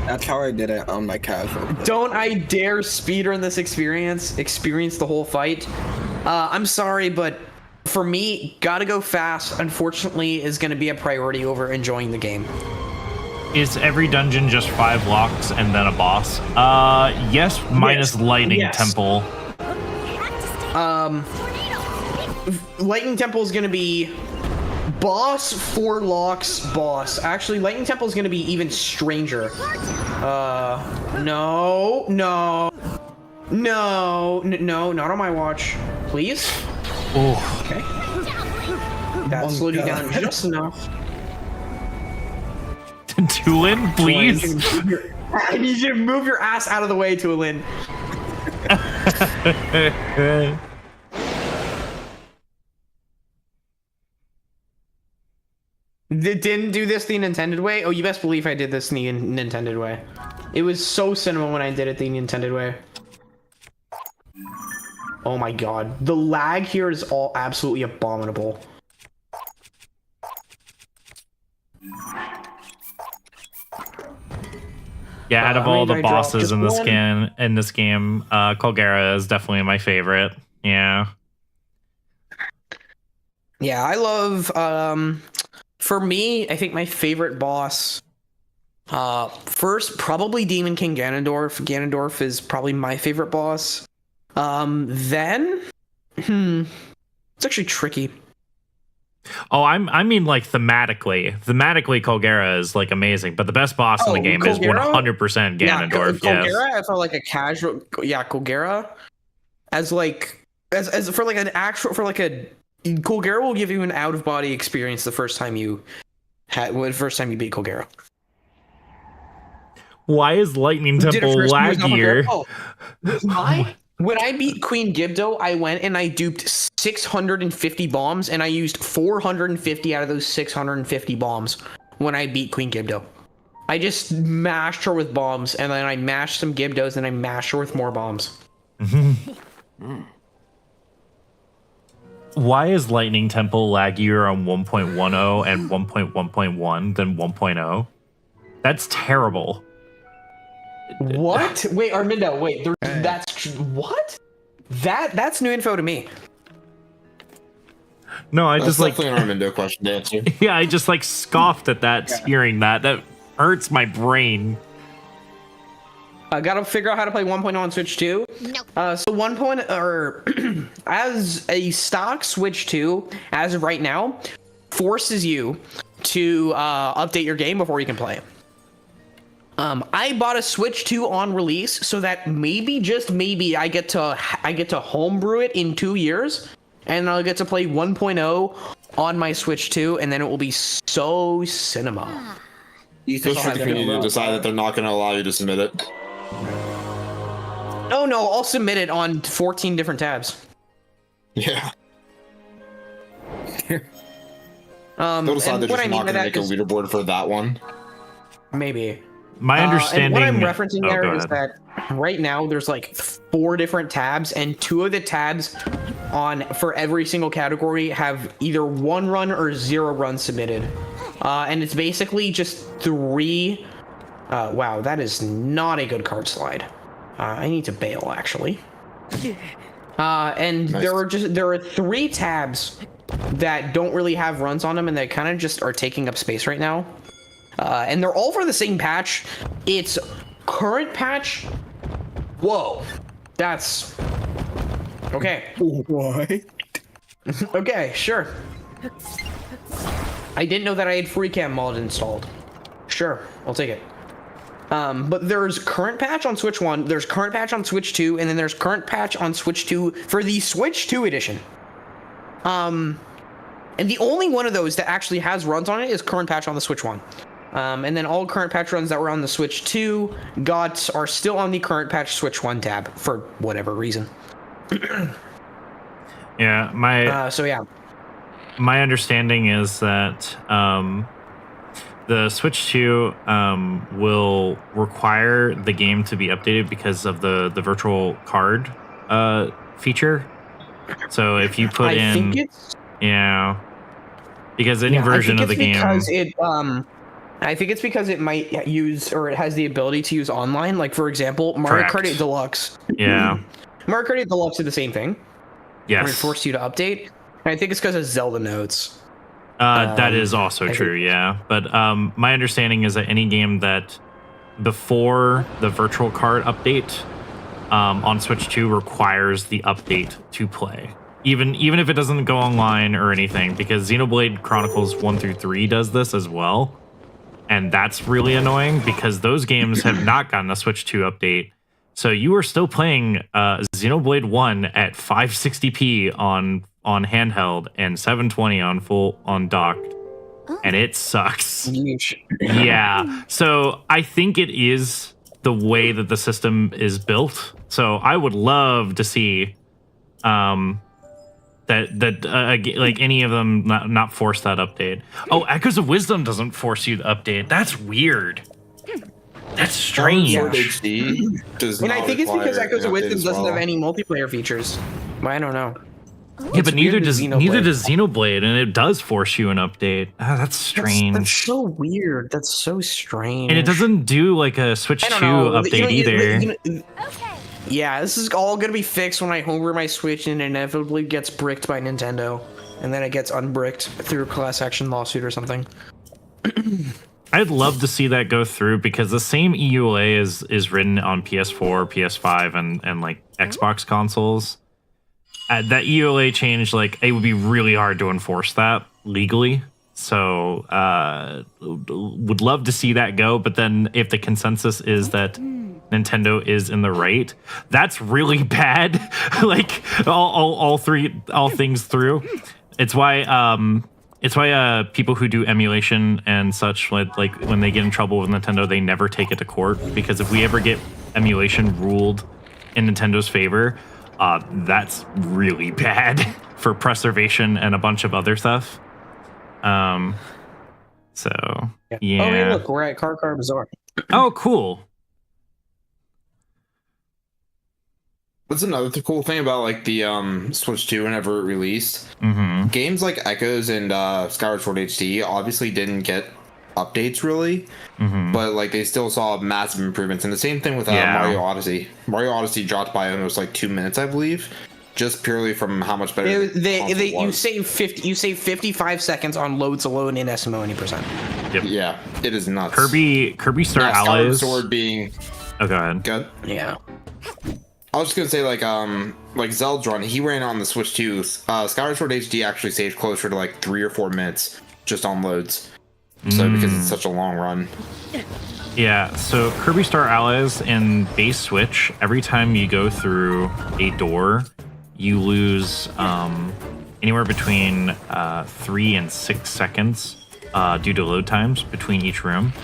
That's how I did it on my casual. Don't I dare speedrun this experience the whole fight. I'm sorry, but for me, gotta go fast, unfortunately, is gonna be a priority over enjoying the game. Is every dungeon just 5 locks and then a boss? Yes, minus Lightning Yes. Temple. Lightning Temple is gonna be boss 4 locks boss. Actually, Lightning Temple is going to be even stranger. No, not on my watch. Please? Oh. Okay. That slowed you down just enough. Tulin, please. I need you to move your ass out of the way, Tulin. Didn't do this the intended way? Oh, you best believe I did this the intended way. It was so cinema when I did it the intended way. Oh my god. The lag here is all absolutely abominable. Yeah, out of all the bosses in this one? game, Colgera is definitely my favorite. Yeah. Yeah, I love for me, I think my favorite boss first probably Demon King Ganondorf. Ganondorf is probably my favorite boss. Then it's actually tricky. Oh, I mean like thematically. Thematically Colgera is like amazing, but the best boss in the game is 100% Ganondorf. Colgera, I felt like a casual Colgera as for like an actual Colgera will give you an out of body experience the first time you beat Colgera. Why is Lightning Temple laggier? When I beat Queen Gibdo, I went and I duped 650 bombs, and I used 450 out of those 650 bombs when I beat Queen Gibdo. I just mashed her with bombs, and then I mashed some Gibdos, and I mashed her with more bombs. Why is Lightning Temple laggier on 1.10 and 1.1.1 than 1.0? That's terrible. What? Wait, Armindo, wait. That's what? That's new info to me. No, I just like definitely an Armindo question to answer. Yeah, I just like scoffed at that, hearing that. That hurts my brain. I gotta figure out how to play 1.0 on Switch 2. Nope. So 1.0 or as a stock Switch 2, as of right now, forces you to update your game before you can play it. I bought a Switch 2 on release so that maybe, just maybe, I get to homebrew it in 2 years, and I'll get to play 1.0 on my Switch 2, and then it will be so cinema. Just for the community to decide that they're not going to allow you to submit it. Oh no, I'll submit it on 14 different tabs. Yeah. They'll decide they're just not going to make a leaderboard for that one. Maybe. My understanding. And what I'm referencing there is that right now there's like 4 different tabs, and 2 of the tabs for every single category have either 1 run or 0 runs submitted, and it's basically just 3. Wow, that is not a good card slide. I need to bail actually. And nice. there are 3 tabs that don't really have runs on them, and they kind of just are taking up space right now. And they're all for the same patch. It's current patch. Whoa, that's okay. What? Okay, sure. I didn't know that I had FreeCam mod installed. Sure, I'll take it. But there's current patch on Switch 1, there's current patch on Switch 2, and then there's current patch on Switch 2 for the Switch 2 edition. And the only one of those that actually has runs on it is current patch on the Switch 1. And then all current patch runs that were on the Switch 2 are still on the current patch Switch 1 tab for whatever reason. Yeah, so yeah. My understanding is that the Switch 2 will require the game to be updated because of the virtual card feature. So if you put because any version of the game, I think it's because it might use, or it has the ability to use online. Like for example, Mario Kart 8 Deluxe. Yeah. Mario Kart 8 Deluxe did the same thing. Yes. Where it forced you to update. And I think it's because of Zelda nodes. That is also true, yeah. But my understanding is that any game that before the virtual card update on Switch 2 requires the update to play. even if it doesn't go online or anything, because Xenoblade Chronicles 1 through 3 does this as well. And that's really annoying because those games have not gotten a Switch 2 update. So you are still playing Xenoblade 1 at 560p on handheld and 720 on docked. And it sucks. Yeah. So I think it is the way that the system is built. So I would love to see like any of them not force that update. Oh, Echoes of Wisdom doesn't force you to update. That's weird. That's strange. And I think it's because Echoes of Wisdom doesn't have any multiplayer features. I don't know. Yeah, but neither does Xenoblade, and it does force you an update. That's strange. That's so weird. That's so strange. And it doesn't do like a Switch 2 update either. Yeah, this is all gonna be fixed when I homework my Switch and it inevitably gets bricked by Nintendo, and then it gets unbricked through a class action lawsuit or something. I'd love to see that go through because the same EULA is written on PS4, PS5, and like Xbox consoles. That EULA change, like it would be really hard to enforce that legally. So would love to see that go. But then if the consensus is that Nintendo is in the right, that's really bad. Like all things through. It's why people who do emulation and such, like when they get in trouble with Nintendo, they never take it to court, because if we ever get emulation ruled in Nintendo's favor, that's really bad for preservation and a bunch of other stuff. So yeah. Oh, hey, look, we're at Car Bazaar. Oh, cool. What's another cool thing about like the Switch 2 whenever it released? Games like Echoes and Skyward Sword HD obviously didn't get updates really, but like they still saw massive improvements. And the same thing with Mario Odyssey. Mario Odyssey dropped by almost like 2 minutes, I believe, just purely from how much better you save 55 seconds on loads alone in SMO%. Yep. Yeah, it is nuts. Kirby Star Allies. Sword being. Oh, go ahead. Good. Yeah. I was just gonna say like Zelda's run, he ran on the Switch 2. Skyward Sword HD actually saved closer to like 3 or 4 minutes just on loads. So because it's such a long run. Yeah, so Kirby Star Allies in base Switch, every time you go through a door, you lose anywhere between 3 and 6 seconds due to load times between each room.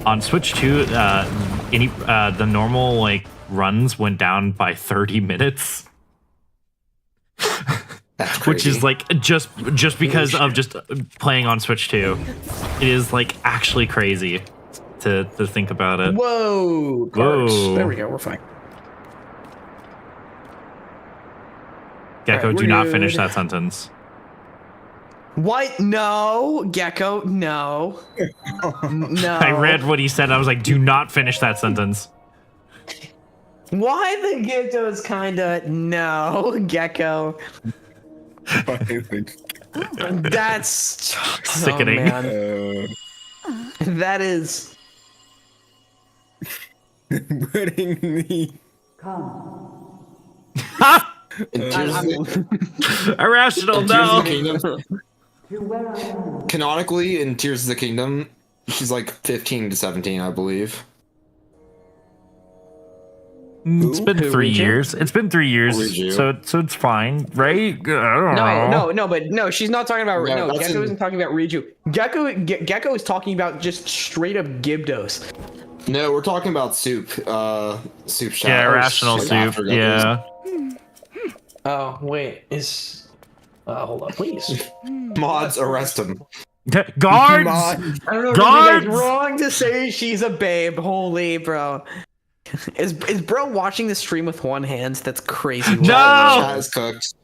On Switch 2, the normal like runs went down by 30 minutes. That's crazy. Which is like just because of just playing on Switch 2. It is like actually crazy to think about it. Whoa! Whoa. There we go, we're fine. Gecko, do not finish that sentence. What? No, Gecko, no. No. I read what he said. I was like, do not finish that sentence. Why the Gecko is kinda no, Gecko. That's sickening. Oh, man. That is putting me. Irrational, no. Canonically, in Tears of the Kingdom, she's like 15 to 17, I believe. It's been 3 years. It's been 3 years, so it's fine, right? I don't know. But no, she's not talking about. No, Gecko isn't talking about Riju. Gecko is talking about just straight up Gibdos. No, we're talking about Soup. Soup Shadow. Yeah, Irrational Soup. Yeah. Oh wait, is hold on, please. Mods, arrest him. Guards. I don't know. Guards. It's wrong to say she's a babe. Holy bro. Is bro watching the stream with one hand? That's crazy. No! Jazz cooked.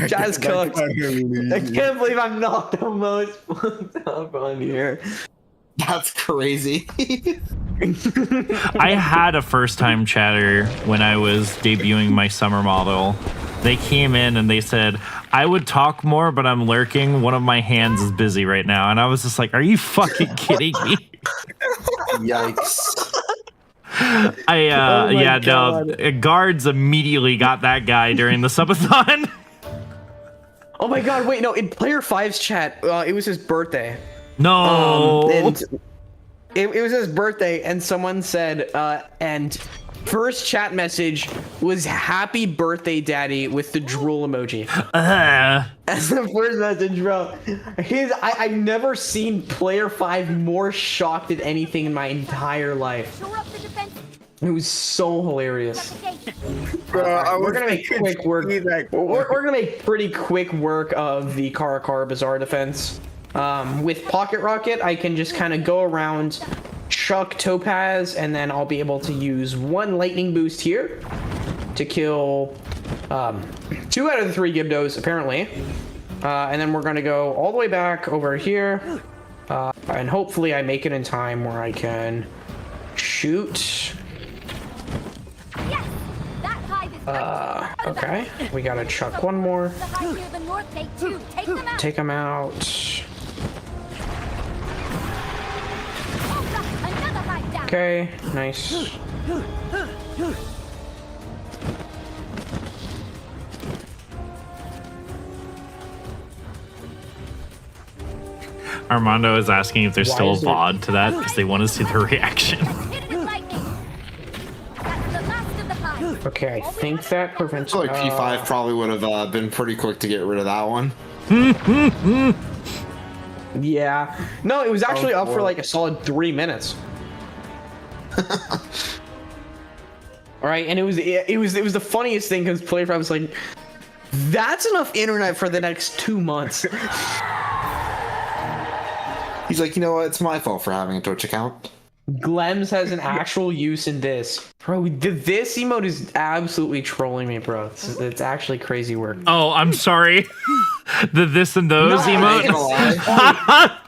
Jazz cooked. I can't believe I'm not the most fucked up on here. That's crazy. I had a first-time chatter when I was debuting my summer model. They came in and they said, I would talk more, but I'm lurking. One of my hands is busy right now. And I was just like, are you fucking kidding me? Yikes. Yeah, no, guards immediately got that guy during the subathon. Oh my god, wait, no, in Player 5's chat, it was his birthday. No. And it was his birthday, and someone said, and first chat message was "Happy birthday, Daddy" with the drool emoji. That's the first message, bro. I've never seen Player 5 more shocked at anything in my entire life. Shore up the defense. It was so hilarious. Bro, We're gonna make quick work. We're gonna make pretty quick work of the Karakara Bazaar defense. With Pocket Rocket, I can just kind of go around, chuck Topaz, and then I'll be able to use one lightning boost here to kill 2 out of the 3 Gibdos, apparently. And then we're gonna go all the way back over here, and hopefully I make it in time where I can shoot. Yes, that hive is right. Okay, we gotta chuck one more. The hive near the north gate too. Take them out. Take them out. Oh, God, another hive down. Okay, nice. Armando is asking if there's Why still a is there- VOD to that because they want to see the reaction. Hit it with lightning. That's the last of the hive. Okay, I think that prevents. I feel like P5 probably would have been pretty quick to get rid of that one. Yeah. No, it was actually up for like a solid 3 minutes. All right, and it was the funniest thing because Player 5 was like, "That's enough internet for the next 2 months." He's like, you know what? It's my fault for having a Twitch account. Glems has an actual use in this. Bro, this emote is absolutely trolling me, bro. It's actually crazy work. Oh, I'm sorry. The this and those emote.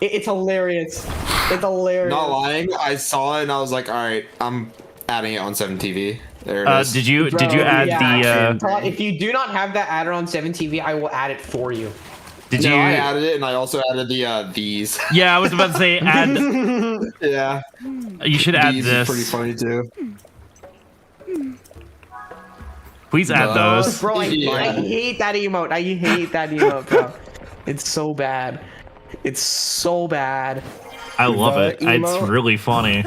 It's hilarious. It's hilarious. Not lying, I saw it and I was like, all right, I'm adding it on 7TV. There it is. Did you Bro, add yeah, the? Todd, if you do not have that added on 7TV, I will add it for you. Did No, you? I added it and I also added the these. Yeah, I was about to say add. Yeah. You should add These this. is pretty funny too. Please add those. Bro, I Yeah. hate that emote. I hate that emote, bro. It's so bad. It's so bad. I love it. The It's emote? really funny.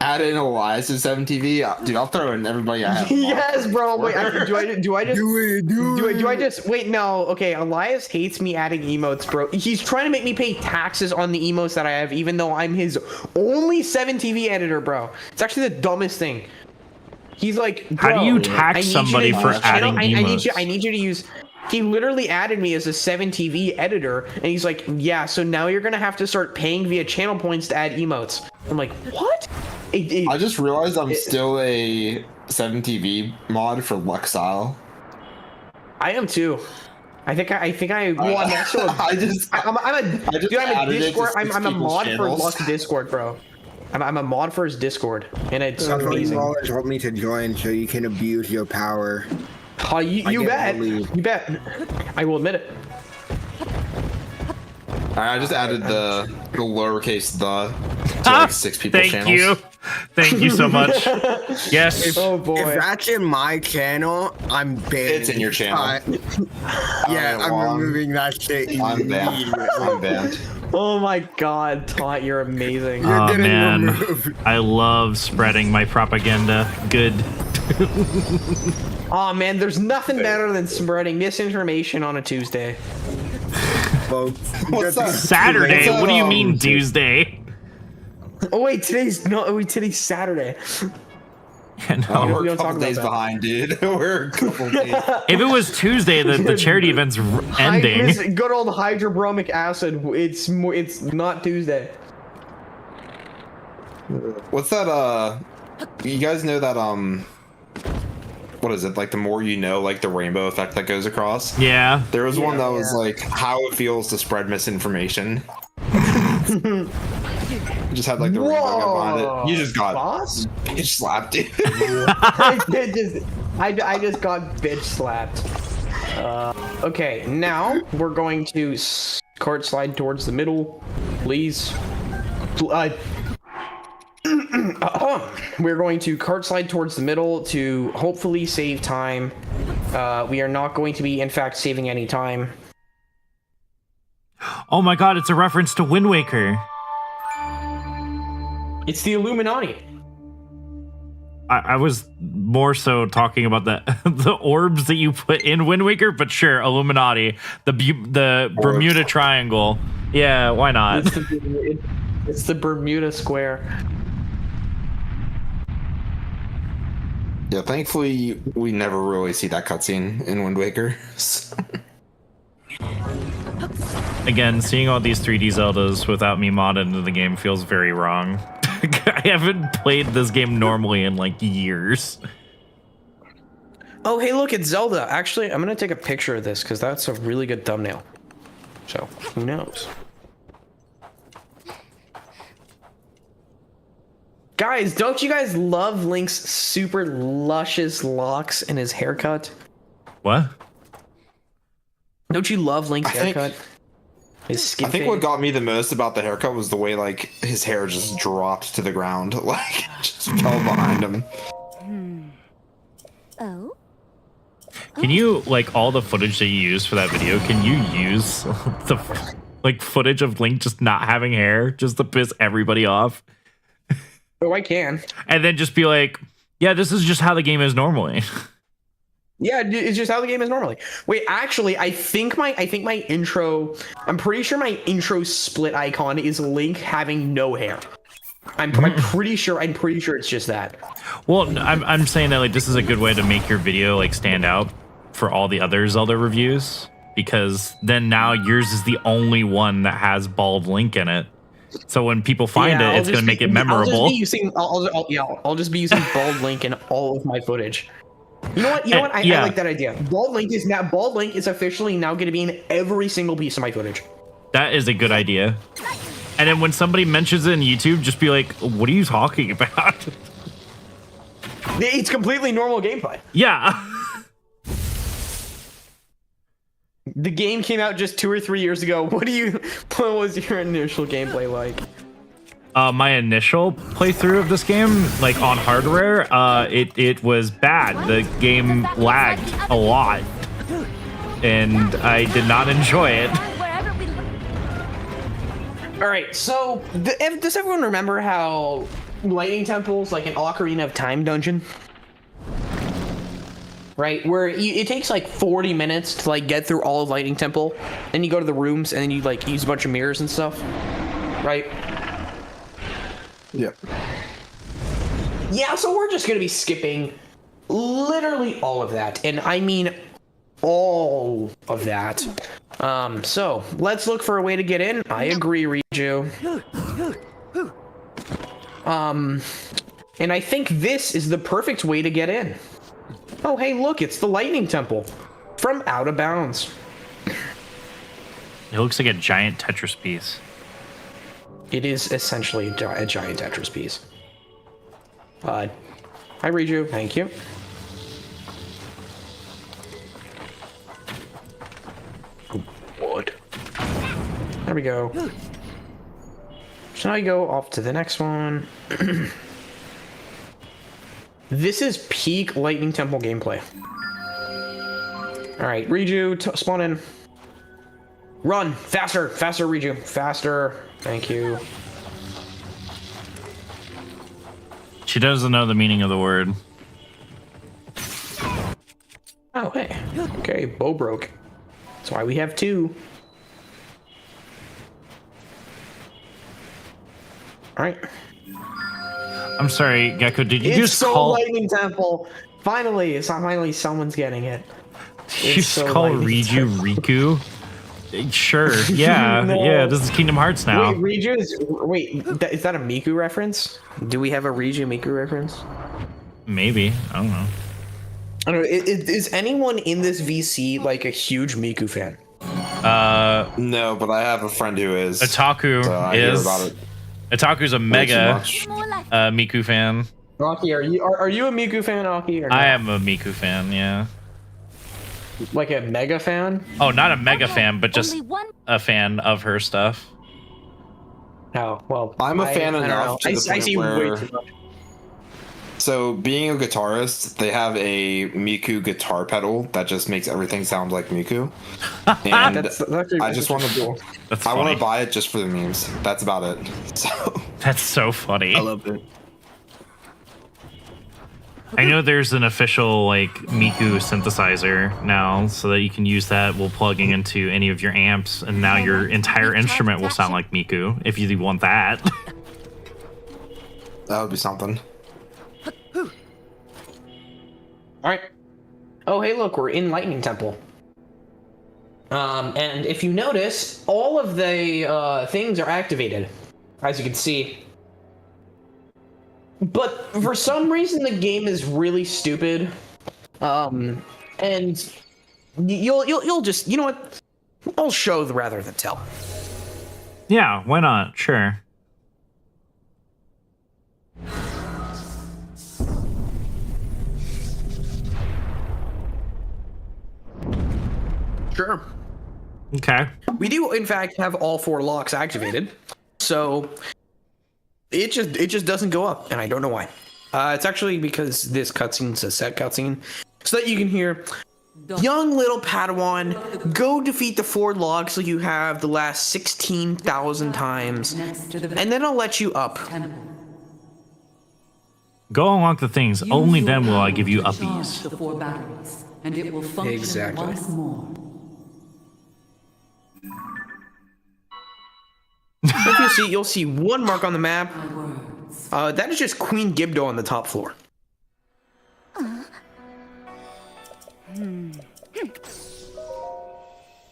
Add in Elias to 7TV. Dude, I'll throw in everybody I have. Yes, bro. Wait, do I just Do I just wait? No. Okay, Elias hates me adding emotes, bro. He's trying to make me pay taxes on the emotes that I have, even though I'm his only 7TV editor, bro. It's actually the dumbest thing. He's like, How do bro, you I tax need you somebody to for use adding I emotes? need you to use. He literally added me as a 7TV editor, and he's like, yeah, so now you're gonna have to start paying via channel points to add emotes. I'm like, what? I just realized I'm still a 7TV mod for Luxile. I am too. I think I well, I'm also a, I just I'm a just dude, I'm a added it to Discord. I'm 6 a people's mod for channels. Lux Discord, bro. I'm a mod for his Discord, and it's That's why you amazing. always want me to join so you can abuse your power. Oh, you get bet. bullied. You bet. I will admit it. Alright, I just added the lowercase the to like 6 people's Thank channels. you. Thank you so much. Yes. Oh boy. If that's in my channel, I'm banned. It's in your channel. Yeah, Alright, I'm well, removing that shit. I'm banned. immediately. I'm banned. Oh my God, Tot, you're amazing. You're Oh getting man, removed. I love spreading my propaganda. Good. Oh man, there's nothing better than spreading misinformation on a Tuesday. Folks. What's that? Saturday. What's What do you that, mean Tuesday? Oh wait, today's Saturday. No. Oh, we we're a don't talk couple about days that. behind, dude. We're a couple days. If it was Tuesday, the charity event's ending. Good old hydrobromic acid. It's not Tuesday. What's that? You guys know that? What is it? Like the more you know, like the rainbow effect that goes across. Yeah. There was one that was like how it feels to spread misinformation. You just had like the rainbow go behind it. You just got boss. bitch slapped, dude. I just got bitch slapped. Okay, now we're going to cart slide towards the middle, please. we're going to cart slide towards the middle to hopefully save time. We are not going to be, in fact, saving any time. Oh my god, it's a reference to Wind Waker. It's the Illuminati. I was more so talking about the orbs that you put in Wind Waker, but sure, Illuminati, the Bermuda Triangle. Yeah, why not? It's the Bermuda Square. Yeah, thankfully we never really see that cutscene in Wind Waker. Again, seeing all these 3D Zeldas without me modded into the game feels very wrong. I haven't played this game normally in like years. Oh, hey, look, it's Zelda. Actually, I'm going to take a picture of this because that's a really good thumbnail. So, who knows? Guys, don't you guys love Link's super luscious locks and his haircut? What? Don't you love Link's haircut? His skin I think fade? what got me the most about the haircut was the way like his hair just dropped to the ground, like just fell behind him. Oh? Can you, like, all the footage that you used for that video, can you use the like footage of Link just not having hair just to piss everybody off? Oh, I can. And then just be like, yeah, this is just how the game is normally. Yeah, it's just how the game is normally. Wait, actually, I think my intro, I'm pretty sure my intro split icon is Link having no hair. I'm pretty sure it's just that. Well, I'm saying that like this is a good way to make your video like stand out for all the other Zelda reviews, because then now yours is the only one that has bald Link in it. So when people find it, it's going to make it memorable. I'll just be using bald Link in all of my footage. You know what? I like that idea. Bald Link is officially now going to be in every single piece of my footage. That is a good idea. And then when somebody mentions it in YouTube, just be like, "What are you talking about?" It's completely normal gameplay. Yeah. The game came out just 2 or 3 years ago. What was your initial gameplay like? My initial playthrough of this game, like on hardware, it was bad. The game lagged a lot, and I did not enjoy it. All right, so does everyone remember how Lightning Temple's like an Ocarina of Time dungeon? Right, where it takes like 40 minutes to like get through all of Lightning Temple, and you go to the rooms, and then you like use a bunch of mirrors and stuff, right? Yep. Yeah, so we're just gonna be skipping literally all of that, and I mean all of that. So let's look for a way to get in. I agree, Riju. And I think this is the perfect way to get in. Oh, hey, look, it's the Lightning Temple from Out of Bounds. It looks like a giant Tetris piece. It is essentially a giant Tetris piece. Hi, Riju. Thank you. What? There we go. So now you go off to the next one. This is peak Lightning Temple gameplay. All right, Riju, spawn in. Run faster, faster, Riju, faster. Thank you. She doesn't know the meaning of the word. Oh, hey. Okay, bow broke. That's why we have two. All right. I'm sorry, Gecko. Did you It's just so call Lightning Temple? Finally, someone's getting it. you just call Riju Riku? Sure. Yeah. No. Yeah. This is Kingdom Hearts now. Wait, Riju is is that a Miku reference? Do we have a Riju Miku reference? Maybe. I don't know. I don't know. Is anyone in this VC like a huge Miku fan? No, but I have a friend who is. Otaku I hear is. about it. Otaku's a mega More like Miku fan. Aki, are you a Miku fan, Aki? Or I not? am a Miku fan. Yeah. Like a mega fan? Oh, not a mega Okay, fan, but just only one. a fan of her stuff. Oh, well. I'm a fan I don't enough know. to the I point see where- way too much. So, being a guitarist, they have a Miku guitar pedal that just makes everything sound like Miku. And That's actually I just want to. That's I funny. want to buy it just for the memes. That's about it. So. That's so funny. I love it. I know there's an official like Miku synthesizer now, so that you can use that while plugging into any of your amps, and now your entire instrument will sound like Miku if you want that. That would be something. All right. Oh, hey, look, we're in Lightning Temple. And if you notice, all of the things are activated, as you can see. But for some reason, the game is really stupid. And you'll just, you know what? I'll show rather than tell. Yeah, why not? Sure. Sure. Okay. We do, in fact, have all 4 locks activated, so it just doesn't go up, and I don't know why. It's actually because this cutscene's a set cutscene, so that you can hear, young little Padawan, go defeat the 4 locks so you have the last 16,000 times, and then I'll let you up. Go unlock the things. Only then will I give you uppies. The 4 batteries, and it will function Exactly. once more. If you see, you'll see 1 mark on the map. That is just Queen Gibdo on the top floor.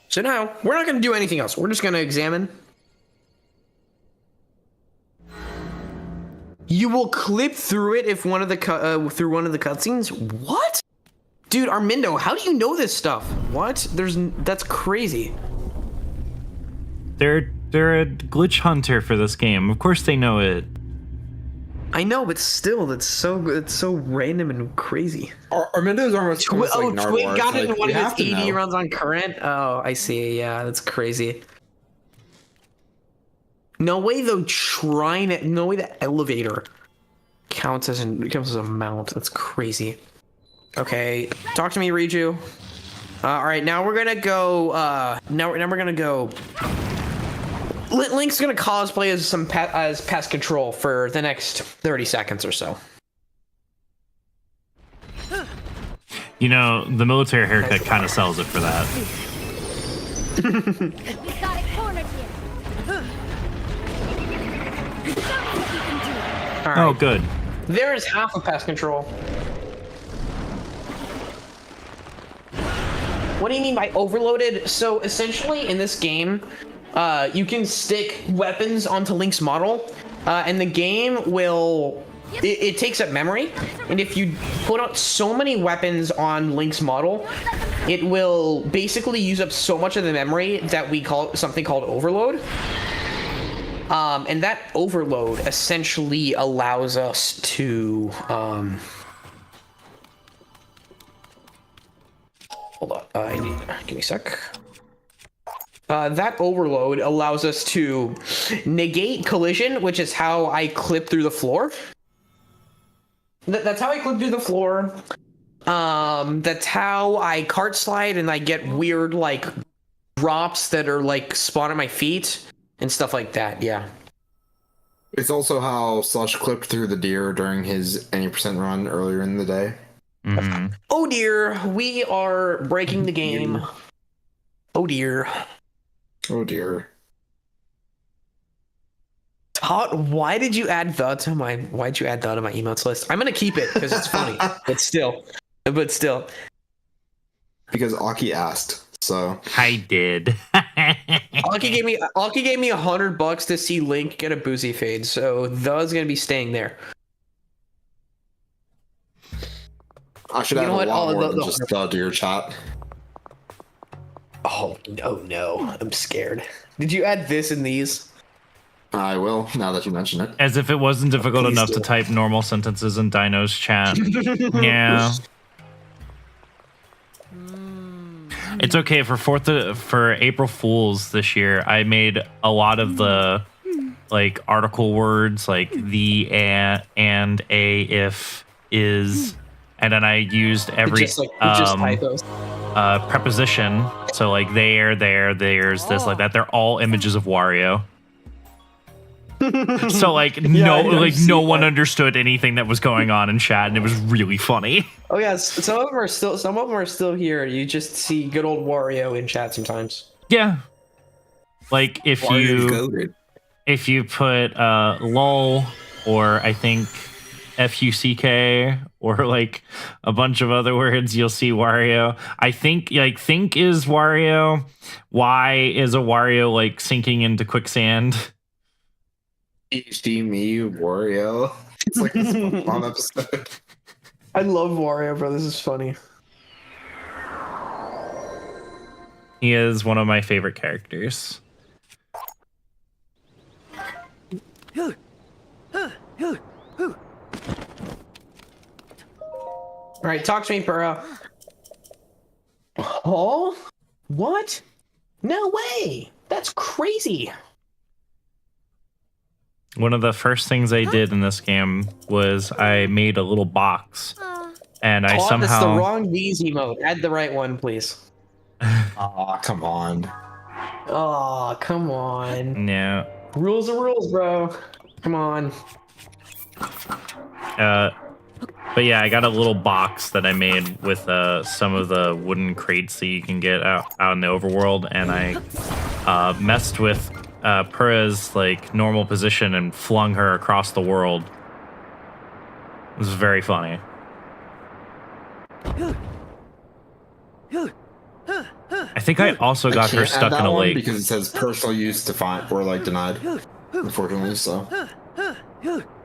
So now, we're not going to do anything else. We're just going to examine. You will clip through it if through one of the cutscenes. What? Dude, Armindo, how do you know this stuff? What? That's crazy. They're a glitch hunter for this game. Of course they know it. I know, but still, it's so random and crazy. Armindo's almost like Nardwuar. Twig got it in Like, one we of have his to 80 know. runs on current. Oh, I see. Yeah, that's crazy. No way no way the elevator counts as a mount. That's crazy. Okay, talk to me, Riju. All right, now we're gonna go. Now we're gonna go. Link's gonna cosplay as pest control for the next 30 seconds or so. You know, the military haircut kind of sells it for that. We got it cornered here. Show us what you can do. All right. Oh, good. There is half of pest control. What do you mean by overloaded? So essentially in this game, you can stick weapons onto Link's model, and the game will... It takes up memory, and if you put out so many weapons on Link's model, it will basically use up so much of the memory that we call something called overload. And that overload essentially allows us to... hold on, give me a sec. That overload allows us to negate collision, which is how I clip through the floor. That's how I clip through the floor. That's how I cart slide and I get weird, like, drops that are, like, spawn at my feet and stuff like that, yeah. It's also how Slush clipped through the deer during his any percent run earlier in the day. Mm-hmm. Oh dear, we are breaking the game. Oh dear. Oh dear. Todd, why'd you add that to my emotes list? I'm gonna keep it because it's funny, but still. Because Aki asked, so I did. Alki gave me $100 to see Link get a boozy fade, so that's gonna be staying there. I should You have know a what? lot more than the- just deer chat. Oh no, I'm scared. Did you add this in these? I will, now that you mention it. As if it wasn't difficult Please enough do. to type normal sentences in Dino's chat. Yeah. It's okay for April Fools this year. I made a lot of the like article words like the and a if is, and then I used every Just typos. preposition. So like there's this, like that. They're all images of Wario. So like no one understood anything that was going on in chat, and it was really funny. Oh yeah, some of them are still here. You just see good old Wario in chat sometimes. Yeah. Like if you put lol, or I think FUCK, or like a bunch of other words, you'll see Wario. I think like think is Wario. Y is a Wario like sinking into quicksand. me, Wario. It's like this fun episode. I love Wario, bro. This is funny. He is one of my favorite characters. All right, talk to me, Burrow. Oh? What? No way! That's crazy! One of the first things I did in this game was I made a little box, and I somehow... That's the wrong V's emote. Add the right one, please. Aw, come on. Oh, come on. Yeah. Rules are rules, bro. Come on. But yeah, I got a little box that I made with some of the wooden crates that you can get out in the overworld, and I messed with Purra's like normal position and flung her across the world. It was very funny. I think I also got her stuck in a lake because it says personal use defined or like denied. Unfortunately, so.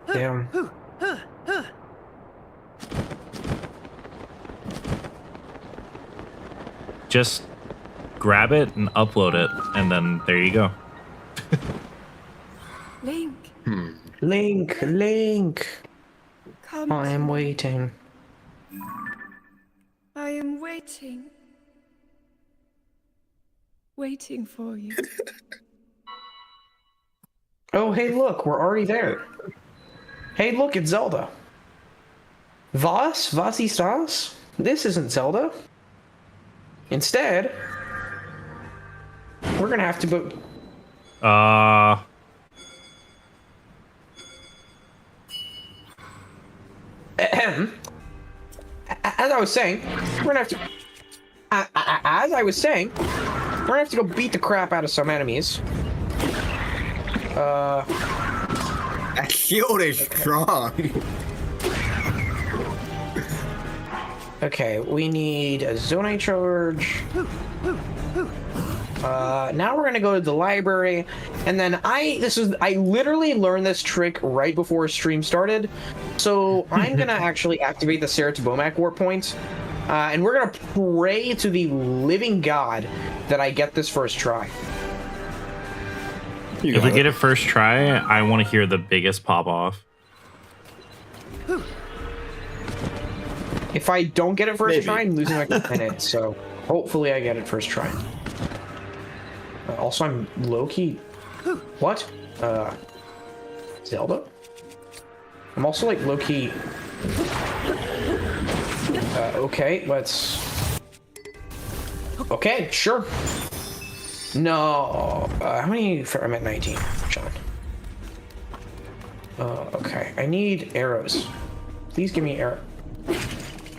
Damn. Just grab it and upload it, and then there you go. Link. Link. Come. I am waiting. I am waiting. Waiting for you. Oh, hey, look, we're already there. Hey, look, it's Zelda. Was ist das? This isn't Zelda. Instead, we're gonna have to boot. As I was saying, we're gonna have to. As I was saying, we're gonna have to go beat the crap out of some enemies. That shield is strong. Okay, we need a Zonite charge. Now we're gonna go to the library, and then I literally learned this trick right before stream started, so I'm gonna actually activate the Saratobomac warp point, and we're gonna pray to the living god that I get this first try. If we get it first try, I want to hear the biggest pop off. If I don't get it first try, I'm losing like a minute, so hopefully I get it first try. Also, I'm low-key... What? Zelda? I'm also like low-key... okay, let's... Okay, sure. No. How many... I'm at 19, John. Okay, I need arrows. Please give me arrows.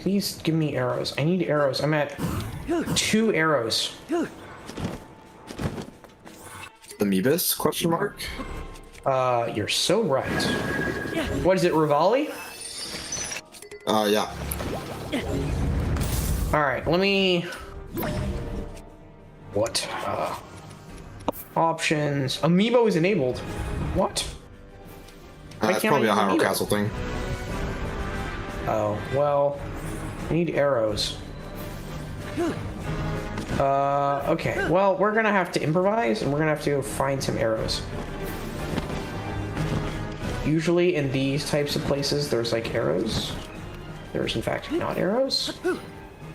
Please give me arrows. I need arrows. I'm at 2 arrows. Amoebus? Question mark. You're so right. What is it, Rivali? Yeah. All right, let me. What? Options. Amiibo is enabled. What? It's probably a Hyrule Castle thing. Oh well. I need arrows. Okay, well, we're gonna have to improvise, and we're gonna have to find some arrows. Usually in these types of places, there's like arrows. There's in fact not arrows.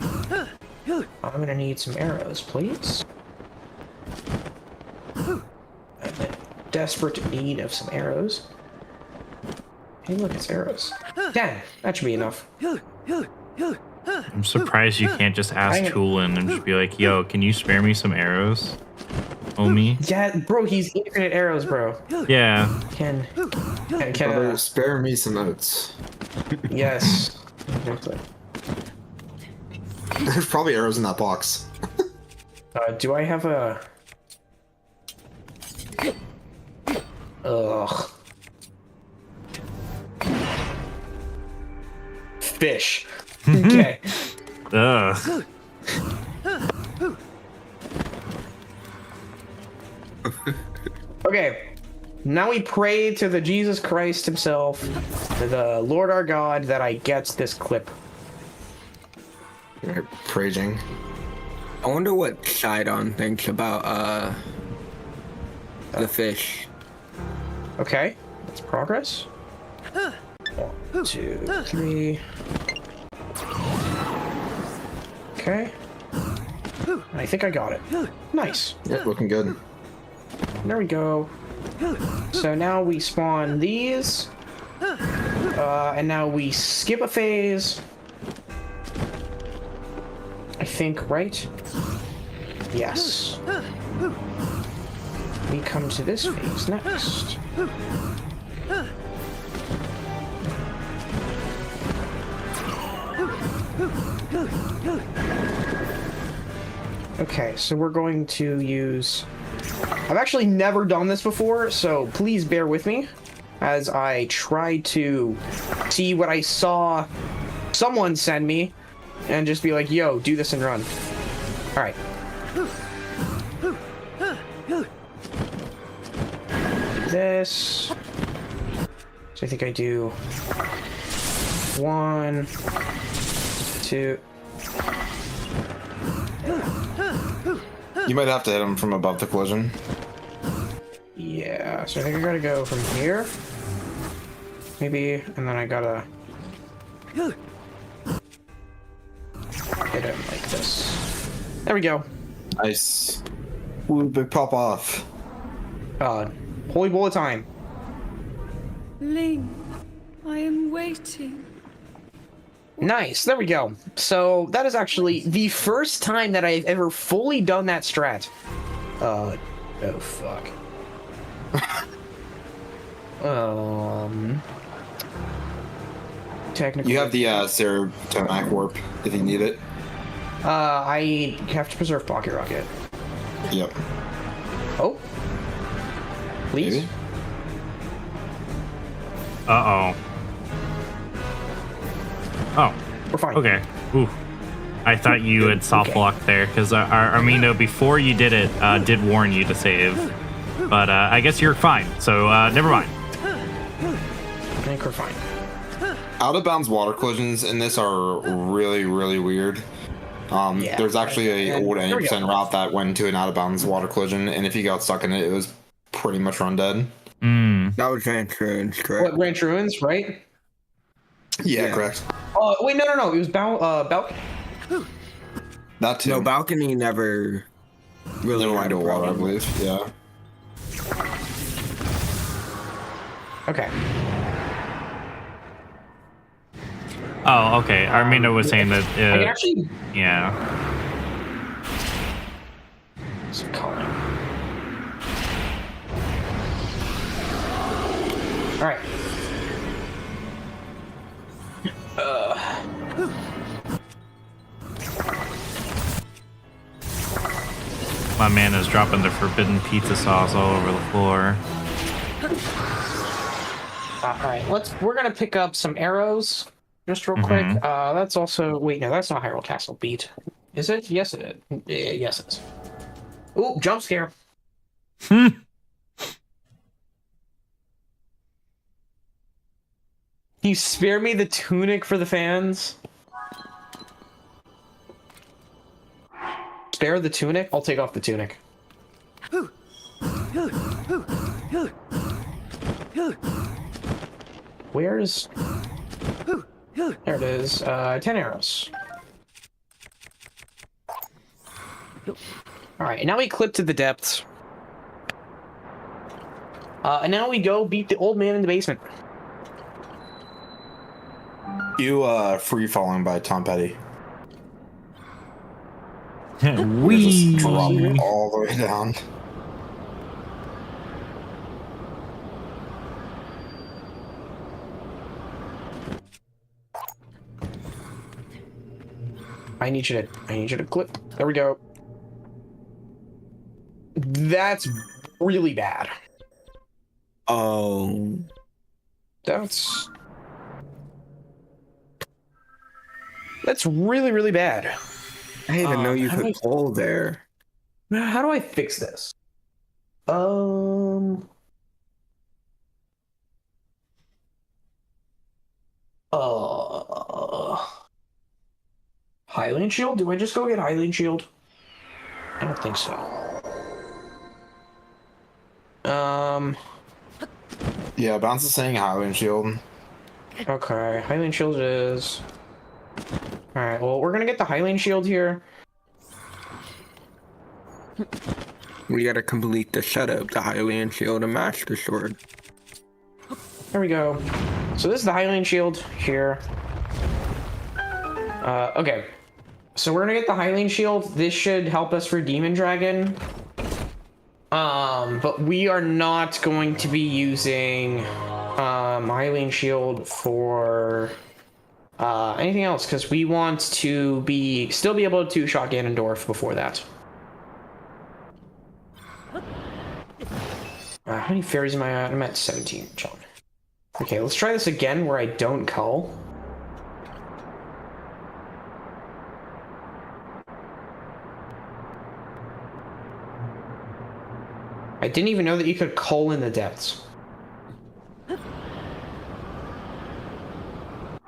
I'm gonna need some arrows, please. I'm in desperate need of some arrows. Hey, look, it's arrows. 10. That should be enough. I'm surprised you can't just ask Toolin and just be like, yo, can you spare me some arrows? Homie? Yeah, bro, he's infinite arrows, bro. Yeah. Can Brother, spare me some oats. yes. Exactly. There's probably arrows in that box. Do I have a... Ugh. Fish. Okay. Ugh. Okay. Now we pray to the Jesus Christ himself, to the Lord our God, that I get this clip. Praising. I wonder what Sidon thinks about the fish. Okay. That's progress. 1, 2, 3. Okay. I think I got it. Nice. Yep, looking good. There we go. So now we spawn these. And now we skip a phase. I think, right? Yes. We come to this phase next. Okay, so we're going to use... I've actually never done this before, so please bear with me as I try to see what I saw someone send me and just be like, yo, do this and run. Alright. This. So I think I do 1, 2. You might have to hit him from above the collision. Yeah, so I think I gotta go from here. Maybe, and then I gotta hit him like this. There we go. Nice. Ooh, big pop off. Holy bowl of time. Link, I am waiting. Nice, there we go. So that is actually the first time that I've ever fully done that strat. Oh fuck. Technically, You have the Serotomac warp if you need it. I have to preserve Pocket Rocket. Yep. Oh. Please. Maybe. Uh-oh. Oh. We're fine. Okay. Ooh. I thought you had soft blocked there, because Armino, before you did it, did warn you to save. But I guess you're fine, so never mind. I think we're fine. Out of bounds water collisions in this are really, really weird. Yeah, there's actually a old 80% route that went to an out of bounds water collision, and if you got stuck in it, it was pretty much run dead. That was Ranch Ruins, correct? What, Ranch Ruins, right? Yeah, correct. Wait, no. It was Balcony. That too. No, Balcony never really Never had went to a water, I problem. believe. Yeah. Okay. Oh, okay. Armino was saying that... I can actually... Yeah. Some calling. Alright. My man is dropping the forbidden pizza sauce all over the floor. Alright, we're gonna pick up some arrows. Just real quick. That's also... Wait, no, that's not Hyrule Castle Beat. Is it? Yes, it is. Yes, it is. Ooh, jump scare. You spare me the tunic for the fans? Spare the tunic? I'll take off the tunic. Where's... There it is. 10 arrows. Alright, now we clip to the depths. And now we go beat the old man in the basement. You free falling by Tom Petty. We Drop all the way down. I need you to clip. There we go. That's really bad. Oh. That's really, really bad. I didn't know you could pull there. How do I fix this? Highland Shield? Do I just go get Highland Shield? I don't think so. Yeah, Bounce is saying Highland Shield. Okay, Highland Shield it is. Alright, well, we're gonna get the Highland Shield here. We gotta complete the setup, the Highland Shield and Master Sword. There we go. So this is the Highland Shield here. Okay. So we're gonna get the Highland Shield. This should help us for Demon Dragon. But we are not going to be using Highland Shield for anything else because we want to still be able to shot Ganondorf before that. How many fairies am I at? I'm at 17. Chilling. Okay, let's try this again where I don't cull. I didn't even know that you could cull in the depths. Do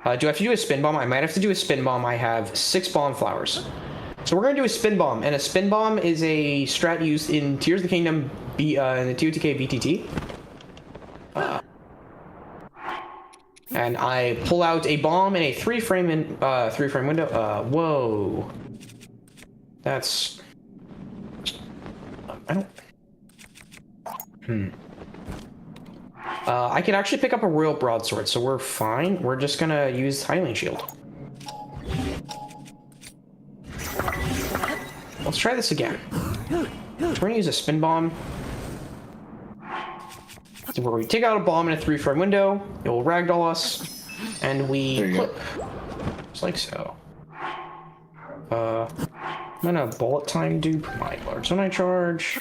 I have to do a spin bomb? I might have to do a spin bomb. I have 6 bomb flowers. So we're going to do a spin bomb, and a spin bomb is a strat used in Tears of the Kingdom in the TOTK BTT. And I pull out a bomb in a 3-frame window. Whoa. That's... I don't... I can actually pick up a Royal Broadsword, so we're fine. We're just gonna use Highland Shield. Let's try this again. We're gonna use a spin bomb. So where we take out a bomb in a 3-frame window, it will ragdoll us, and we clip. Just like so. I'm gonna bullet time dupe my large zone charge.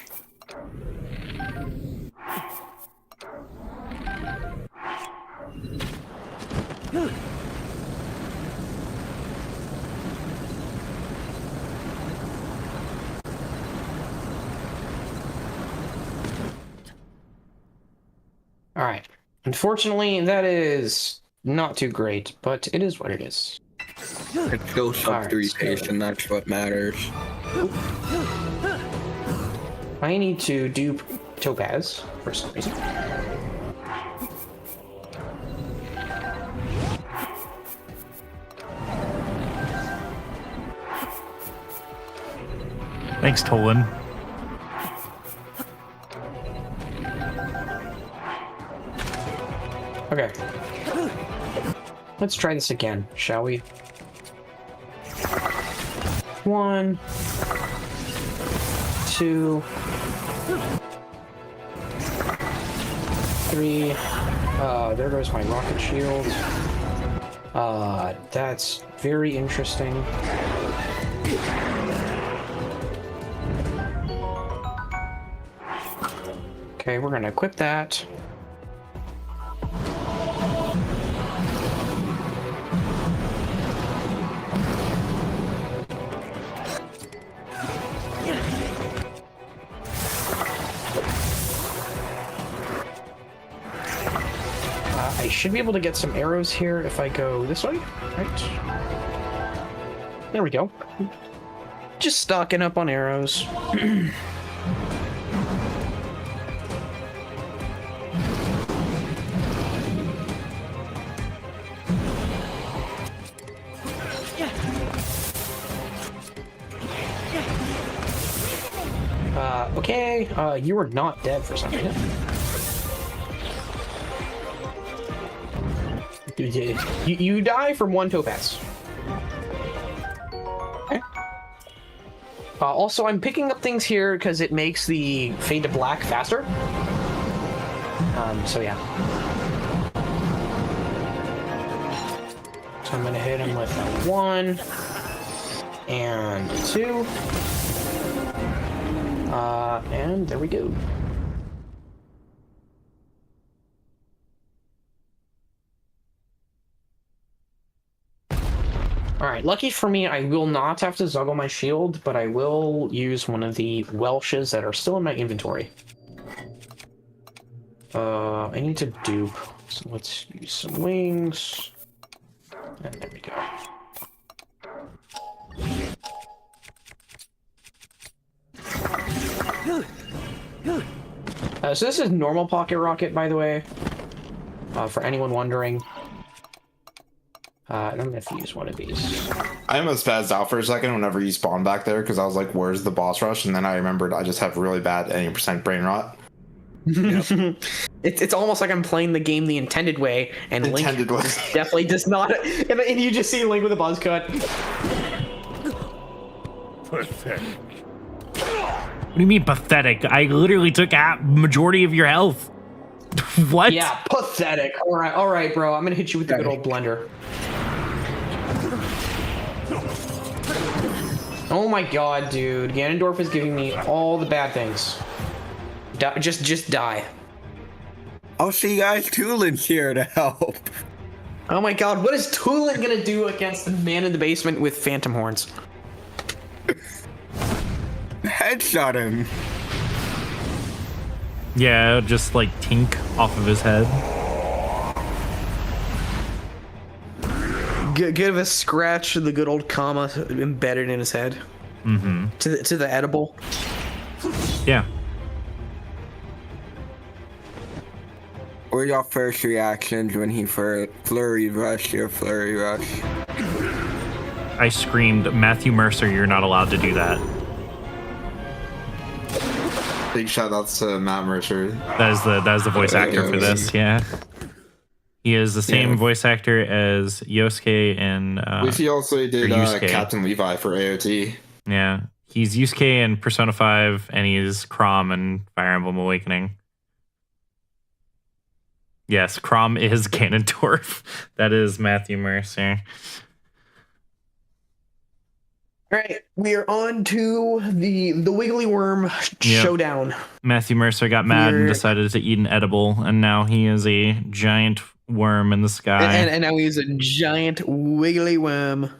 Alright. Unfortunately, that is not too great, but it is what it is. It's still sub 3 pace, and that's what matters. I need to dupe Topaz for some reason. Thanks, Tolan. Okay. Let's try this again, shall we? 1, 2, 3. There goes my rocket shield. That's very interesting. Okay, we're gonna equip that. I should be able to get some arrows here if I go this way, right? There we go. Just stocking up on arrows. Okay, you are not dead for some reason. You die for 1 topaz. Okay. Also, I'm picking up things here because it makes the fade to black faster. So yeah. So I'm gonna hit him with a 1 and 2. And there we go. Alright, lucky for me, I will not have to zuggle my shield, but I will use one of the Welshes that are still in my inventory. I need to dupe, so let's use some wings. And there we go. So this is normal pocket rocket, by the way, for anyone wondering. And I'm gonna have to use one of these. I almost spazzed out for a second whenever you spawned back there because I was like, where's the boss rush? And then I remembered I just have really bad 80% brain rot. Yep. It's almost like I'm playing the game the intended way, and Intended Link way. definitely does not. And you just see Link with a buzz cut. Pathetic. What do you mean pathetic? I literally took a majority of your health. What? Yeah, pathetic. All right, bro. I'm gonna hit you with the good old blender. Oh my god, dude. Ganondorf is giving me all the bad things. Just die. I'll see you guys. Tulin's here to help. Oh my god, what is Tulin gonna do against the man in the basement with phantom horns? Headshot him. Yeah, just like tink off of his head. Give a scratch the good old comma embedded in his head. Mm-hmm. To the edible. Yeah. What were your first reactions when he flurry rushed your flurry rush? I screamed, Matthew Mercer, you're not allowed to do that. Big shout outs to Matt Mercer. That is the voice actor for this, yeah. He is the same voice actor as Yosuke in He also did Yusuke. Captain Levi for AOT. Yeah. He's Yusuke in Persona 5 and he's Chrom in Fire Emblem Awakening. Yes, Chrom is Ganondorf. That is Matthew Mercer. All right, we are on to the Wiggly Worm showdown. Matthew Mercer got mad and decided to eat an edible, and now he is a giant worm in the sky. And now he's a giant wiggly worm.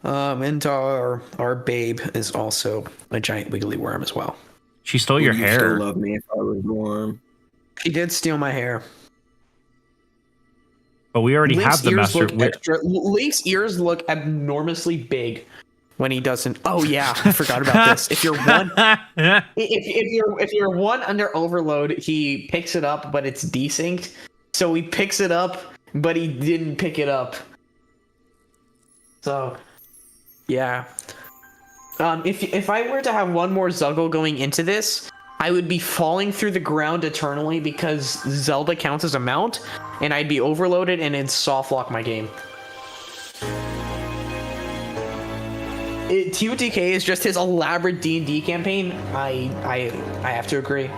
And our babe is also a giant wiggly worm as well. She stole your hair. Still love me if I was warm. She did steal my hair. But we already have the master. Link's ears look abnormously big when he doesn't. Oh yeah, I forgot about this. If you're one, if you're one under overload, he picks it up, but it's desynced. So he picks it up, but he didn't pick it up. So, yeah. If I were to have one more Zuggle going into this, I would be falling through the ground eternally because Zelda counts as a mount, and I'd be overloaded and it'd soft lock my game. TOTK is just his elaborate D&D campaign. I have to agree.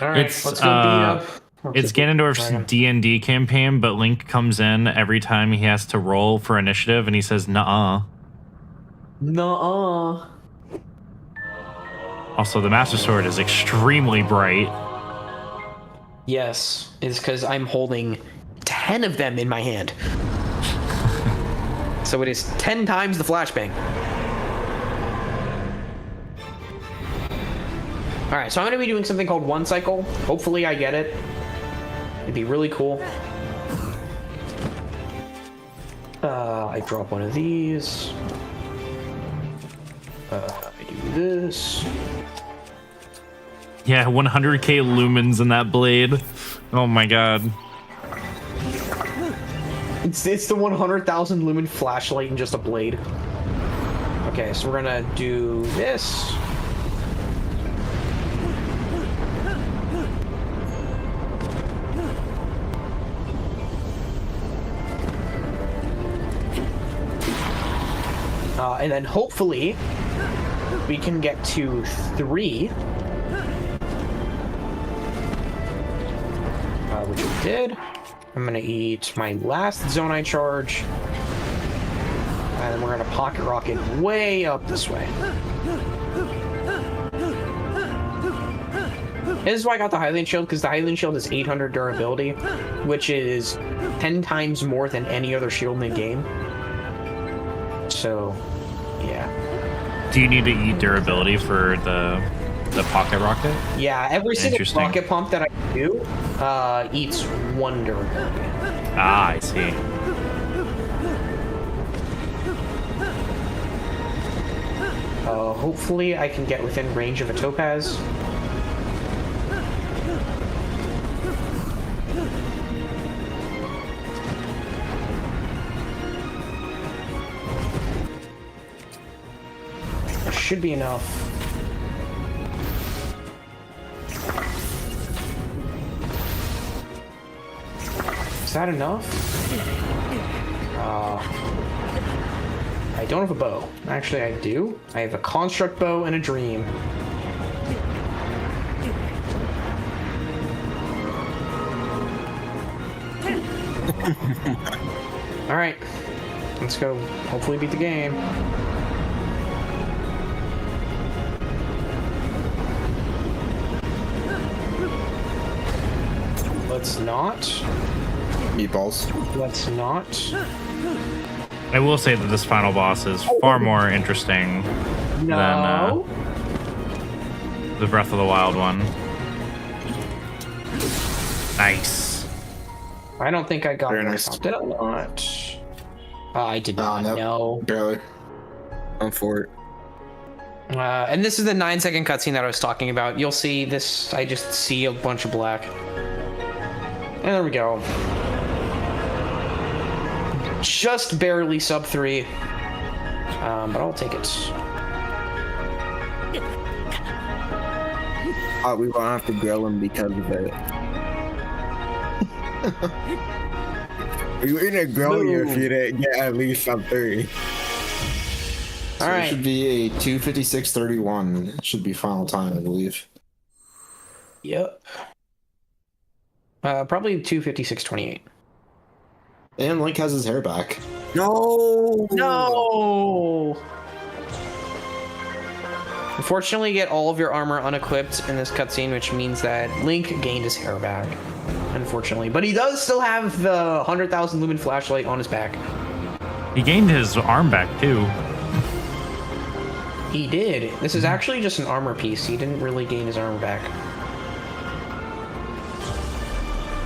All right, let's go beat up. It's Ganondorf's D&D campaign, but Link comes in every time he has to roll for initiative, and he says, "Nuh-uh." Nuh-uh. Also, the Master Sword is extremely bright. Yes, it's because I'm holding 10 of them in my hand. So it is 10 times the flashbang. Alright, so I'm going to be doing something called one cycle. Hopefully I get it. It'd be really cool. I drop one of these. I do this. Yeah, 100k lumens in that blade. Oh my god. It's the 100,000 lumen flashlight and just a blade. Okay, so we're gonna do this. And then hopefully we can get to 3. Which we did. I'm gonna eat my last Zonai charge. And then we're gonna pocket rocket way up this way. This is why I got the Hylian Shield, because the Hylian Shield is 800 durability, which is 10 times more than any other shield in the game. So, yeah. Do you need to eat durability for the pocket rocket? Yeah, every single rocket pump that I do eats 1 durability. Ah, I see. Hopefully I can get within range of a topaz. There should be enough. Is that enough? I don't have a bow. Actually, I do. I have a construct bow and a dream. All right, let's go. Hopefully, beat the game. Let's not. Meatballs. Let's not. I will say that this final boss is far more interesting than the Breath of the Wild one. Nice. I don't think I got Very it. nice. Did I not? I did not. Nope. No. Barely. I'm for it. And this is the 9-second cutscene that I was talking about. You'll see this. I just see a bunch of black. And there we go. Just barely sub 3. But I'll take it. We won't have to grill him because of it. We were gonna grill you if you didn't get at least sub 3. So All right. It should be a 2:56:31. It should be final time, I believe. Yep. Probably 2:56:28. And Link has his hair back. No! No! Unfortunately, you get all of your armor unequipped in this cutscene, which means that Link gained his hair back. Unfortunately. But he does still have the 100,000 lumen flashlight on his back. He gained his arm back too. He did. This is actually just an armor piece. He didn't really gain his armor back.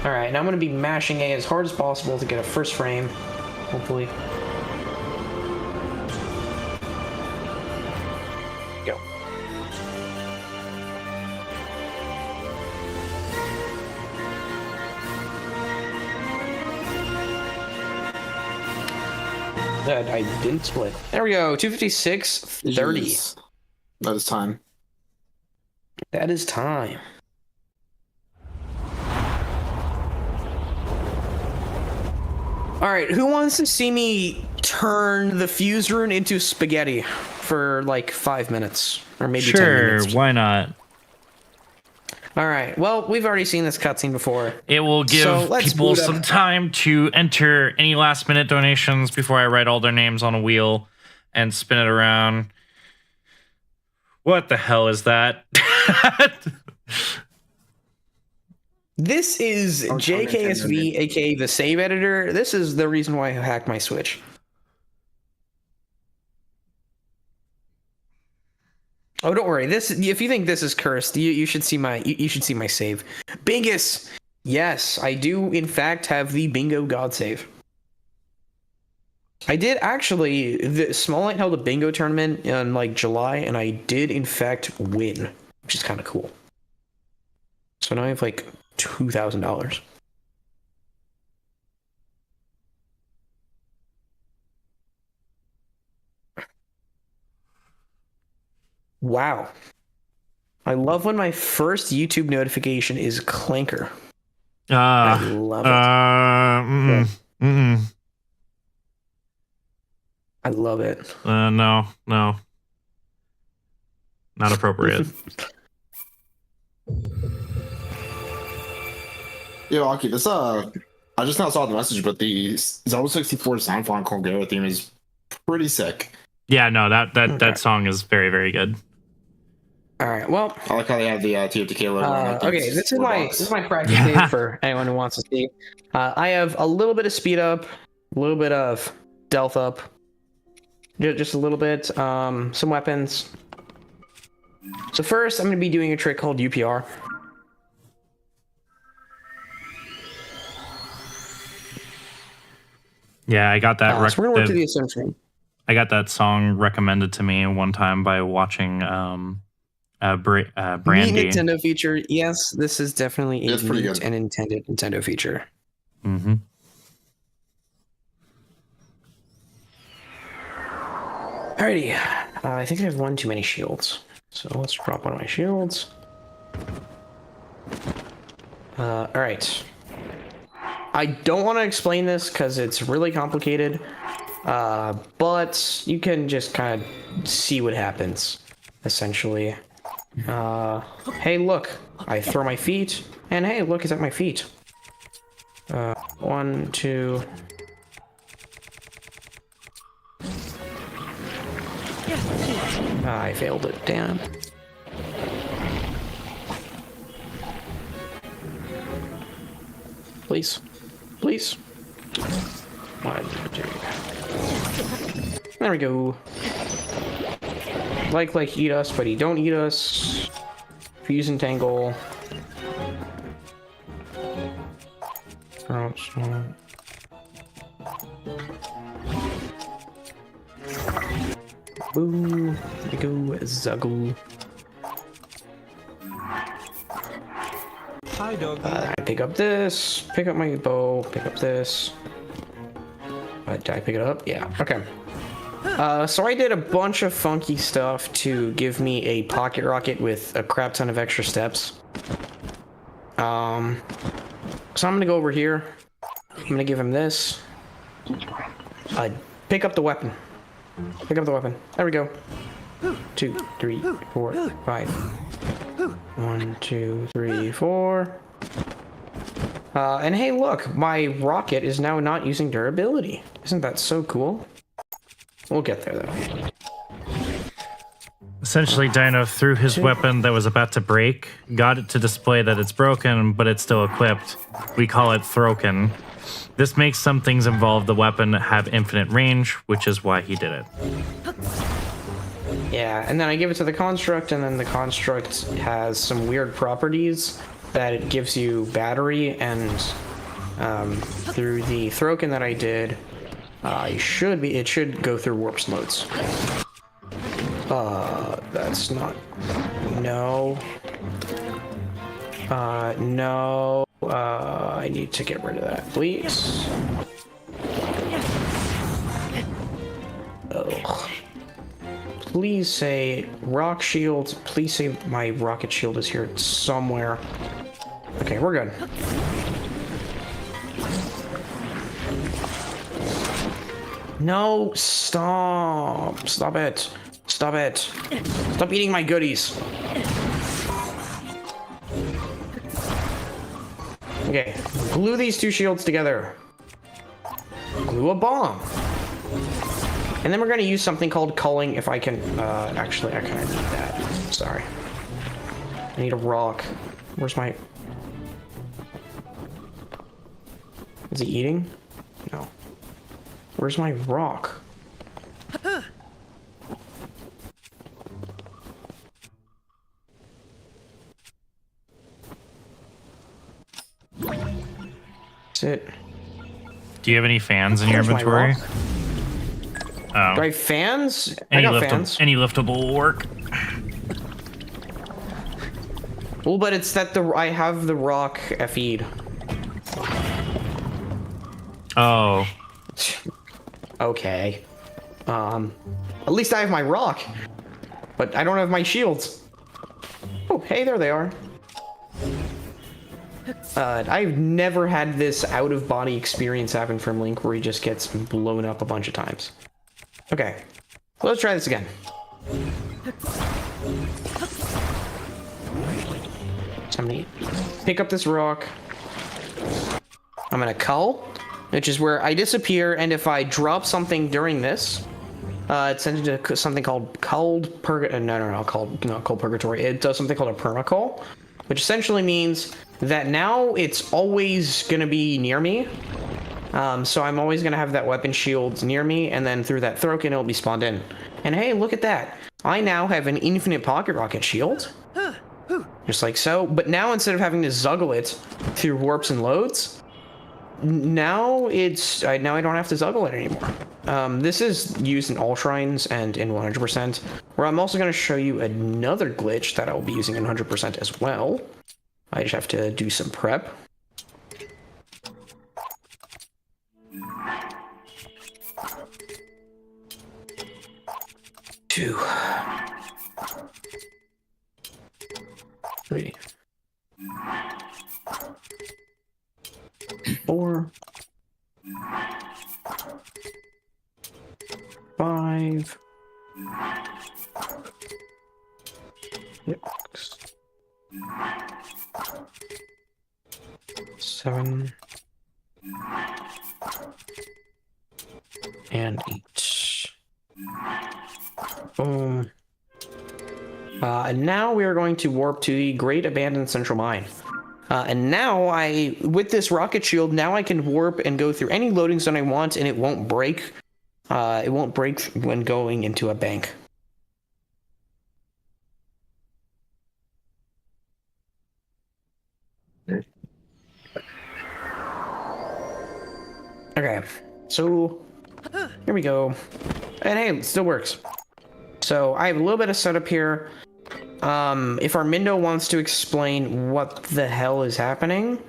Alright, now I'm going to be mashing A as hard as possible to get a first frame. Hopefully. Go. Good, I didn't split. There we go, 2:56:30. Jeez. That is time. That is time. Alright, who wants to see me turn the fuse rune into spaghetti for like 5 minutes? Or maybe 10 minutes? Sure, why not? Alright, well, we've already seen this cutscene before. It will give let's people boot up. some time to enter any last minute donations before I write all their names on a wheel and spin it around. What the hell is that? This is JKSV, aka the save editor. This is the reason why I hacked my Switch. Oh, don't worry. This, if you think this is cursed, you should see my save. Bingus. Yes, I do in fact have the Bingo God save. I did actually. The Small Light held a bingo tournament in like July, and I did in fact win, which is kind of cool. So now I have like $2,000. Wow. I love when my first YouTube notification is Clanker. I love it. I love it. No. Not appropriate. Yo, Aki, this I just now saw the message, but the Zelda 64 sound font Colgera theme is pretty sick. Yeah, no, that song is very, very good. All right. Well, I like how they have the TFTK logo. on, like, the okay, this is my practice Yeah. save for anyone who wants to see. I have a little bit of speed up, a little bit of stealth up, just a little bit. Some weapons. So first, I'm going to be doing a trick called UPR. Yeah, I got that. So we're going to work through the assumption. I got that song recommended to me one time by watching Neat Brandy. Nintendo feature. Yes, this is definitely a It's pretty neat good. and intended Nintendo feature. Mm-hmm. Alrighty. I think I have one too many shields. So let's drop one of my shields. Alright. I don't want to explain this because it's really complicated. But you can just kind of see what happens, essentially. Hey, look. I throw my feet, and hey, look, it's at my feet. 1, 2... I failed it, damn. Please. Please. 1, 2. There we go. Like, eat us, but he don't eat us. Fuse and tangle. Crouch. Boo. There we go, Zuggle. Hi, dog. I pick up this, pick up my bow, pick up this. Did I pick it up? Yeah, okay. So I did a bunch of funky stuff to give me a pocket rocket with a crap ton of extra steps. So I'm gonna go over here. I'm gonna give him this. Pick up the weapon. Pick up the weapon. There we go. 2, 3, 4, 5. 1, 2, 3, 4. And hey, look, my rocket is now not using durability. Isn't that so cool? We'll get there, though. Essentially, Dino threw his weapon that was about to break, got it to display that it's broken, but it's still equipped. We call it Throken. This makes some things involve the weapon have infinite range, which is why he did it. Yeah, and then I give it to the construct, and then the construct has some weird properties that it gives you battery, and through the Throken that I did, it should go through warp slots. That's not... No. No. I need to get rid of that, please. Ugh. Please say rock shield. Please say my rocket shield is here somewhere. Okay, we're good. No, stop. Stop it. Stop it. Stop eating my goodies. Okay, glue these two shields together. Glue a bomb. And then we're going to use something called culling if I can... actually, I kind of need that. Sorry. I need a rock. Where's my... Is he eating? No. Where's my rock? That's it. Do you have any fans in your Where's my inventory? rock? Oh. Do I have fans? Any I got fans. Any liftable will work. Well, but it's that I have the rock FE'd. Oh. Okay. At least I have my rock. But I don't have my shields. Oh, hey, there they are. I've never had this out-of-body experience happen from Link where he just gets blown up a bunch of times. Okay, let's try this again. So I'm gonna pick up this rock. I'm gonna cull, which is where I disappear, and if I drop something during this, it sends it to something called cold purgatory. It does something called a permacull, which essentially means that now it's always gonna be near me. So I'm always gonna have that weapon shield near me, and then through that throken it'll be spawned in. And hey, look at that! I now have an infinite pocket rocket shield, just like so. But now instead of having to zuggle it through warps and loads, now I don't have to zuggle it anymore. This is used in all shrines and in 100%. Where I'm also going to show you another glitch that I'll be using in 100% as well. I just have to do some prep. Two. Three. 4. 5. 6. 7. And 8. Boom. And now we are going to warp to the Great Abandoned Central Mine. And now with this rocket shield, now I can warp and go through any loading zone I want, and it won't break. It won't break when going into a bank. Okay, so here we go. And hey, it still works. So I have a little bit of setup here. If Armindo wants to explain what the hell is happening,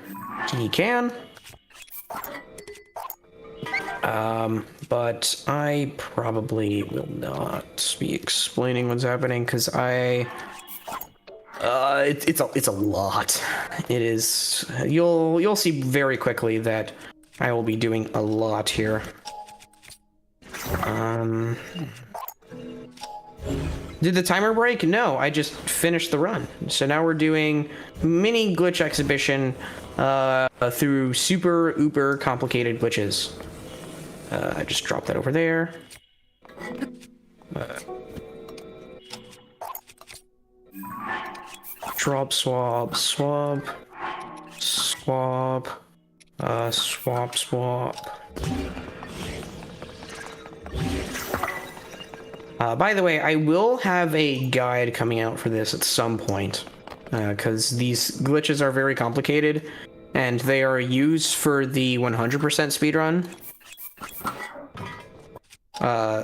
he can. But I probably will not be explaining what's happening because it's a lot. It is. You'll see very quickly that I will be doing a lot here. Did the timer break? No, I just finished the run. So now we're doing mini glitch exhibition through super uber complicated glitches. I just dropped that over there. Drop, swap, swap, swap, swap, swap. By the way, I will have a guide coming out for this at some point, because these glitches are very complicated, and they are used for the 100% speedrun.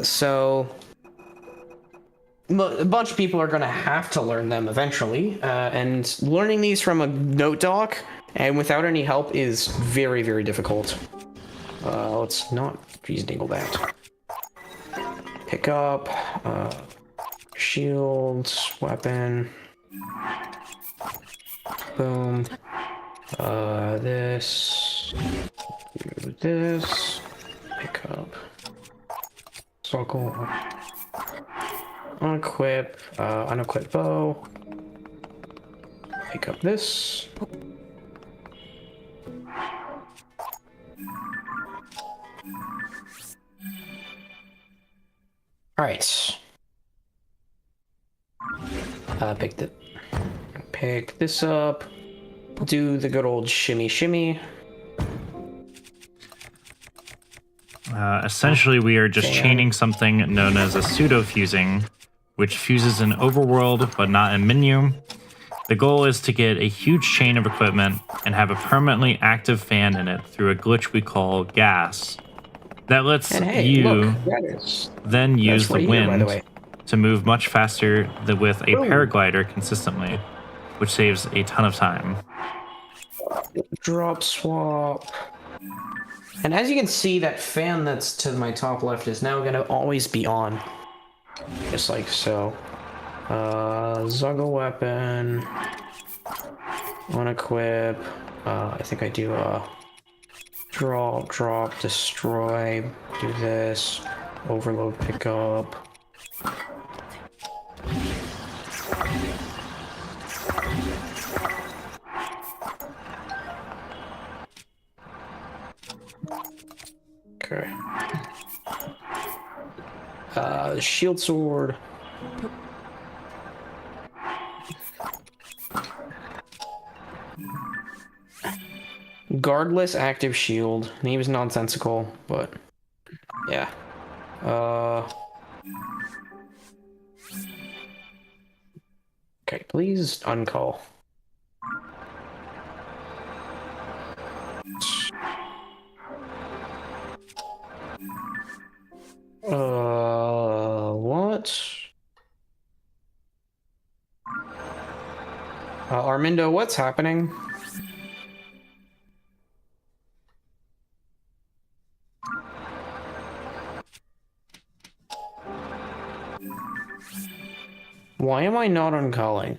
So a bunch of people are going to have to learn them eventually, and learning these from a note doc and without any help is very, very difficult. Let's not reasonable that. Pick up, shields, weapon, boom, this, do this, pick up, circle, unequip, unequip bow, pick up this. All right. Pick this up. Do the good old shimmy shimmy. Essentially, we are just chaining something known as a pseudo-fusing, which fuses an overworld but not a menu. The goal is to get a huge chain of equipment and have a permanently active fan in it through a glitch we call gas. That lets you then use the wind to move much faster than with a paraglider consistently, which saves a ton of time. Drop swap. And as you can see, that fan that's to my top left is now going to always be on. Just like so. Zuggle weapon. Unequip. I think I do drop, destroy, do this, Overload pickup. Okay. Shield sword. Guardless active shield. Name is nonsensical, but yeah. Okay, please uncall. What? Armindo, what's happening? Why am I not uncalling?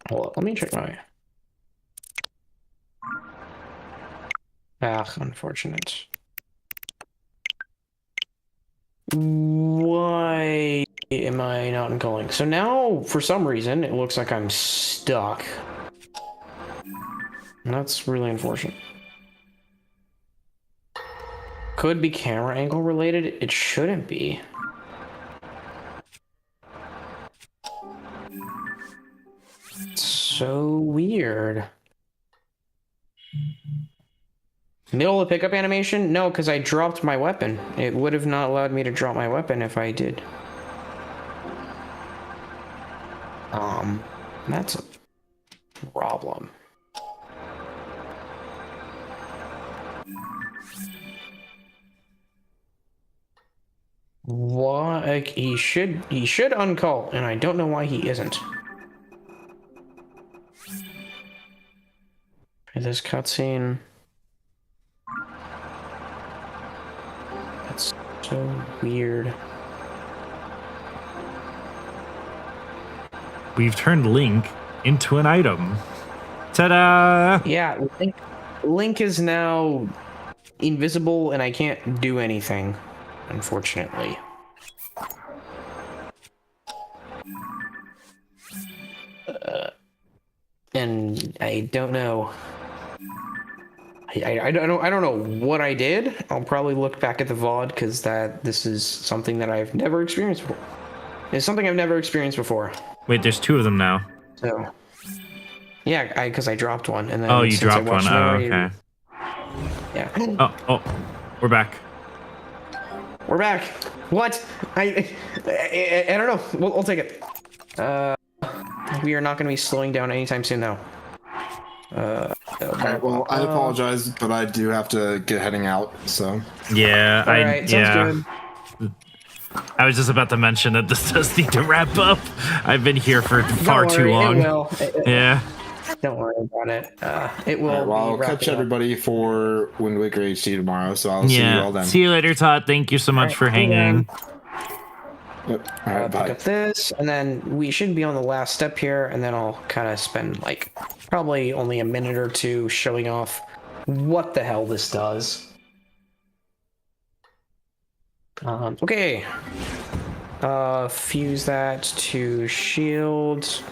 Hold on, let me check my... Ah, unfortunate. Why am I not uncalling? So now, for some reason, it looks like I'm stuck. That's really unfortunate. Could be camera angle related. It shouldn't be. So weird. Middle of pickup animation? No, because I dropped my weapon. It would have not allowed me to drop my weapon if I did. That's a problem. Why? Like, he should uncall, and I don't know why he isn't. This cutscene. That's so weird. We've turned Link into an item. Ta-da! Yeah, Link is now invisible, and I can't do anything, unfortunately. And I don't know. I don't know what I did. I'll probably look back at the VOD because this is something that I've never experienced before. It's something I've never experienced before. Wait, there's two of them now. So, yeah, because I dropped one, and then Oh, you dropped one. Oh, okay. Yeah. Oh, we're back. We're back. What? I don't know. We'll take it. We are not going to be slowing down anytime soon, though. Alright, well, I apologize, but I do have to get heading out, so. Yeah, Alright, sounds good. I was just about to mention that this does need to wrap up. I've been here for far too long. It will. Yeah. Don't worry about it. It will. Right, well, I'll catch everybody for Wind Waker HD tomorrow, so I'll see you all then. See you later, Todd. Thank you so much for hanging. Yep. All right, bye. Pick up this, and then we should be on the last step here, and then I'll kind of spend like probably only a minute or two showing off what the hell this does. Okay. Fuse that to shield.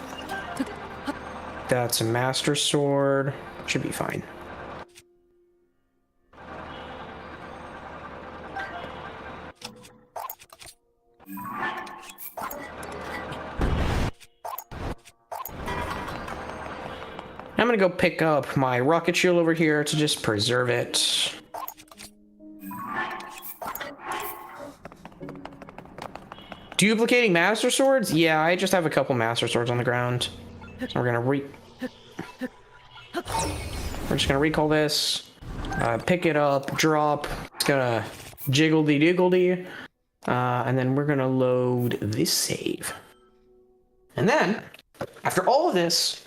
That's a master sword. Should be fine. I'm gonna go pick up my rocket shield over here to just preserve it. Duplicating master swords? Yeah, I just have a couple master swords on the ground. So we're just gonna recall this, pick it up, drop. It's gonna jiggledy-diggledy, and then we're gonna load this save. And then, after all of this,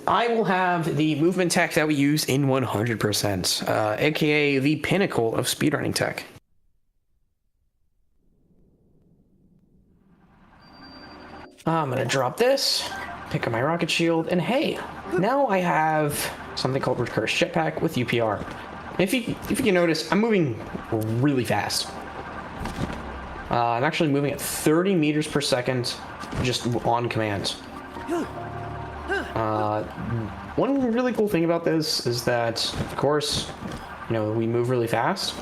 I will have the movement tech that we use in 100%, aka the pinnacle of speedrunning tech. I'm gonna drop this, pick up my rocket shield, and hey, Now I have something called Recurse Jetpack with UPR. And if you can notice, I'm moving really fast. I'm actually moving at 30 meters per second, just on command. One really cool thing about this is that, of course, we move really fast.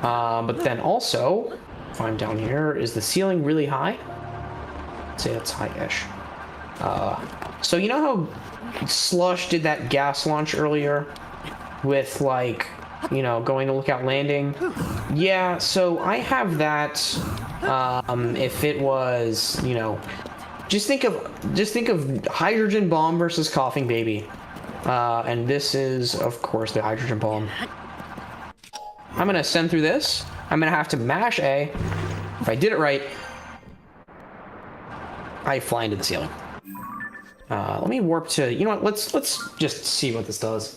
But then also, if I'm down here, is the ceiling really high? I'd say that's high-ish. So you know how Slush did that gas launch earlier with, like, going to Lookout Landing? Yeah, so I have that. If it was, just think of hydrogen bomb versus coughing baby. And this is, of course, the hydrogen bomb. I'm gonna send through this. I'm gonna have to mash A. If I did it right, I fly into the ceiling. Let me warp to, you know what, let's just see what this does.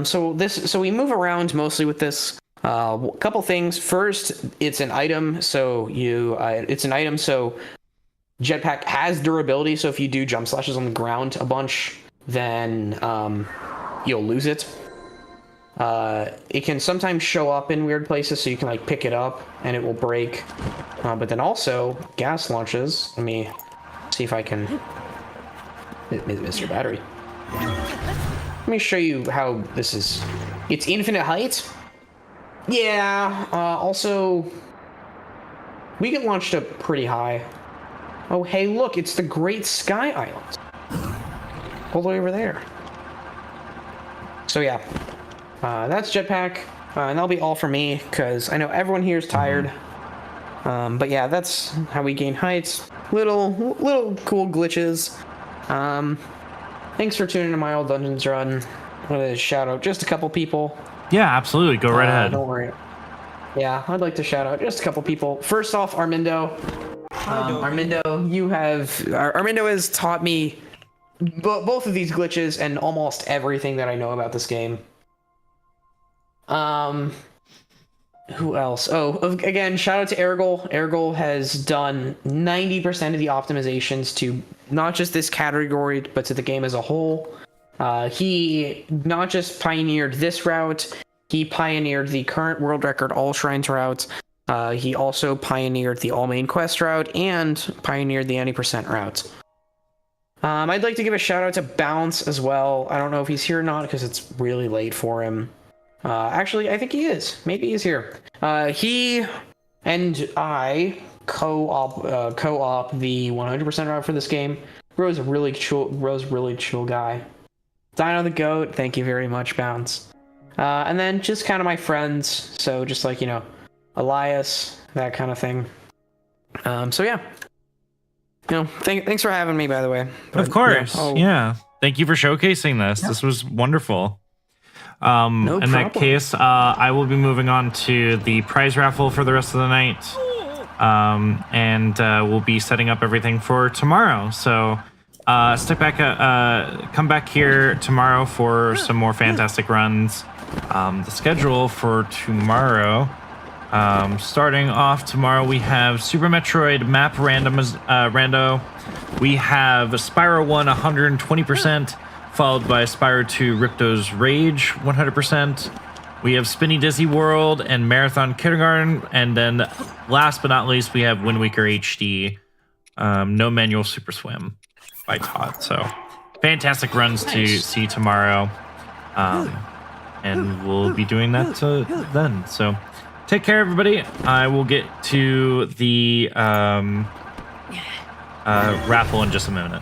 So we move around mostly with this. Couple things. First, it's an item, so Jetpack has durability, so if you do jump slashes on the ground a bunch, then you'll lose it. It can sometimes show up in weird places, so you can like pick it up and it will break. But then also gas launches. Let me see if I can miss your battery. Let me show you how this is. It's infinite height. Yeah. Also, we get launched up pretty high. Oh, hey, look, it's the Great Sky Island. All the way over there. So yeah, that's Jetpack, and that'll be all for me, because I know everyone here is tired. But yeah, that's how we gain heights. Little cool glitches. Thanks for tuning in to my old Dungeons run. I'm going to shout out just a couple people. Yeah, absolutely. Go right ahead. Don't worry. Yeah, I'd like to shout out just a couple people. First off, Armindo. Armindo, Armindo has taught me both of these glitches and almost everything that I know about this game. Who else? Oh, again, shout out to Ergol. Ergol has done 90% of the optimizations to not just this category, but to the game as a whole. He not just pioneered this route, he pioneered the current world record All Shrines route. He also pioneered the All Main Quest route and pioneered the 90% route. I'd like to give a shout out to Bounce as well. I don't know if he's here or not because it's really late for him. Actually, I think he is. Maybe he's here. He and I co-op the 100% route for this game. Bro's really chill guy. Dino the Goat, thank you very much, Bounce. And then just kind of my friends, so just like, Elias, that kind of thing. So yeah. Thanks for having me, by the way. But, of course, yeah. Thank you for showcasing this. Yeah. This was wonderful. No in that case, I will be moving on to the prize raffle for the rest of the night. And we'll be setting up everything for tomorrow. So come back here tomorrow for some more fantastic runs. The schedule for tomorrow, starting off tomorrow, we have Super Metroid map rando. We have Spyro 1 120%. Followed by Spyro 2 Ripto's Rage 100%. We have Spinny Dizzy World and Marathon Kindergarten. And then last but not least, we have Wind Waker HD, No Manual Super Swim by Todd. So fantastic runs to see tomorrow. And we'll be doing that then. So take care, everybody. I will get to the raffle in just a minute.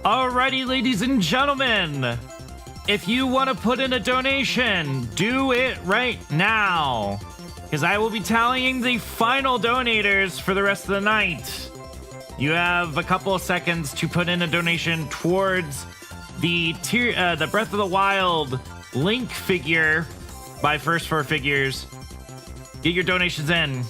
Alrighty, ladies and gentlemen, if you want to put in a donation, do it right now, because I will be tallying the final donators for the rest of the night. You have a couple of seconds to put in a donation towards the Breath of the Wild Link figure by First Four Figures. Get your donations in.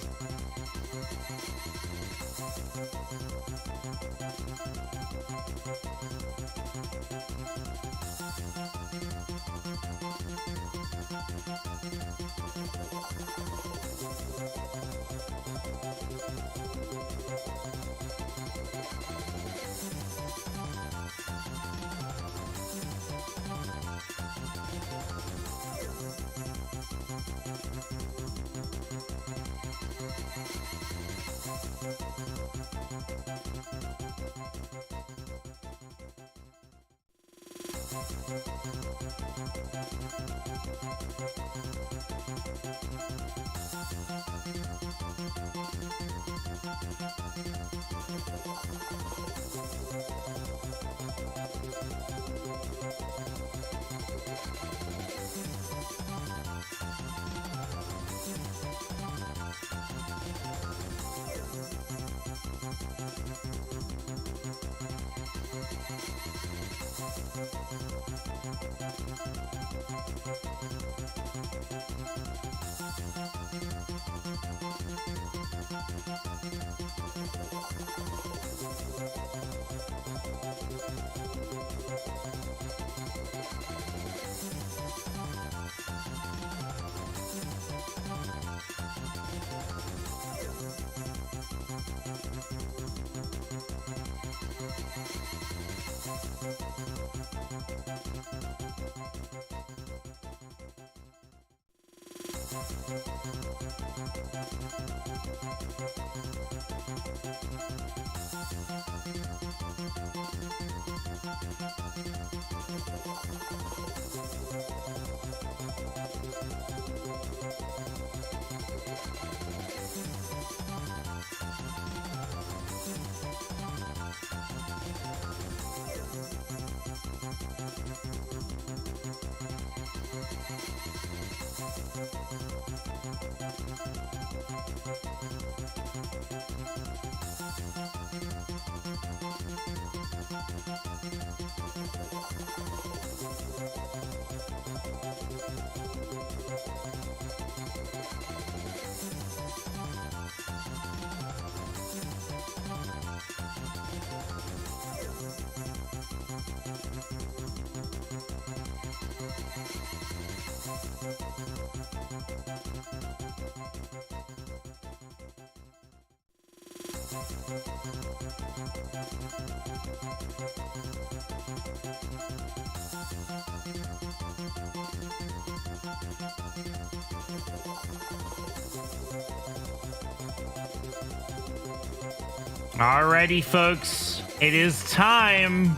Alrighty, folks, it is time.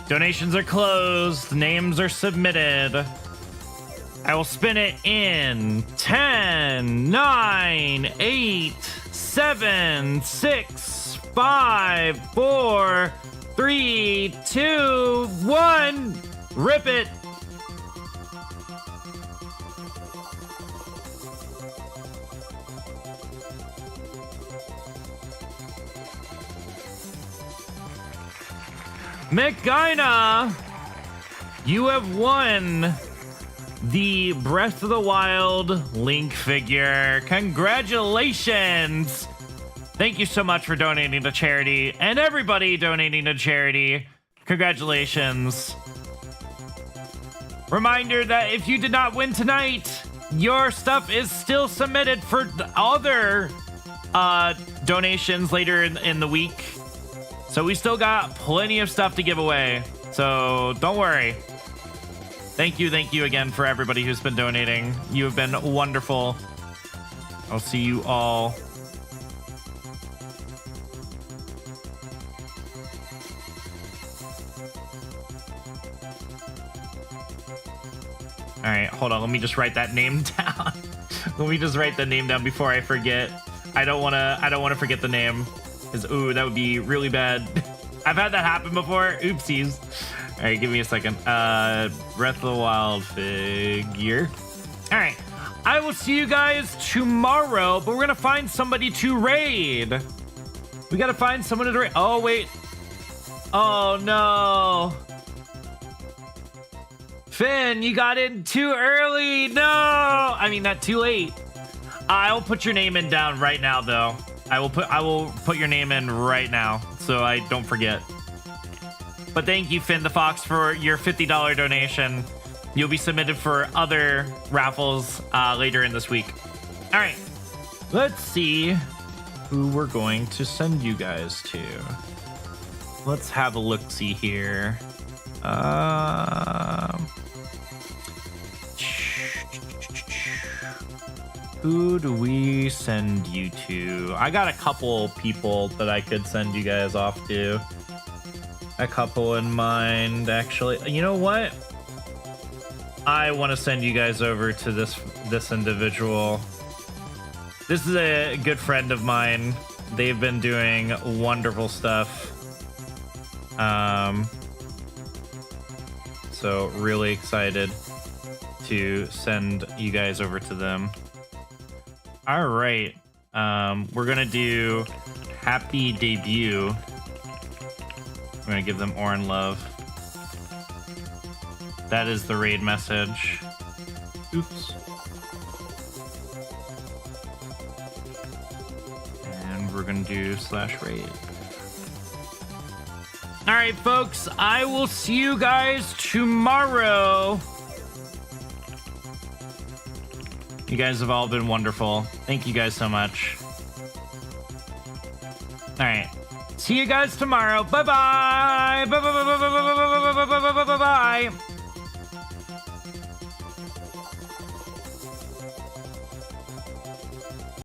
Donations are closed. Names are submitted. I will spin it in 10, 9, 8, 7, 6, 5, 4, 3, 2, 1. Rip it. McGina, you have won the Breath of the Wild Link figure. Congratulations. Thank you so much for donating to charity, and everybody donating to charity. Congratulations. Reminder that if you did not win tonight, your stuff is still submitted for other donations later in the week. So we still got plenty of stuff to give away. So don't worry. Thank you again for everybody who's been donating. You have been wonderful. I'll see you all. All right, hold on. Let me just write that name down. Let me just write the name down before I forget. I don't want to forget the name, because ooh, that would be really bad. I've had that happen before. Oopsies. All right, give me a second. Breath of the Wild figure. All right, I will see you guys tomorrow, but we're gonna find somebody to raid. We gotta find someone to raid. Oh wait. Oh no. Finn, you got in too early. No, I mean not too late. I'll put your name in down right now, though. I will put your name in right now, so I don't forget. But thank you, Finn the Fox, for your $50 donation. You'll be submitted for other raffles later in this week. All right, let's see who we're going to send you guys to. Let's have a look-see here. Who do we send you to? I got a couple people that I could send you guys off to. A couple in mind, actually. You know what? I want to send you guys over to this individual. This is a good friend of mine. They've been doing wonderful stuff. So really excited to send you guys over to them. All right, we're gonna do happy debut. We're gonna give them Orin love. That is the raid message. Oops. And we're gonna do /raid. All right, folks, I will see you guys tomorrow. You guys have all been wonderful. Thank you guys so much. All right. See you guys tomorrow. Bye-bye. Bye-bye.